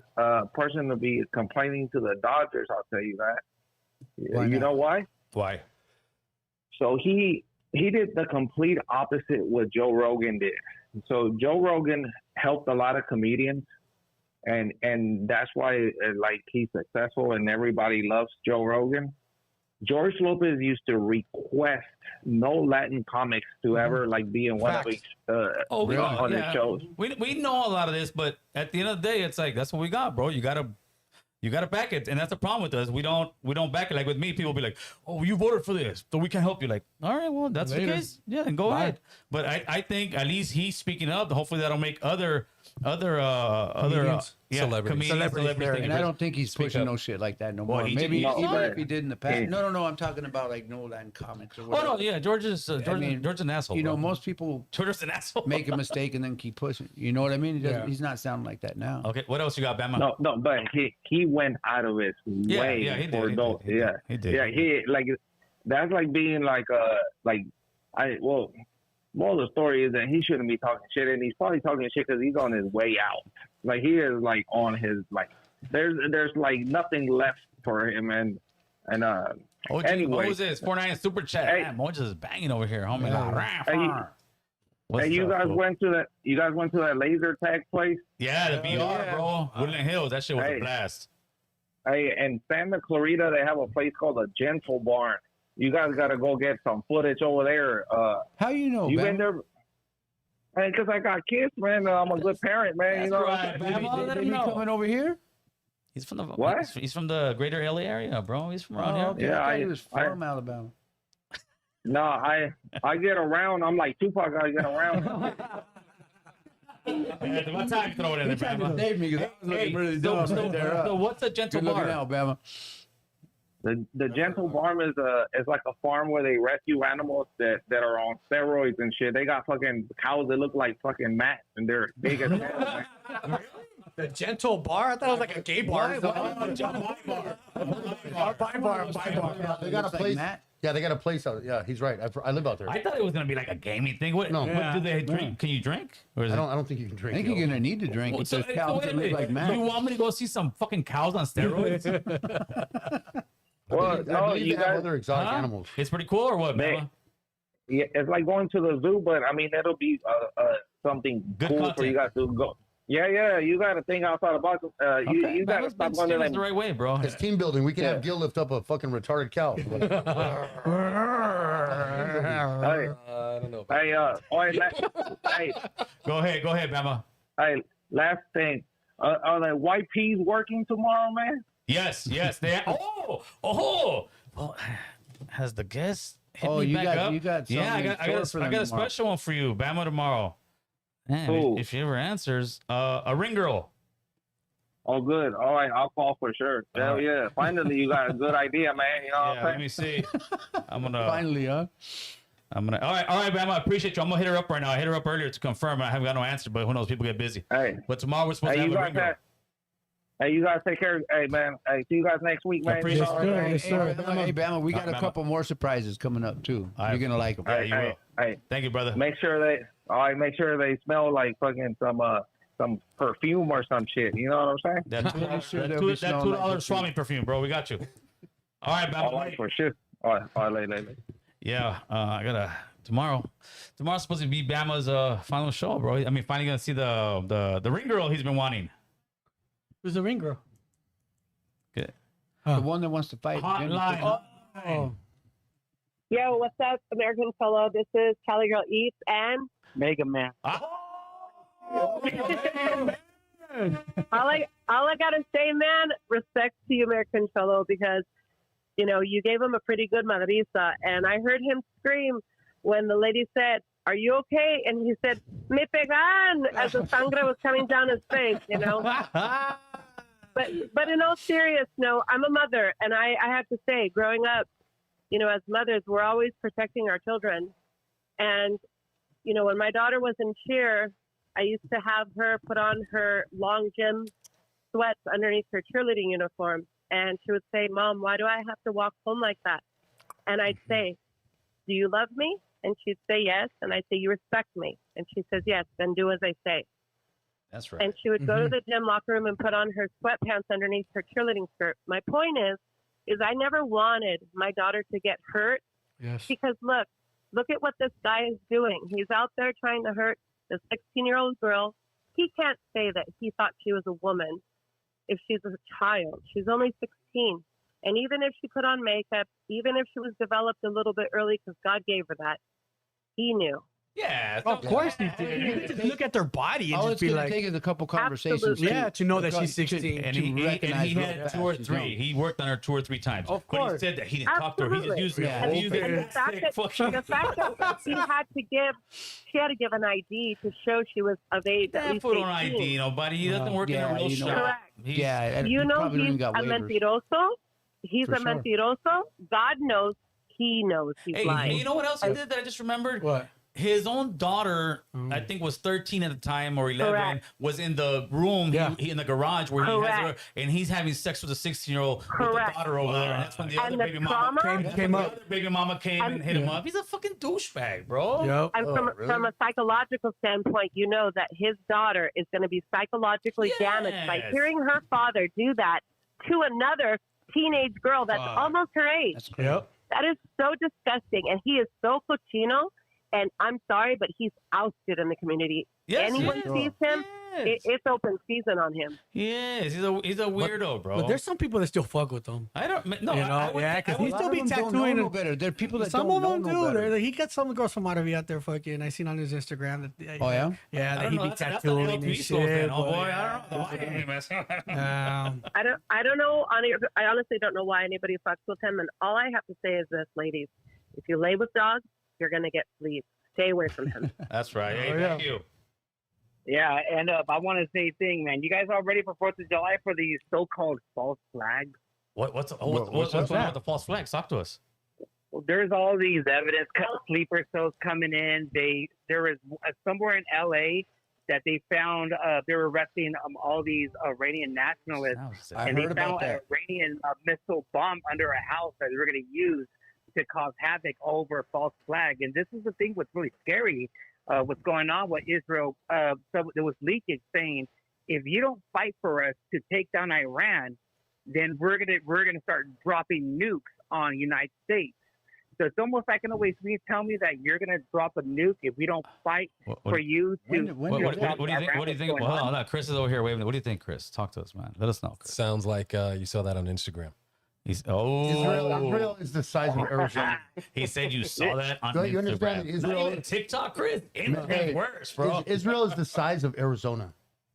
person to be complaining to the Dodgers. I'll tell you that. Why You not? know why? Why? So he did the complete opposite what Joe Rogan did. So Joe Rogan helped a lot of comedians, and that's why like he's successful and everybody loves Joe Rogan. George Lopez used to request no Latin comics to ever like be in one of his We on his shows. We know a lot of this, but at the end of the day, it's like that's what we got, bro. You gotta back it, and that's the problem with us. We don't back it. Like with me, people be like, "Oh, you voted for this, so we can't help you." Like, all right, well, that's the case. Yeah, then go ahead. But I think at least he's speaking up. Hopefully, that'll make other Celebrities. celebrities. And I don't think he's pushing up. no shit like that no Well, more. he Maybe did- even no, if he did in the past. yeah. No. I'm talking about like no Latin comics or Oh whatever. no, yeah, George's an asshole. You know, bro. most people George's an asshole. make a mistake and then keep pushing. You know what I mean? He's not sounding like that now. Okay, what else you got, Bama? No, but he went out of his way yeah, he did, for he those. did, he did, he did. Yeah, he like that's like being like moral of the story is that he shouldn't be talking shit, and he's probably talking shit because he's on his way out. Like he is like on his like there's like nothing left for him, and anyway. Moses, 49 super chat. Hey. Man, Moses is banging over here, homie. Hey, you guys went to that? You guys went to that laser tag place? Yeah, the VR, bro. Woodland Hills. That shit was a Hey. blast. Hey, in Santa Clarita, they have a place called the Gentle Barn. You guys got to go get some footage over there. How you know, You man? been there? Hey, because I got kids, man. I'm a good parent, man. That's you know right, what I'm baby. saying? Let They him be know. coming over here? He's from the What? He's from the greater LA area, bro. He's from around Oh, here. okay. Yeah, I thought I- he was from Alabama. No, I get around. I'm like Tupac. I get around. Yeah, what time you throw it in there, Trying to Bama? save me because I was looking really dumb right there. So what's a gentle Good looking bar? Alabama. The Gentle Barn is like a farm where they rescue animals that are on steroids and shit. They got fucking cows that look like fucking mats, and they're big as hell. Man. The Gentle Bar? I thought it was like a gay bar. They got a Looks like place. Matt. Yeah, they got a place out. Yeah, he's right. I live out there. I thought it was gonna be like a gaming thing. What? No. What do they drink? Can you drink? Or is I it? don't think you can I drink. think you're gonna need to drink. Well, It so, says cows wait a that look minute. like Matt. You want me to go see some fucking cows on steroids? Well, I no, believe you they have guys. other exotic Huh? animals. It's pretty cool, or what, They- Bama? Yeah, it's like going to the zoo, but I mean that'll be something Good cool for content. you guys to go. Yeah, you got to think outside the box. You got to Bama's stop been going to steering us them. the right way, bro. It's team building. We can have Gil lift up a fucking retarded cow. Hey, I don't know. hey, Go ahead, Bama. hey, last thing. Are the white peas working tomorrow, man? Yes, they. Oh. Well, has the guest hit Oh, me you back got- up? you got Yeah, something in store for I them got a tomorrow. special one for you, Bama tomorrow. Man, Cool. if she ever answers, a ring girl. Oh, good. All right, I'll call for sure. Hell yeah. Finally, you got a good idea, man. You know what Yeah, I'm let saying? me see. Finally, huh? All right, Bama. I appreciate you. I'm gonna hit her up right now. I hit her up earlier to confirm. I haven't got no answer, but who knows? People get busy. Hey, But tomorrow we're supposed hey, to you have a guys ring girl. Hey, you guys take care. Hey, man. Hey, see you guys next week, man. appreciate You know it. what I'm Yes, saying? sir. Hey, Bama, we got All right, a Bama. couple more surprises coming up too. All right. You're gonna like them. Yeah, you Hey, will. hey, Thank you, brother. make sure they smell like fucking some perfume or some shit. You know what I'm saying? That Pretty sure $2, they'll be that smelling like $2 perfume. Swami perfume, bro. We got you. All right, Bama. All right, for sure. All right, later. Yeah, I gotta tomorrow. Tomorrow's supposed to be Bama's final show, bro. I mean, finally gonna see the ring girl he's been wanting. Who's the ring girl? Good. The one that wants to fight. Hotline. Oh. Yo, what's up, American Solo? This is Cali Girl Eats and Mega Man. Oh, All I gotta say, man, respect to you, American Solo, because you gave him a pretty good madriza, and I heard him scream when the lady said, "Are you okay?" And he said, "Me pegan," as the sangre was coming down his face. But in all seriousness, no, I'm a mother, and I have to say, growing up, as mothers, we're always protecting our children. And, when my daughter was in cheer, I used to have her put on her long gym sweats underneath her cheerleading uniform. And she would say, "Mom, why do I have to walk home like that?" And I'd say, "Do you love me?" And she'd say, "Yes." And I'd say, "You respect me?" And she says, "Yes." "Then do as I say." that's right. And she would go to the gym locker room and put on her sweatpants underneath her cheerleading skirt. My point is I never wanted my daughter to get hurt Yes. because look at what this guy is doing. He's out there trying to hurt the 16-year-old girl. He can't say that he thought she was a woman if she's a child. She's only 16. And even if she put on makeup, even if she was developed a little bit early because God gave her that, he knew. Yeah, Of course he did. You just look at their body and All just it's be gonna like, take is a couple conversations. Absolutely. Yeah, to know that she's 16. and to he recognize real had fast 2 or she's 3. young. He worked on her 2 or 3 times. Of But he course. said that he didn't talk to her. He just Absolutely. used Yeah. her. He And, used and her the fact sick that fucking- she had to give an ID to show she was of age at That least fool 18. don't ID nobody. He doesn't work in Yeah, a real you know shop. Correct. He's- Yeah, and You he know probably don't he's even got a waivers. mentiroso. He's For a sure. mentiroso. God knows he knows he's Hey, lying. you know what else he did that I just remembered? What? his own daughter, I think, was 13 at the time or 11, Correct. was in the room he in the garage where he has her, Correct. and he's having sex with a 16-year-old with the Correct. daughter over there. And that's when the And other the baby mama trauma- Came the up. other baby mama came and hit him up. He's a fucking douchebag, bro. Yep. And Oh, from really? from a psychological standpoint, you know that his daughter is going to be psychologically damaged by Yes. hearing her father do that to another teenage girl that's Fuck. almost her age. That's crazy. Yep. That is so disgusting, and he is so cochino. And I'm sorry, but he's ousted in the community. Yes, Anyone yes. sees him, Yes. it's open season on him. Yes, he's a weirdo, bro. But there's some people that still fuck with them. I don't no, You know, I would- yeah, 'cause I would- he still be Don't know tattooing. no better. There are people that Some don't of know them no do. better. He got some girls from Maravi out there fucking. I seen on his Instagram that. Oh, yeah? Yeah, I that don't he know, be that's an tattooing LP and soul shit. fan. Oh but, boy, yeah. I don't know. I don't know. I honestly don't know why anybody fucks with him. And all I have to say is this, ladies: if you lay with dogs, you're gonna get fleas. Stay away from him. That's right. Hey, Oh, yeah. thank you. Yeah, and I want to say thing, man. You guys all ready for 4th of July for these so-called false flags? What's what's going on that? with the false flags? Talk to us. Well, there's all these evidence, sleeper cells coming in. There is somewhere in L.A. that they found they were arresting all these Iranian nationalists, I and they heard about found an that. Iranian missile bomb under a house that they were going to use to cause havoc over a false flag. And this is the thing what's really scary. What's going on with Israel? So there was leakage saying, if you don't fight for us to take down Iran, then we're gonna start dropping nukes on the United States. So it's almost like in a way, you tell me that you're gonna drop a nuke if we don't fight for you to. When What, did what, that- what do you think? What do you think? What's Well, going hold on. Chris is over here waving. What do you think, Chris? Talk to us, man. Let us know. Chris. Sounds like you saw that on Instagram. He's Israel is the size of Arizona. He said you saw that on Don't you understand Instagram. that Israel- Not even TikTok, Chris. Instagram's Hey, worse, bro. Israel is the size of Arizona,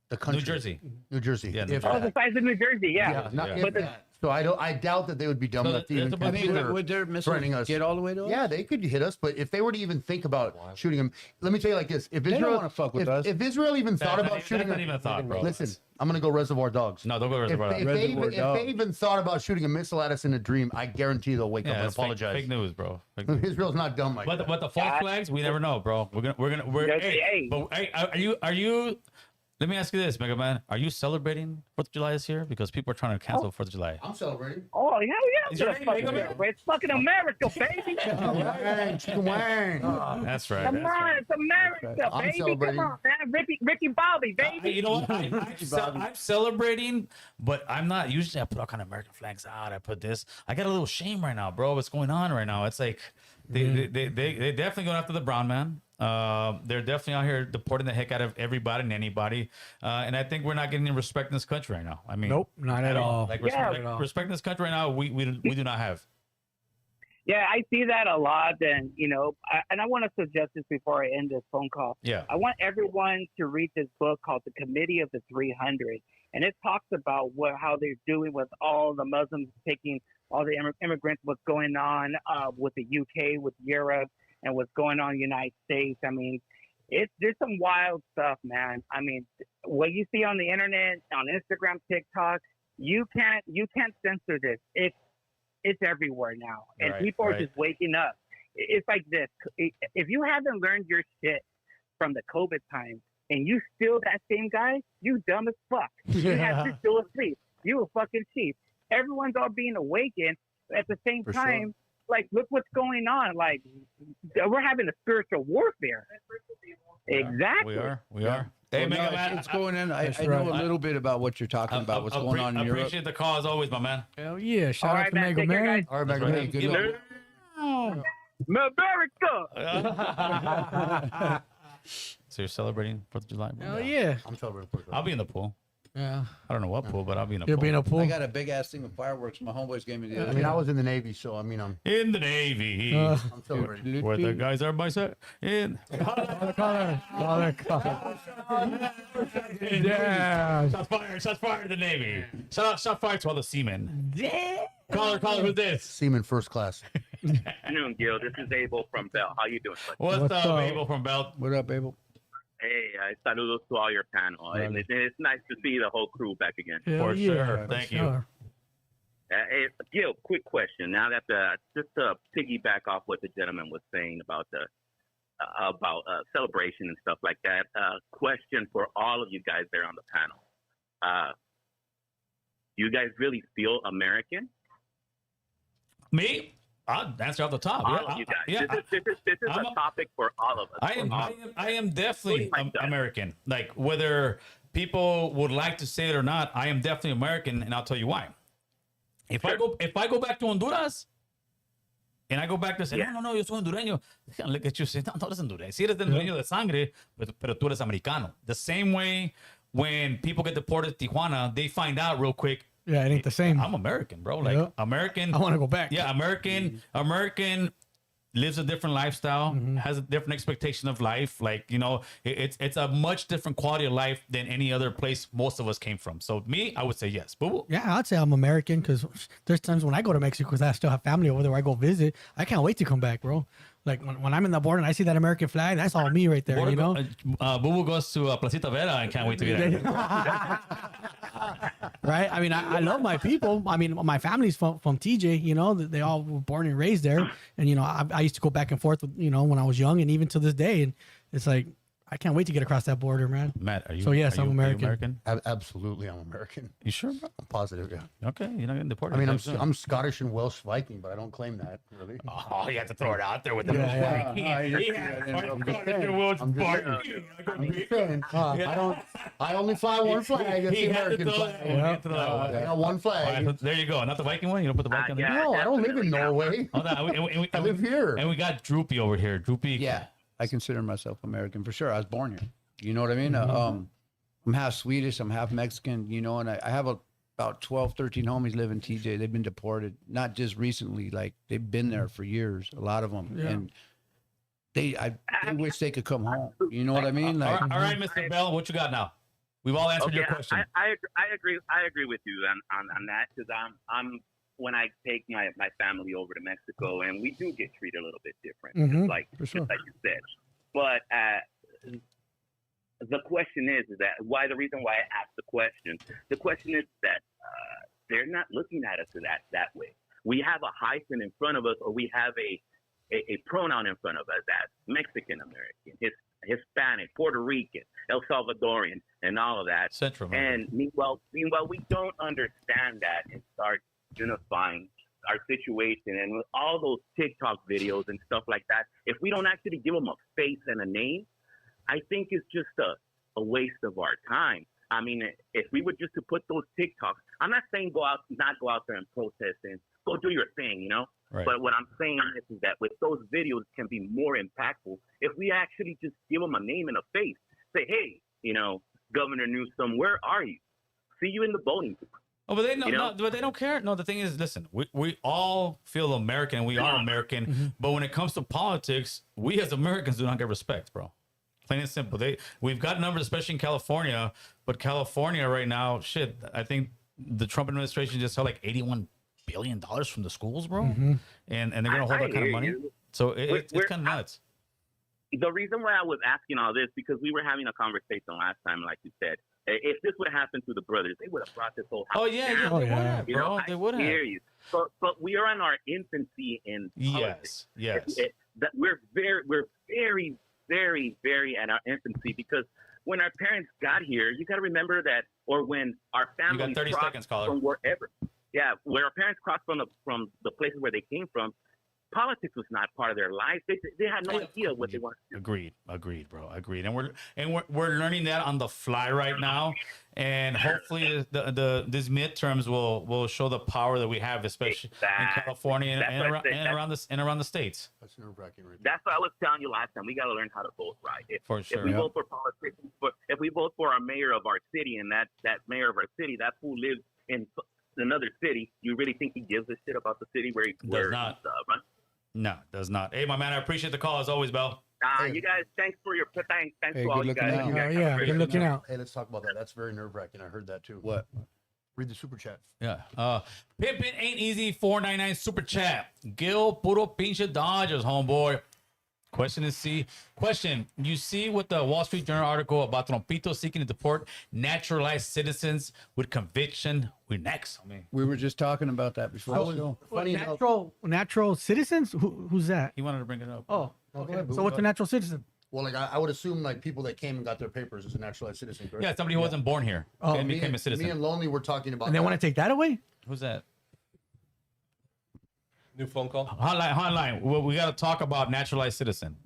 the country. New Jersey. New Jersey. Yeah, New If Jersey. Oh, the size of New Jersey, yeah. not Yeah. if But the- that. So I doubt that they would be dumb So enough to even there's a- I mean, consider would their missiles threatening us. get all the way to us? Yeah, they could hit us, but if they were to even think about shooting him, let me tell you like this: if don't Israel, wanna fuck with if, us. if Israel even thought That's about not shooting even him, a thought, bro. listen, I'm gonna go Reservoir Dogs. No, don't go to If, Reservoir they, if, Dogs. they even, Reservoir if they even thought about shooting a missile at us in a dream, I guarantee they'll wake up Yeah, and it's fake, apologize. fake news, bro. Fake news. Israel's not dumb like that. But the false flags, we never know, bro. We're Yes, hey, hey. but hey, are you? Let me ask you this, Mega Man. Are you celebrating 4th of July this year? Because people are trying to cancel 4th of July. I'm celebrating. Oh, hell yeah. Is your I'm name fucking Mega Man? celebrate. It's fucking America, baby. Wang, chicken wang. That's right. Come That's on, right. it's America, I'm baby. celebrating. Come on, man. Ricky Bobby, baby. You know what? I'm celebrating, but I'm not. Usually, I put all kind of American flags out. I put this. I got a little shame right now, bro. What's going on right now? It's like they definitely going after the brown man. They're definitely out here deporting the heck out of everybody and anybody. And I think we're not getting any respect in this country right now. I mean, Nope, not at all. Like Yeah. respect in this country right now, we do not have. Yeah, I see that a lot. And, and I want to suggest this before I end this phone call. Yeah. I want everyone to read this book called The Committee of the 300. And it talks about how they're doing with all the Muslims taking all the immigrants, what's going on with the UK, with Europe, and what's going on in the United States. I mean, there's some wild stuff, man. I mean, what you see on the internet, on Instagram, TikTok, you can't censor this. It's everywhere now, and Right, people are right. just waking up. It's like this: if you haven't learned your shit from the COVID times, and you still that same guy, you dumb as fuck. You have to still asleep. You a fucking sheep. Everyone's all being awakened at the same For time. sure. Like, look what's going on. Like, we're having a spiritual warfare. Exactly. We are. Hey, Well, no, Mega Man. it's going in. I That's know a right. little bit about what you're talking about. What's going on in I Europe? appreciate the call as always, my man. Hell yeah! Shout All out right, to man. Mega Take care, Man. guys. All right, Mega That's Man. right. Good Give luck. America. So you're celebrating 4th of July, bro? Hell yeah! I'm celebrating. I'll be in the pool. Yeah, I don't know what pool, but I'll be in the you'll pool. be in a I pool. got a big ass thing of fireworks. My homeboys gave me the I other mean, day. I was in the Navy, so I mean, I'm In the Navy. I'm celebrating. Where the guys are by set in. Caller. Yeah. Shots fired in the Navy. Shot fired to all the seamen. Caller, who's this? Seaman first class. Afternoon, Gil. This is Abel from Bell. How you doing? What's What's up, up? Abel from Belt? What up, Abel? Hey, saludos to all your panel. It's nice to see the whole crew back again. Hell For yeah. sure. For Thank you. sure. Hey, Gil, quick question. Now that just to piggyback off what the gentleman was saying about the about celebration and stuff like that. Question for all of you guys there on the panel: do you guys really feel American? Me? I'll answer off the top. All of you guys. This is a topic for all of us. I am definitely American. Like, whether people would like to say it or not, I am definitely American, and I'll tell you why. If I go back to Honduras, and I go back to say, no, yo soy hondureño, they're gonna look at you and say, no, eres hondureño. Si eres hondureño de sangre, pero tú eres americano. The same way when people get deported to Tijuana, they find out real quick, Yeah, it ain't the same. I'm American, bro. Like, American. I want to go back. Yeah, American lives a different lifestyle, has a different expectation of life. Like, you know, it's a much different quality of life than any other place most of us came from. So me, I would say yes. Boo-boo. Yeah, I'd say I'm American because there's times when I go to Mexico because I still have family over there where I go visit. I can't wait to come back, bro. Like when I'm in the border and I see that American flag, that's all me right there, you know? Boo-boo goes to Placita Vera. I can't wait to get there. Right? I mean, I love my people. I mean, my family's from TJ, you know, they all were born and raised there. And, you know, I used to go back and forth, with, you know, when I was young and even to this day. And it's like, I can't wait to get across that border, man. Matt, are you? So yes, I'm American. Absolutely, I'm American. You sure, bro? I'm positive, yeah. Okay, you're not getting deported. I mean, I'm Scottish and Welsh Viking, but I don't claim that, really. Oh, you have to throw it out there with the I only fly one flag. It's the American flag. I got one flag. Right, there you go. Not the Viking one? You don't put the Viking on there? No, I don't live in Norway. Hold on. I live here. And we got Droopy over here. Droopy. Yeah, I consider myself American for sure. I was born here. You know what I mean? I'm half Swedish. I'm half Mexican, you know, and I have about 12, 13 homies live in TJ. They've been deported, not just recently. Like, they've been there for years, a lot of them. Yeah. And they wish they could come home. You know what I mean? Like, all right, Mr. Bell, what you got now? We've all answered your question. I agree with you on that, because I'm when I take my family over to Mexico, and we do get treated a little bit different, just like you said. But the question is that the reason why I asked the question is that they're not looking at us that way. We have a hyphen in front of us, or we have a pronoun in front of us as Mexican American, Hispanic, Puerto Rican, El Salvadorian, and all of that. Central American. And meanwhile, we don't understand that and start unifying our situation, and with all those TikTok videos and stuff like that, if we don't actually give them a face and a name, I think it's just a waste of our time. I mean, if we were just to put those TikToks, I'm not saying not go out there and protest and go do your thing, you know? Right. But what I'm saying is that with those videos can be more impactful if we actually just give them a name and a face. Say, hey, you know, Governor Newsom, where are you? See you in the voting booth. Oh, but they don't care. No, the thing is, listen, we all feel American. We are American. But when it comes to politics, we as Americans do not get respect, bro. Plain and simple. We've got numbers, especially in California. But California right now, shit, I think the Trump administration just held like $81 billion from the schools, bro. And they're going to hold that kind of money. You. So it's kind of nuts. The reason why I was asking all this, because we were having a conversation last time, like you said. If this would have happened to the brothers, they would have brought this whole house down. They would have, bro. They would have. I hear you. But we are in our infancy in politics. Yes. That we're very, very at our infancy, because when our parents got here, you got to remember that, or when our families you got 30 seconds, caller. From wherever, where our parents crossed from the places where they came from, politics was not part of their life. They had no idea what they wanted to do. Agreed, bro. Agreed. And we're learning that on the fly right now. And hopefully these midterms will show the power that we have, especially in California and around the states. That's nerve-wracking, right? That's what I was telling you last time. We got to learn how to vote right. If we vote for politicians, if we vote for our mayor of our city, and that mayor of our city, that fool lives in another city, you really think he gives a shit about the city where he's runs? No, does not. Hey, my man, I appreciate the call as always, Bell. You guys, thanks to all you guys. Good looking out. Hey, let's talk about that. That's very nerve-wracking. I heard that too. What? Read the super chat. Yeah. Pimpin' ain't easy. 499 super chat. Gil puro pinche Dodgers, homeboy. Question: you see with the Wall Street Journal article about Trompito seeking to deport naturalized citizens with conviction? We're next. I mean, we were just talking about that before. Natural citizens? Who's that? He wanted to bring it up. Oh, Okay, So what's a natural citizen? Well, like I would assume like people that came and got their papers is a naturalized citizen, correct? Yeah, somebody who wasn't born here and me, became a citizen. me and Lonely were talking about And they that. want to take that away? Who's that? New phone call. Hotline. Well, we got to talk about naturalized citizen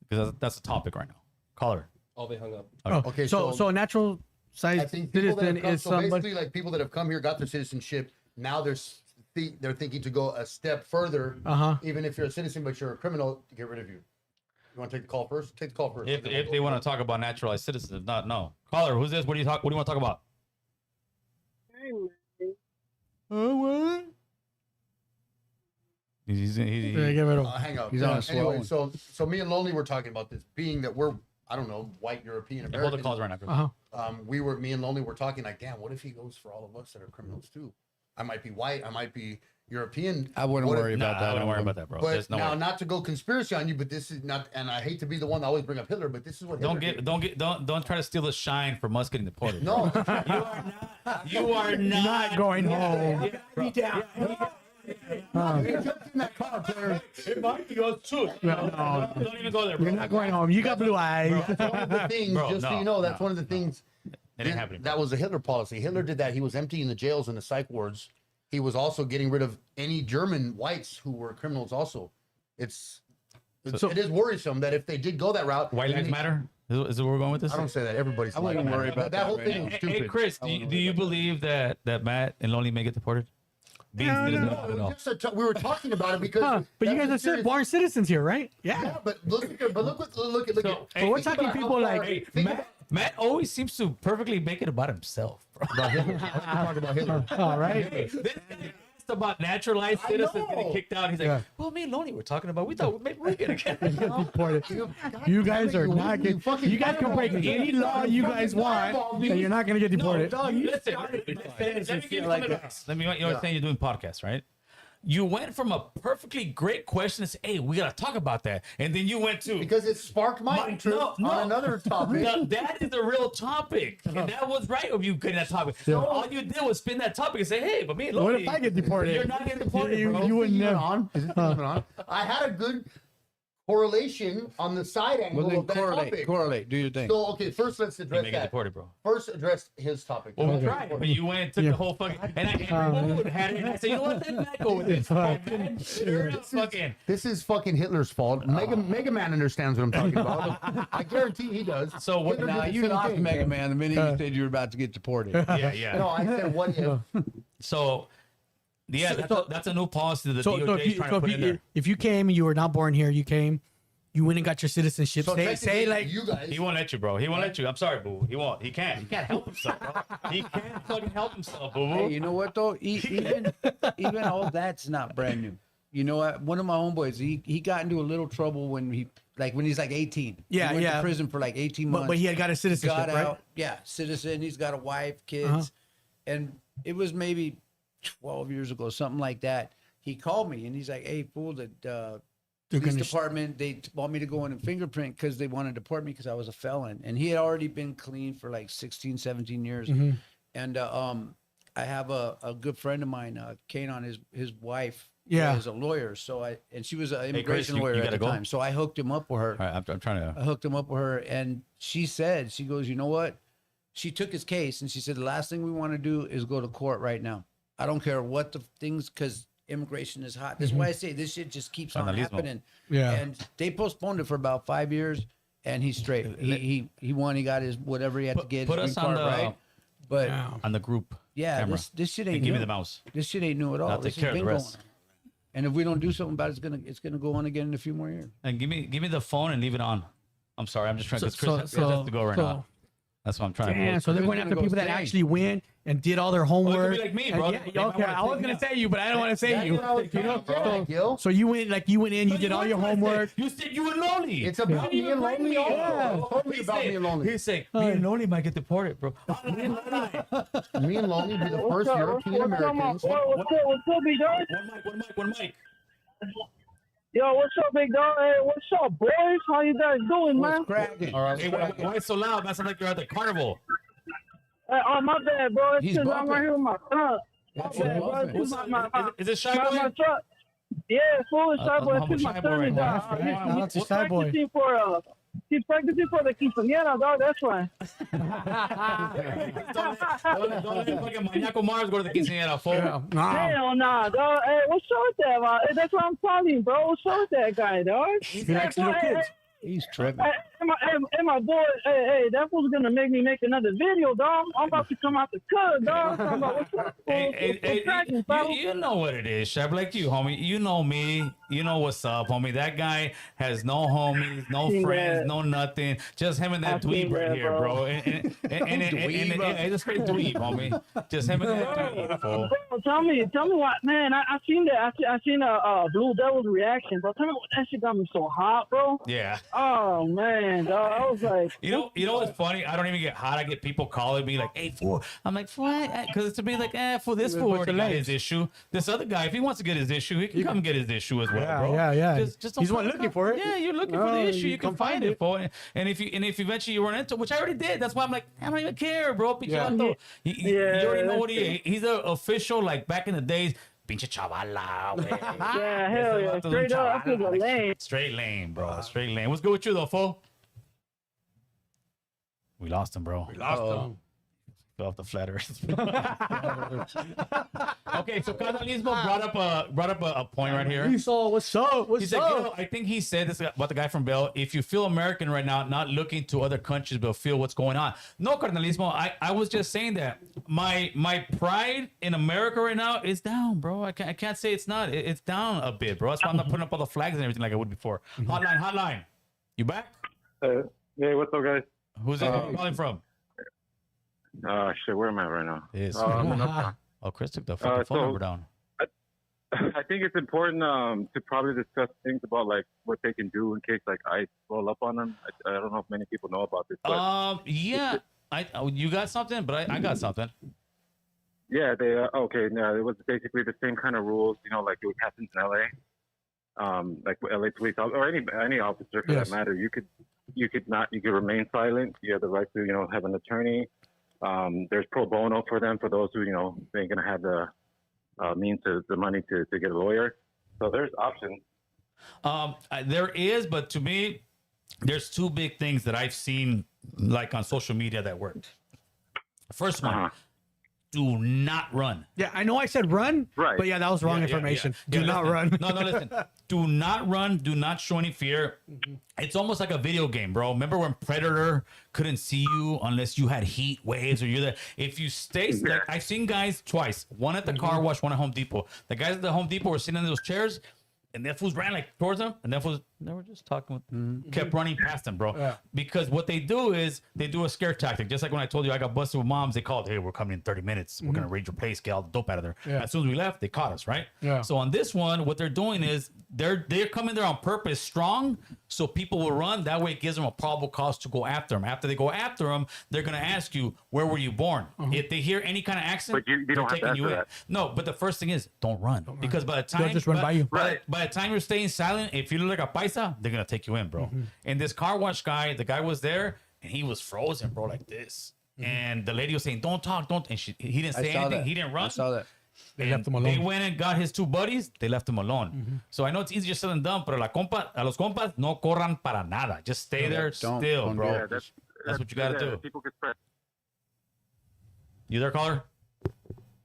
because that's the topic right now. Caller. Oh, they hung up. Okay, So a natural I size think people that citizen have come, is so somebody. basically like people that have come here, got their citizenship, now they're thinking to go a step further. Even if you're a citizen but you're a criminal, to get rid of you. You want to take the call first? Take the call first. If they want to talk about naturalized citizens, if not, no. Caller, who's this? What do you want to talk about? What? He's Yeah, get rid of him. Hang up. He's on a Anyway, slow so me and Lonely were talking about this, being that we're, I don't know, white European hold the Americans. calls right now. Me and Lonely were talking like, damn, what if he goes for all of us that are criminals too? I might be white, I might be European. I wouldn't What if- worry about that. I wouldn't worry about that, bro. But There's no now, way. not to go conspiracy on you, but this is not, and I hate to be the one that always bring up Hitler, but this is what Hitler did. Don't try to steal the shine from us getting deported. No, You are not going home. he jumped in that car, player. It might be yours too. No. Don't even go there, bro. You're not going home. You got blue eyes. That's one of the things, Bro, just so no, you know, that's no, one of the things. It ain't happening. That was a Hitler policy. Hitler did that. He was emptying the jails and the psych wards. He was also getting rid of any German whites who were criminals also. It is worrisome that if they did go that route. White lives matter? Is where we're going with this? I don't say that. Everybody's I wouldn't life worry matters. about that that whole right thing now. is stupid. Hey, Chris, do you believe that Matt and Lonely may get deported? Being citizens No, at it all. was just we were talking about it because. But you that's guys a are serious- born citizens here, right? Yeah. Yeah, but look at look at. So, So we're think talking about how people far- like Matt always seems to perfectly make it about himself, bro. about Hitler. Talk about Hitler. All right. This guy asked about naturalized I citizens know. getting kicked out. He's like, Yeah. well, me and Lonely were talking about. We thought maybe we're gonna get Deported. You guys are not getting. You guys can break any law you guys want, and you're not gonna get deported. Listen, let me give you some advice. Let me, you understand you're doing podcasts, right? You went from a perfectly great question to say, hey, we got to talk about that. And then you went to. Because it sparked my interest on another topic. That is the real topic. And that was right of you getting that topic. So all you did was spin that topic and say, hey, but me and What Lonely, if I get deported? You're not getting deported, You- bro. you wouldn't Even know. on. Is it even on? I had a good correlation on the side angle Well, then of that correlate. topic. Correlate. Do your thing. So okay, first let's You address may get that. deported, bro. First address his topic. Well, Okay. right. But you went and took the whole fucking. And I had it. And I said, you know what? Let Matt go with this. You're not fucking. This is fucking Hitler's fault. Mega Man understands what I'm talking about. I guarantee he does. So what? Hitler Now did the you same lost thing. Mega Man the minute you said you were about to get deported. Yeah. No, I said what if. So, yeah, that's a new policy that the So DOJ is trying to put in there. if you came and you were not born here, you came, you went and got your citizenship. So say technically, like you guys. He won't let you, bro. He won't let you. I'm sorry, boo. He won't. He can't. He can't help himself, bro. He can't fucking help himself, boo Hey, boo. you know what though? Even all that's not brand new. You know what? One of my homeboys, he got into a little trouble when he's like 18. Yeah, he went yeah. to prison for like 18 months. but he had got a citizenship, got right? out. Yeah, citizen. He's got a wife, kids, and it was maybe 12 years ago, something like that. He called me and he's like, "Hey, fool, the police gonna department they want me to go in and fingerprint because they want to deport me because I was a felon." And he had already been clean for like 16, 17 years. And I have a good friend of mine, Kanon, his wife. Yeah. is a lawyer. So she was an Chris, immigration you lawyer at gotta the go. time. So I hooked him up with her. All right, I'm trying to. I hooked him up with her, and she goes, you know what? She took his case, and she said, the last thing we want to do is go to court right now. I don't care what the things, because immigration is hot. That's why I say this shit just keeps on Vandalismo. happening. Yeah. And they postponed it for about 5 years, and he's straight. He won. He got his whatever he had to get. Put his us green on card, the right? But on the group. yeah, camera. this shit And ain't give new. me the mouse. This shit ain't new at all. I'll This take care has of the been rest. going on. And if we don't do something about it, it's gonna go on again in a few more years. And give me the phone and leave it on. I'm sorry. I'm just trying. Because Chris has to go right so- now. That's what I'm trying Damn, to. so they're Who's going gonna after go people that stay? actually went and did all their homework. be like me, And bro. yeah, They might okay, wanna I was take me gonna out. say you, but I don't want to say you. You know, Gil. So you went in, you did all your homework. You said you were lonely. It's about me and Lonely. Totally about me and Lonely. He's saying me and Lonely might get deported, bro. Me and Lonely be the first European Americans. What's up, big dog? One mic. Yo, what's up, big dog? Hey, what's up, boys? How you guys doing, man? What's cracking? All right. Hey, why it's so loud? That sounds like you're at the carnival. Hey, oh, my bad, bro. It's He's 'cause I'm bumping. right here with my son. My What's bad, bro. bumping? This is my Is it Shy my Boy? truck. Yeah, fool, it's Shy Boy. I'm This is a my Shy Boy son. right Is, now. Shout out to he's Shy Boy. practicing for he's practicing for the quinceañera, dog. That's why. Don't let fucking Maniaco Mars go to the quinceañera, fool. Nah. Hell nah, dog. Hey, what's up with that? That's what I'm calling, bro. What's up with that guy, dog? He likes little kids. He's tripping. My boy, hey, that fool's gonna make me make another video, dog. I'm about to come out the cut, dog. I'm about, what's up, fool? What's cracking, fool? You know what it is, Shab. Like you, homie. You know me. You know what's up, homie. That guy has no homies, no seen friends, that. no nothing. Just him and that I've seen dweeb right that, here, bro. bro. And it's a straight dweeb, homie. Just him and that dweeb, fool. Bro, tell me what, man. I seen that. I seen Blue Devil's reaction, bro. Tell me what that shit got me so hot, bro. Yeah. Oh man, dog. I was like, You know what's funny? I don't even get hot. I get people calling me like, "Hey, fool." I'm like, "Fool," because it's to be like, "For this fool already got his issue. This other guy, if he wants to get his issue, he can come get his issue as well, Yeah, bro. yeah. Just don't He's one fucking looking for it. Yeah, you're looking for the Oh, issue. you You can come find find it, it. fool. And if eventually you run into, which I already did. That's why I'm like, I don't even care, bro. Pinche Yeah. vato. You already know that's what he's an official, like back in the days. Pinche chavala, güey. yeah, hell yeah, Ese vato es un straight up, I feel chavala. the lane. Straight lane, bro. Straight lane. What's good with you though, fool? We lost him, bro. Fell off the flat earth. Okay, so Carnalismo brought up a point right here. He saw what's up. He What's said, up? I think he said this about the guy from Bell. If you feel American right now, not looking to other countries, but feel what's going on. No, Carnalismo. I was just saying that my pride in America right now is down, bro. I can't say it's not. It's down a bit, bro. That's why I'm not putting up all the flags and everything like I would before. Hotline. You back? Hey, what's up, guys? Who's it calling from? Shit, where am I right now? Yes. I'm in Uptown. Oh, Chris took the fucking phone so- number down. I think it's important to probably discuss things about like what they can do in case like I roll up on them. I don't know if many people know about this. But Yeah. You got something, but I got something. yeah, they okay. No, it was basically the same kind of rules. You know, like it happens in LA. Like with LA police or any officer for Yes. that matter. You could remain silent. You have the right to have an attorney. There's pro bono for them for those who ain't gonna have the means to the money to get a lawyer. So there's options. There is, but to me, there's two big things that I've seen like on social media that worked. First one, do not run. Yeah, I know I said run, Right. but yeah, that was wrong Yeah, information. yeah. Do not Listen. run. No, listen. Do not run. Do not show any fear. It's almost like a video game, bro. Remember when Predator couldn't see you unless you had heat waves or you're there? If you stay, like, I've seen guys twice. One at the car wash, one at Home Depot. The guys at the Home Depot were sitting in those chairs, and that fools ran like towards them, and that fools they were just talking with, kept running past them, bro. Yeah. Because what they do is they do a scare tactic. Just like when I told you I got busted with moms, they called, "Hey, we're coming in 30 minutes. We're gonna raid your place, get all the dope out of there." Yeah. As soon as we left, they caught us, right? Yeah. So on this one, what they're doing is they're coming there on purpose, strong, so people will run. That way, it gives them a probable cause to go after them. After they go after them, they're gonna ask you, "Where were you born?" If they hear any kind of accent, But you they're don't have to taking you answer in. that. No, but the first thing is don't run because by the time They'll just run by you. Right. by the time you're staying silent, if you look like a paisa, they're gonna take you in, bro. And this car wash guy, the guy was there and he was frozen, bro, like this. And the lady was saying, "Don't talk, don't." And he didn't say anything. He didn't run. I saw that. They And left him alone. They went and got his two buddies. They left him alone. So I know it's easier said than done, but a los compas no corran para nada. Just stay there don't still, bro. Yeah, That's what you gotta do. People can spread. You there, caller?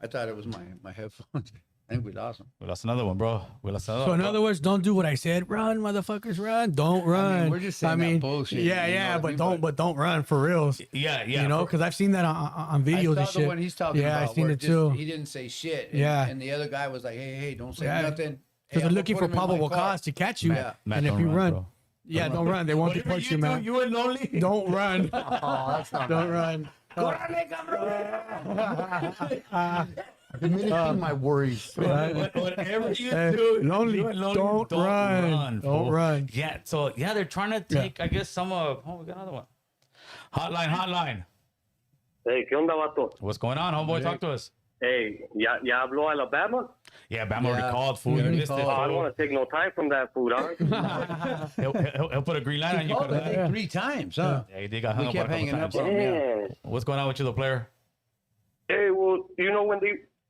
I thought it was my headphones. I think we lost him. We lost another one, bro. We lost another So one. in other words, don't do what I said. Run, motherfuckers, run. Don't run. we're just saying that bullshit, Yeah, you know yeah, what I but mean? don't run for reals. Yeah. You know, because I've seen that on videos I and saw shit. the one he's talking yeah, about. I've seen where it just- too. He didn't say shit. And, Yeah. And the other guy was like, hey, don't say Yeah. nothing. Because Hey, they're I'm looking for gonna put him in my probable car. cause to catch you. Yeah. Matt, And if don't you run, run, bro. yeah, don't run. They want to Whatever punch you, do, man. you and lonely. Don't run. Oh, that's not Don't right. run. Diminishing my worries. Whatever you Hey, do, lonely, you and lonely, don't run. Don't fool. run. Yeah, so yeah, they're trying to take, I guess, some of. Oh, we got another one. Hotline. Hey, ¿qué onda, vato? What's going on, homeboy? Talk to us. Hey, ya habló Alabama? Yeah, Bama already Yeah, called, fool. he You already missed it, called. Oh, I don't fool. want to take no time from that food, huh? He'll put a green light on you. Oh, carnal. they did 3 times, huh? Yeah, they got hung We up kept a couple hanging up times. on him. Yeah. Man. What's going on with you, the player? Hey, well, you know when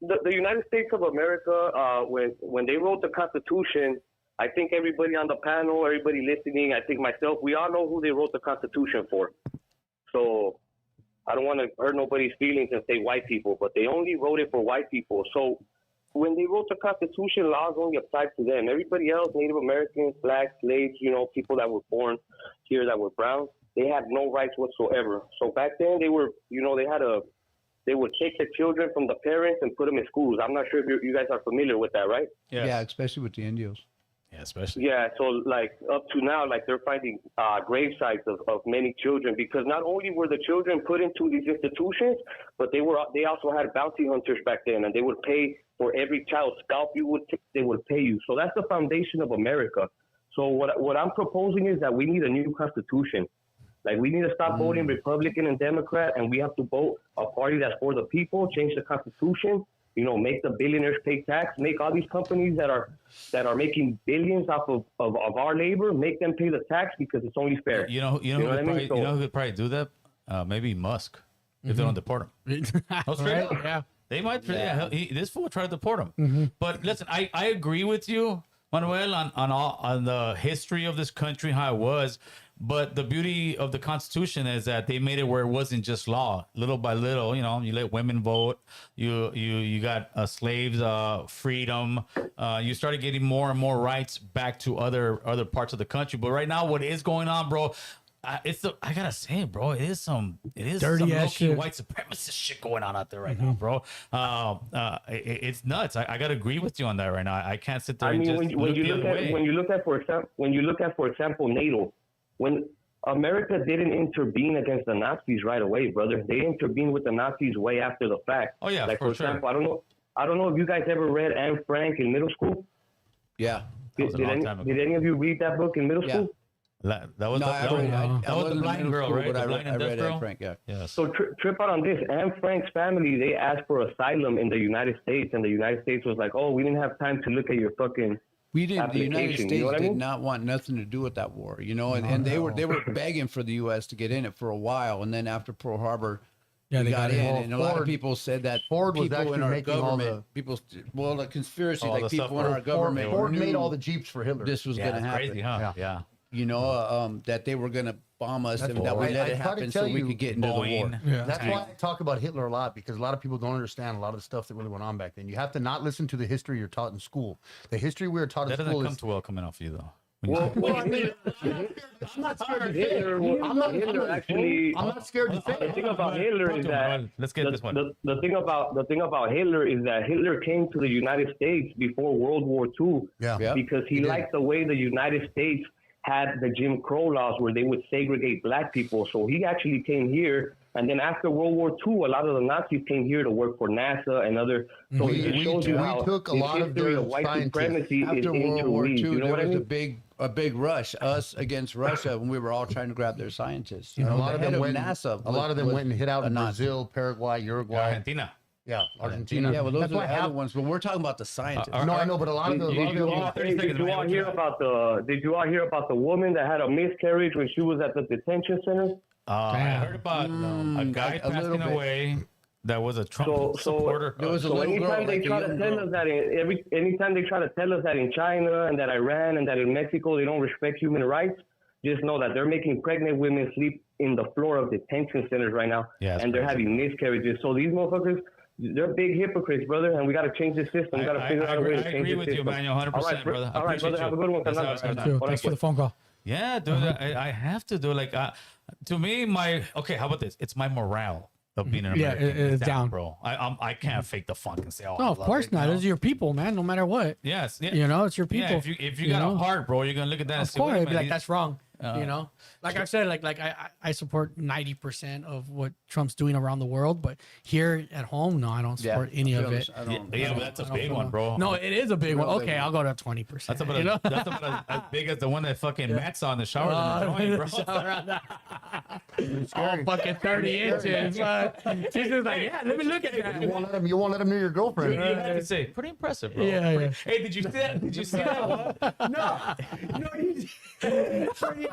the United States of America, when they wrote the Constitution, I think everybody on the panel, everybody listening, I think myself, we all know who they wrote the Constitution for. So I don't want to hurt nobody's feelings and say white people, but they only wrote it for white people. So when they wrote the Constitution, laws only applied to them. Everybody else, Native Americans, blacks, slaves, people that were born here that were brown, they had no rights whatsoever. So back then they were, they would take the children from the parents and put them in schools. I'm not sure if you guys are familiar with that, right? Yeah, especially with the Indios. Yeah, especially. Yeah, so like up to now, like they're finding grave sites of many children, because not only were the children put into these institutions, but they also had bounty hunters back then, and they would pay for every child scalp they would pay you. So that's the foundation of America. So what I'm proposing is that we need a new constitution. Like, we need to stop voting Republican and Democrat, and we have to vote a party that's for the people, change the Constitution, make the billionaires pay tax, make all these companies that are making billions off of our labor, make them pay the tax, because it's only fair. You know who could probably do that? Maybe Musk, if they don't deport him. Right? Yeah. They might. Yeah. This fool tried to deport him. But listen, I agree with you, Manuel, on the history of this country, how it was. But the beauty of the Constitution is that they made it where it wasn't just law. Little by little, you let women vote. You got slaves, freedom. You started getting more and more rights back to other parts of the country. But right now, what is going on, bro? I gotta say, bro, it is some dirty ass shit, white supremacist shit going on out there right now, bro. It's nuts. I gotta agree with you on that right now. I can't sit there. I mean, when you look at, for example, NATO. When America didn't intervene against the Nazis right away, brother, they intervened with the Nazis way after the fact. Oh yeah, like for example, sure. I don't know if you guys ever read Anne Frank in middle school. Yeah. Did any of you read that book in middle school? That was the blind girl, right? I read Anne Frank. Yeah. So trip out on this. Anne Frank's family, they asked for asylum in the United States, and the United States was like, "Oh, we didn't have time to look at your fucking." The United States did not want nothing to do with that war, and they were begging for the U.S. to get in it for a while, and then after Pearl Harbor, they got in, and a lot of people said that Ford was people in actually our making all government, the conspiracy, like people in our Ford government, made all the Jeeps for Hitler. This was going to happen. Crazy, huh? Yeah. That they were going to bomb us, and that we let it happen so we could get into the war. Yeah. That's why I talk about Hitler a lot, because a lot of people don't understand a lot of the stuff that really went on back then. You have to not listen to the history you're taught in school. The history we were taught in That school doesn't come too well coming off you, though. Well, I'm not scared to say it. I'm not scared to say it. The thing about Hitler is that let's get this one. The thing about Hitler is that Hitler came to the United States before World War II, because he liked the way the United States had the Jim Crow laws where they would segregate black people. So he actually came here, and then after World War II, a lot of the Nazis came here to work for NASA and other. So it just shows you how took a lot of their white supremacy is after World War II. You know there what I was mean? a big rush, us against Russia, when we were all trying to grab their scientists. a lot of them went. NASA. A lot of them went and hit out in Brazil, Paraguay, Uruguay, Argentina. Yeah, Argentina. Yeah, well, those That's are why the other ones, but we're talking about the scientists. No, I know, but a lot of the. Did you all hear about the woman that had a miscarriage when she was at the detention center? I heard about a guy passing away that was a Trump supporter. There was a little anytime girl, they try to tell us that anytime they try to tell us that in China and that Iran and that in Mexico they don't respect human rights, just know that they're making pregnant women sleep in the floor of detention centers right now, and they're having miscarriages. So these motherfuckers, they're big hypocrites, brother, and we got to change the system. We got to figure out a way to change the system. I agree with you, Manuel, 100%, brother. All right, brother, have a good one. Thanks for the phone call. Yeah, dude, I have to do to me, how about this? It's my morale of being an American. It's down, bro. I can't fake the funk and say, oh, no, of course not. Those are your people, man. No matter what. Yes, it's your people. Yeah, if you got a heart, bro, you're gonna look at that. Of course, be like, that's wrong. Like I said, like I support 90% of what Trump's doing around the world, but here at home, no, I don't support any of it. But that's a big one, bro. No, it is a big one. Okay, I'll go to 20%. That's about as big as the one that fucking Matt saw in the shower. Bro. All fucking 30 inches. She's just like, yeah, let me look at that. You won't let him near your girlfriend. You have to say, pretty impressive, bro. Yeah. Hey, did you see that? Did you see that one? No.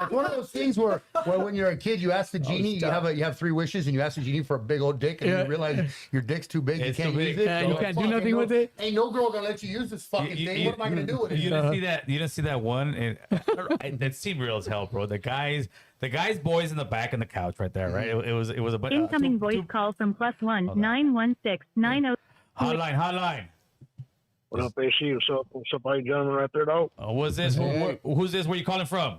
It's one of those things where when you're a kid, you ask the genie, you have 3 wishes, and you ask the genie for a big old dick, and you realize your dick's too big, It's you can't too use big. it. Yeah, you can't do nothing with it. Ain't no girl gonna let you use this fucking thing. What am I gonna do with it? You didn't see that? You didn't see that one? That seemed real as hell, bro. The guy's boys in the back on the couch right there, right? It was a bunch. Incoming voice call from +1 916 90. Hotline. What up, AC? What's up, all you gentlemen right there, though? Who's this? Who's this? Where you calling from?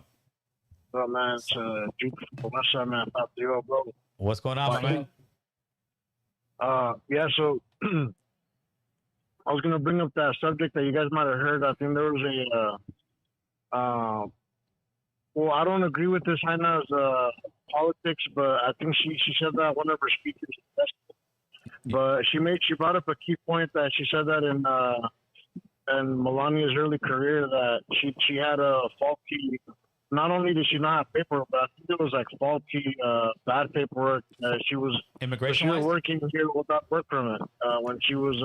What up, man? It's Duke from my side, man. Pop the up, bro. What's going on, my man? Yeah, so I was gonna bring up that subject that you guys might have heard. I think there was well, I don't agree with this Hannah's politics, but I think she said that one of her speeches. But she brought up a key point that she said that in Melania's early career that she had a faulty. Not only did she not have paperwork, but I think it was like faulty, bad paperwork. She was working here without work permit when she was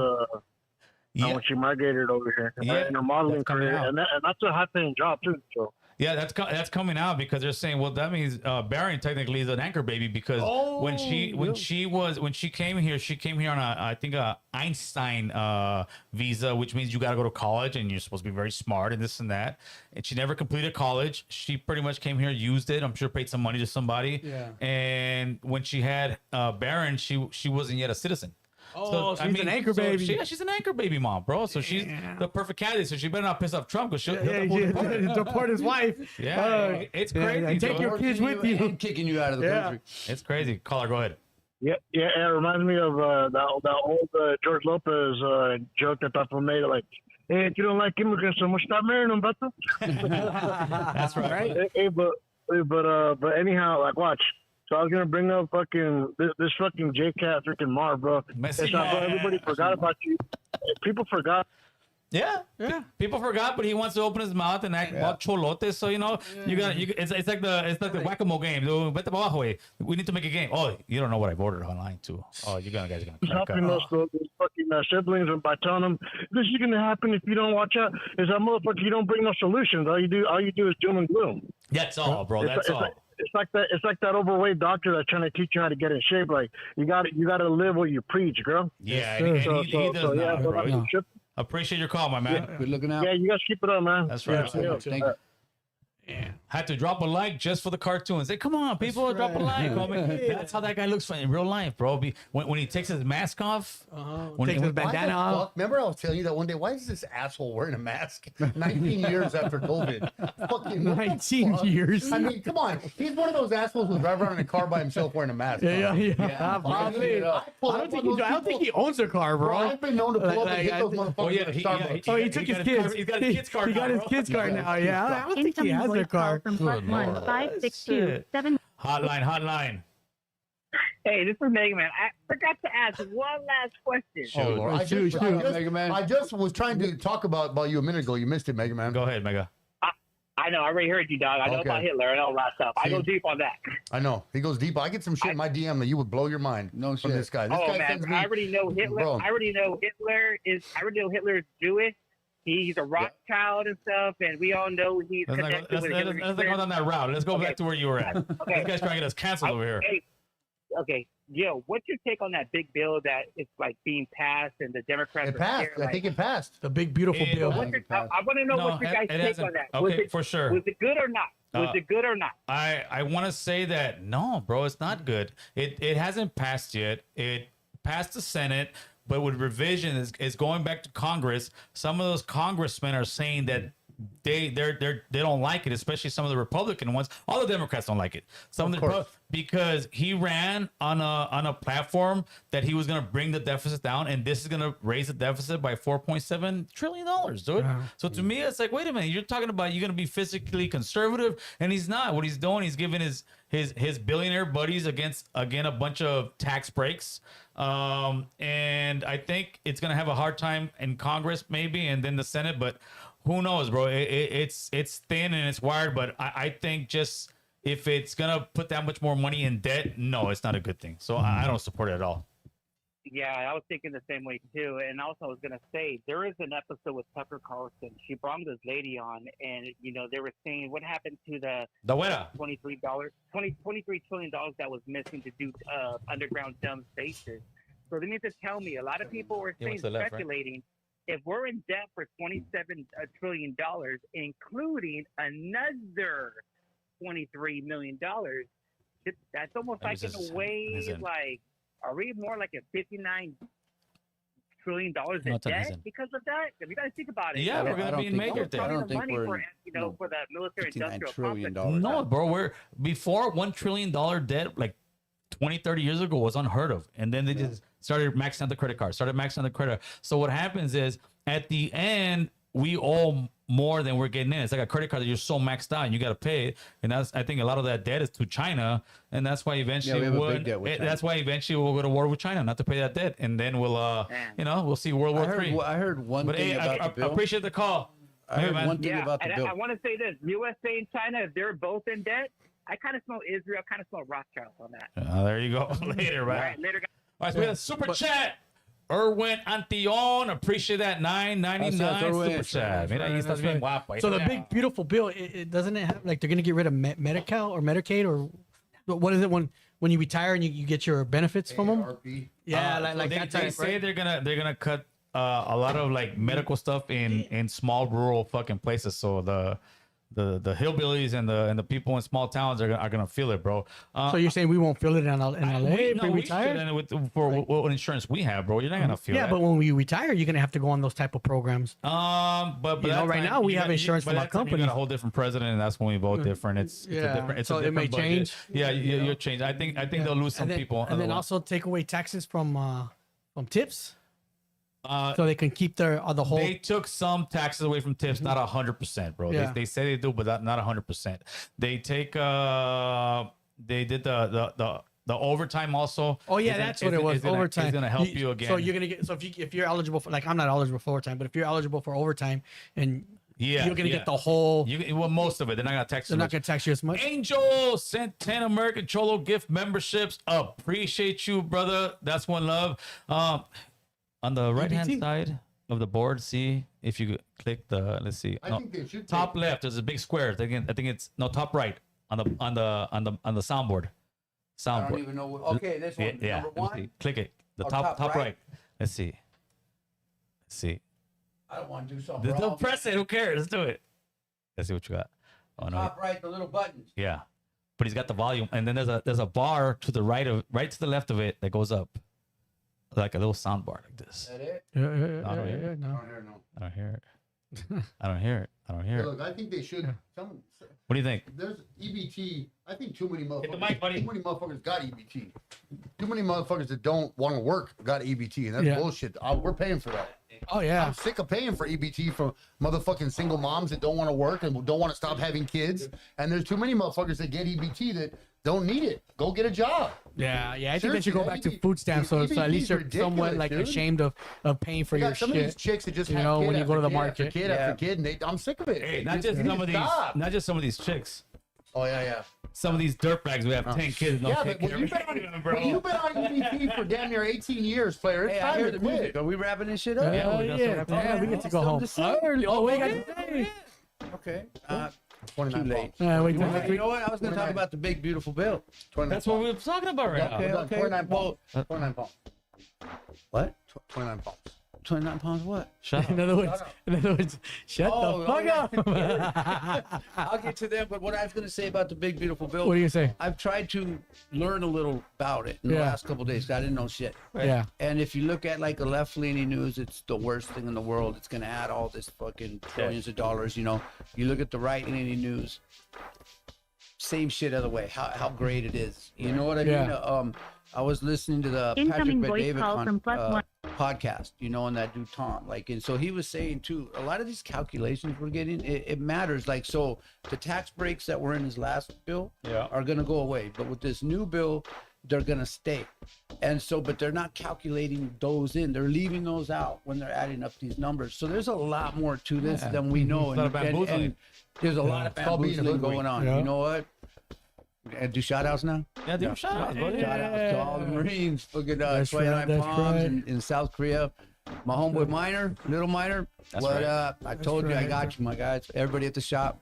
when she migrated over here in her modeling career, and that's a high paying job too. So. Yeah, that's coming out because they're saying, well, that means Barron technically is an anchor baby because when she came here on a Einstein visa, which means you got to go to college and you're supposed to be very smart and this and that. And she never completed college. She pretty much came here, used it. I'm sure paid some money to somebody. Yeah. And when she had Barron, she wasn't yet a citizen. Oh, so she's an anchor baby. She's an anchor baby mom, bro. So she's the perfect candidate. So she better not piss off Trump because she'll deport his wife. Yeah, it's crazy. And take your kids with you. And kicking you out of the country. It's crazy. Caller, go ahead. Yeah, it reminds me of that old George Lopez joke that Papa made, like, hey, if you don't like immigrants, so much stop marrying them, bato. That's right. Hey, but anyhow, like, watch. So I was gonna bring up this fucking J-Cat freaking Marv, bro. Messy Marv. Everybody forgot about you. People forgot. Yeah. People forgot, but he wants to open his mouth and act about cholotes. So it's like the whack-a-mole game. We need to make a game. Oh, you don't know what I've ordered online too. Oh, you guys are gonna crack helping up. those fucking siblings and by telling them this is gonna happen if you don't watch out. Is that motherfucker? You don't bring no solutions. All you do is doom and gloom. That's all, bro. That's all. It's like that overweight doctor that's trying to teach you how to get in shape. Like you got to live what you preach, girl. Yeah, he does not, bro. Appreciate your call, my man. Good looking out. Yeah, you guys keep it up, man. That's right. Thank you. Yeah. Had to drop a like just for the cartoons. Hey, come on, people, drop a like. That's how that guy looks in real life, bro. When he takes his mask off, when takes his bandana off. Remember, I was telling you that one day. Why is this asshole wearing a mask? 19 years after COVID. Fucking 19 years. I mean, come on. He's one of those assholes who drive around in a car by himself wearing a mask. Yeah. Probably. I don't think he owns a car, bro. I've been known to pull up and hit those motherfuckers at Starbucks. He took his kids. He's got his kids car. He got his kids car now. Yeah, I don't think he has their car. From +1 562 7. Hotline. Hey, this is Mega Man. I forgot to ask one last question. Oh, Lord. I just was trying to talk about you a minute ago. You missed it, Mega Man. Go ahead, Mega. I know. I already heard you, dog. I know about Hitler and all that stuff. I go deep on that. I know. He goes deep. I get some shit in my DM that you would blow your mind. No from shit. this guy. This guy man, I already know Hitler. I already know Hitler is Jewish. He's a Rothschild and stuff, and we all know he's connected with Hillary Let's not go down that route. Let's go back to where you were at. This guy's trying to get us canceled over here. Okay, yo, what's your take on that big bill that it's like being passed and the Democrats? It passed. I think it passed. The big beautiful bill. I want to know what your guys' take on that. Okay, for sure. Was it good or not? Was it good or not? I want to say that no, bro, it's not good. It hasn't passed yet. It passed the Senate. But with revision is going back to Congress. Some of those congressmen are saying that they don't like it, especially some of the Republican ones. All the Democrats don't like it. Some of the because he ran on a platform that he was going to bring the deficit down, and this is going to raise the deficit by $4.7 trillion, dude. So to me, it's like, wait a minute, you're talking about you're going to be physically conservative, and he's not. What he's doing, he's giving his billionaire buddies a bunch of tax breaks. And I think it's going to have a hard time in Congress maybe, and then the Senate, but who knows, bro? It's thin and it's wired, but I think just if it's going to put that much more money in debt, no, it's not a good thing. So I don't support it at all. Yeah, I was thinking the same way too. And also, I was gonna say there is an episode with Tucker Carlson. She brought this lady on, and they were saying what happened to the winner. $23 trillion that was missing to do underground dumb spaces. So they need to tell me. A lot of people were saying, speculating, if we're in debt for $27 trillion, including another $23 million, that's almost like in a way like. Are we more like a $59 trillion in debt because of that? You got to think about it. Yeah, we're gonna be in major debt. I don't think we're for the military industrial complex. No, bro, we're before $1 trillion debt like 20, 30 years ago was unheard of, and then they just started maxing out the credit card. So what happens is at the end we owe more than we're getting in. It's like a credit card that you're so maxed out and you got to pay it. And I think a lot of that debt is to China. And that's why eventually we'll go to war with China, not to pay that debt. And then we'll see World War III. I heard one thing about the bill. I appreciate the call. I heard one thing about the bill. I want to say this. USA and China, if they're both in debt, I kind of smell Israel, kind of smell Rothschild on that. There you go. Later, man. All right, later, guys. All right, so we have a super chat. Erwin Antion, appreciate that $9.99 super chat. Mira, ahí estás bien guapo. So the big beautiful bill, doesn't it have like they're gonna get rid of Medi-Cal or Medicaid or what is it when you retire and you get your benefits from them? Yeah, like they say they're gonna cut a lot of like medical stuff in small rural fucking places. So the hillbillies and the people in small towns are gonna feel it, bro. So you're saying we won't feel it in LA if we retire? For what insurance we have, bro, you're not gonna feel it. Yeah, but when we retire, you're gonna have to go on those type of programs. But right now we have insurance from our company. You got a whole different president, and that's when we vote different. It's a different. So it may budget. change. Yeah, you'll change. I think they'll lose some people. And then also take away taxes from tips. So they can keep the whole. They took some taxes away from tips, not 100%, bro. Yeah. They say they do, but not 100%. They take. They did the overtime also. Oh yeah, that's what it was. Overtime is gonna help you again. So you're gonna get. So if you're eligible for, like, I'm not eligible for overtime, but if you're eligible for overtime and you're gonna get the whole. Well, most of it. They're not gonna tax. They're not gonna tax you as much. Angel sent 10 American Cholo gift memberships. Appreciate you, brother. That's one love. On the right hand side of the board, see if you click the. Let's see. I think they should top left. There's a big square. I think it's top right on the soundboard. I don't even know. Okay, this one. Yeah. Number one. Click it. The top right. Let's see. I don't want to do something. Don't press it. Who cares? Let's do it. Let's see what you got. Oh no. Top right, the little buttons. Yeah, but he's got the volume, and then there's a bar to the right to the left of it that goes up. Like a little sound bar like this. Is that it? Yeah, I don't hear it. I don't hear it. Look, I think they should. What do you think? There's EBT. I think too many motherfuckers. Hit the mic, buddy. Too many motherfuckers got EBT. Too many motherfuckers that don't want to work got EBT, and that's bullshit. We're paying for that. Oh yeah. I'm sick of paying for EBT for motherfucking single moms that don't want to work and don't want to stop having kids. And there's too many motherfuckers that get EBT that don't need it. Go get a job. Yeah. I think they should go back to food stamps, so at least you're somewhat like ashamed of paying for your some shit. Of these chicks that just have when you go to the market, after kid after kid, and I'm sick of it. Hey, not just some of these chicks. Oh yeah. Some of these dirtbags we have 10 kids. No, but you've been on EBT for damn near 18 years, player. It's time to quit. Are we wrapping this shit up? Yeah, we get to go home early. Oh, we got to say. Okay. 29 too late. Wait, you know what? I was going to talk about the big beautiful bill. That's what we were talking about right now. Okay. 29 pounds. 29 pounds. What? 29 pounds. 29 pounds what? Shut up. In other words, shut the fuck up. I'll get to them, but what I was going to say about the big beautiful bill. What do you say? I've tried to learn a little about it in the last couple of days. I didn't know shit. Yeah. And if you look at like a left-leaning news, it's the worst thing in the world. It's going to add all this fucking trillions of dollars. You look at the right-leaning news, same shit other way. How great it is. You know what I mean? I was listening to the incoming Patrick voice Bet-David call from +1 podcast, and that dude Tom, and so he was saying too, a lot of these calculations we're getting, it matters. Like, so the tax breaks that were in his last bill are going to go away, but with this new bill, they're going to stay. And so, but they're not calculating those in. They're leaving those out when they're adding up these numbers. So there's a lot more to this than we know. And there's a lot of bamboozling going on. You know what? And do shout outs now? Yeah, do shout outs, buddy. Shout outs to all the Marines. Fucking That's 29 right, that's Palms right. in South Korea. My homeboy Minor, Little Minor. That's what right. up? I told you I right. got you, my guys. Everybody at the shop.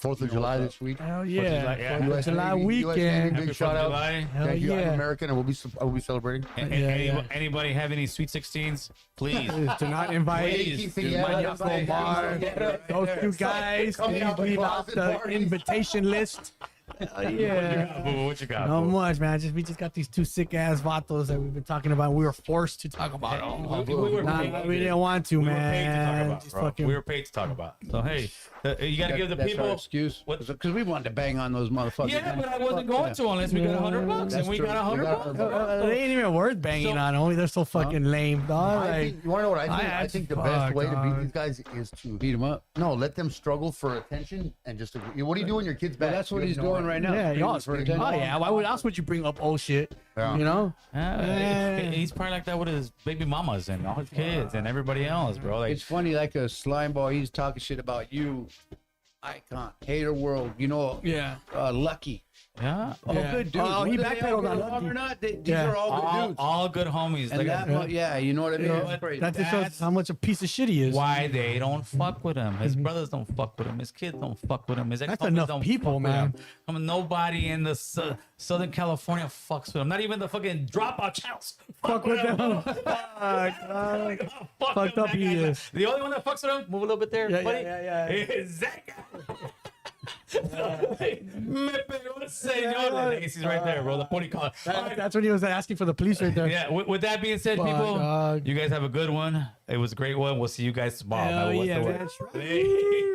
4th of July this week. Hell yeah. yeah. 4th of July Navy, US Navy, weekend. big Happy shout 4th of out. July. Hell Thank you. I'm yeah. American, and we'll be celebrating. Anybody have any Sweet 16s? Please. Do not invite Please. Please. Do not Yeah. those two guys. Coming out the Leave out closet the parties. invitation list. Yeah. What you got? Not boo? much, man. We just got these two sick ass vatos that we've been talking about. We were forced to talk about them. We didn't want to, We were paid to man. talk about, Just bro. fucking- We were paid to talk about. So hey, you got to give the That's our people. excuse. What- Because we wanted to bang on those motherfuckers. Yeah, man. but I wasn't going to unless we got $100, and we got $100. They ain't even worth banging So- on. Only they're so fucking lame, dog. I Like, think, you want to know what I think? I think the best fuck, way to beat dog. these guys is to Beat them up. no, let them struggle for attention and just agree. What are you doing? Your kids Well, back? that's what You he's know, doing right now. yeah, y'all. For attention. Oh yeah. Why else would you bring up old shit? Yeah. You know? He's probably like that with his baby mamas and all his kids and everybody else, bro. Like, It's funny, like a slime ball, he's talking shit about you. Icon, hater world, Yeah. Lucky. yeah, Oh, Yeah. good dude. Oh, he Whether they backpedaled all get on along Lucky. or not, these Yeah. are all good dudes. all good homies. And Like, that, yeah, you know what I mean? Yeah. That's crazy. That just shows how much a piece of shit he is. why they don't fuck with him. His brothers don't fuck with him. His kids don't fuck with him. His That's ex-homies enough don't people, fuck with man. him. I mean, nobody in the Southern California fucks with him. Not even the fucking dropout channels. Fuck with them. Fucked up he is. The only one that fucks with him, move a little bit there, Yeah, buddy, yeah. is that guy. Me pegó el señor. He's right there, bro. The pony collar. That's when he was asking for the police right there. Yeah, with that being said, Fuck, people, dog. you guys have a good one. It was a great one. We'll see you guys tomorrow. Hell What's yeah, the word? that's right. Hey.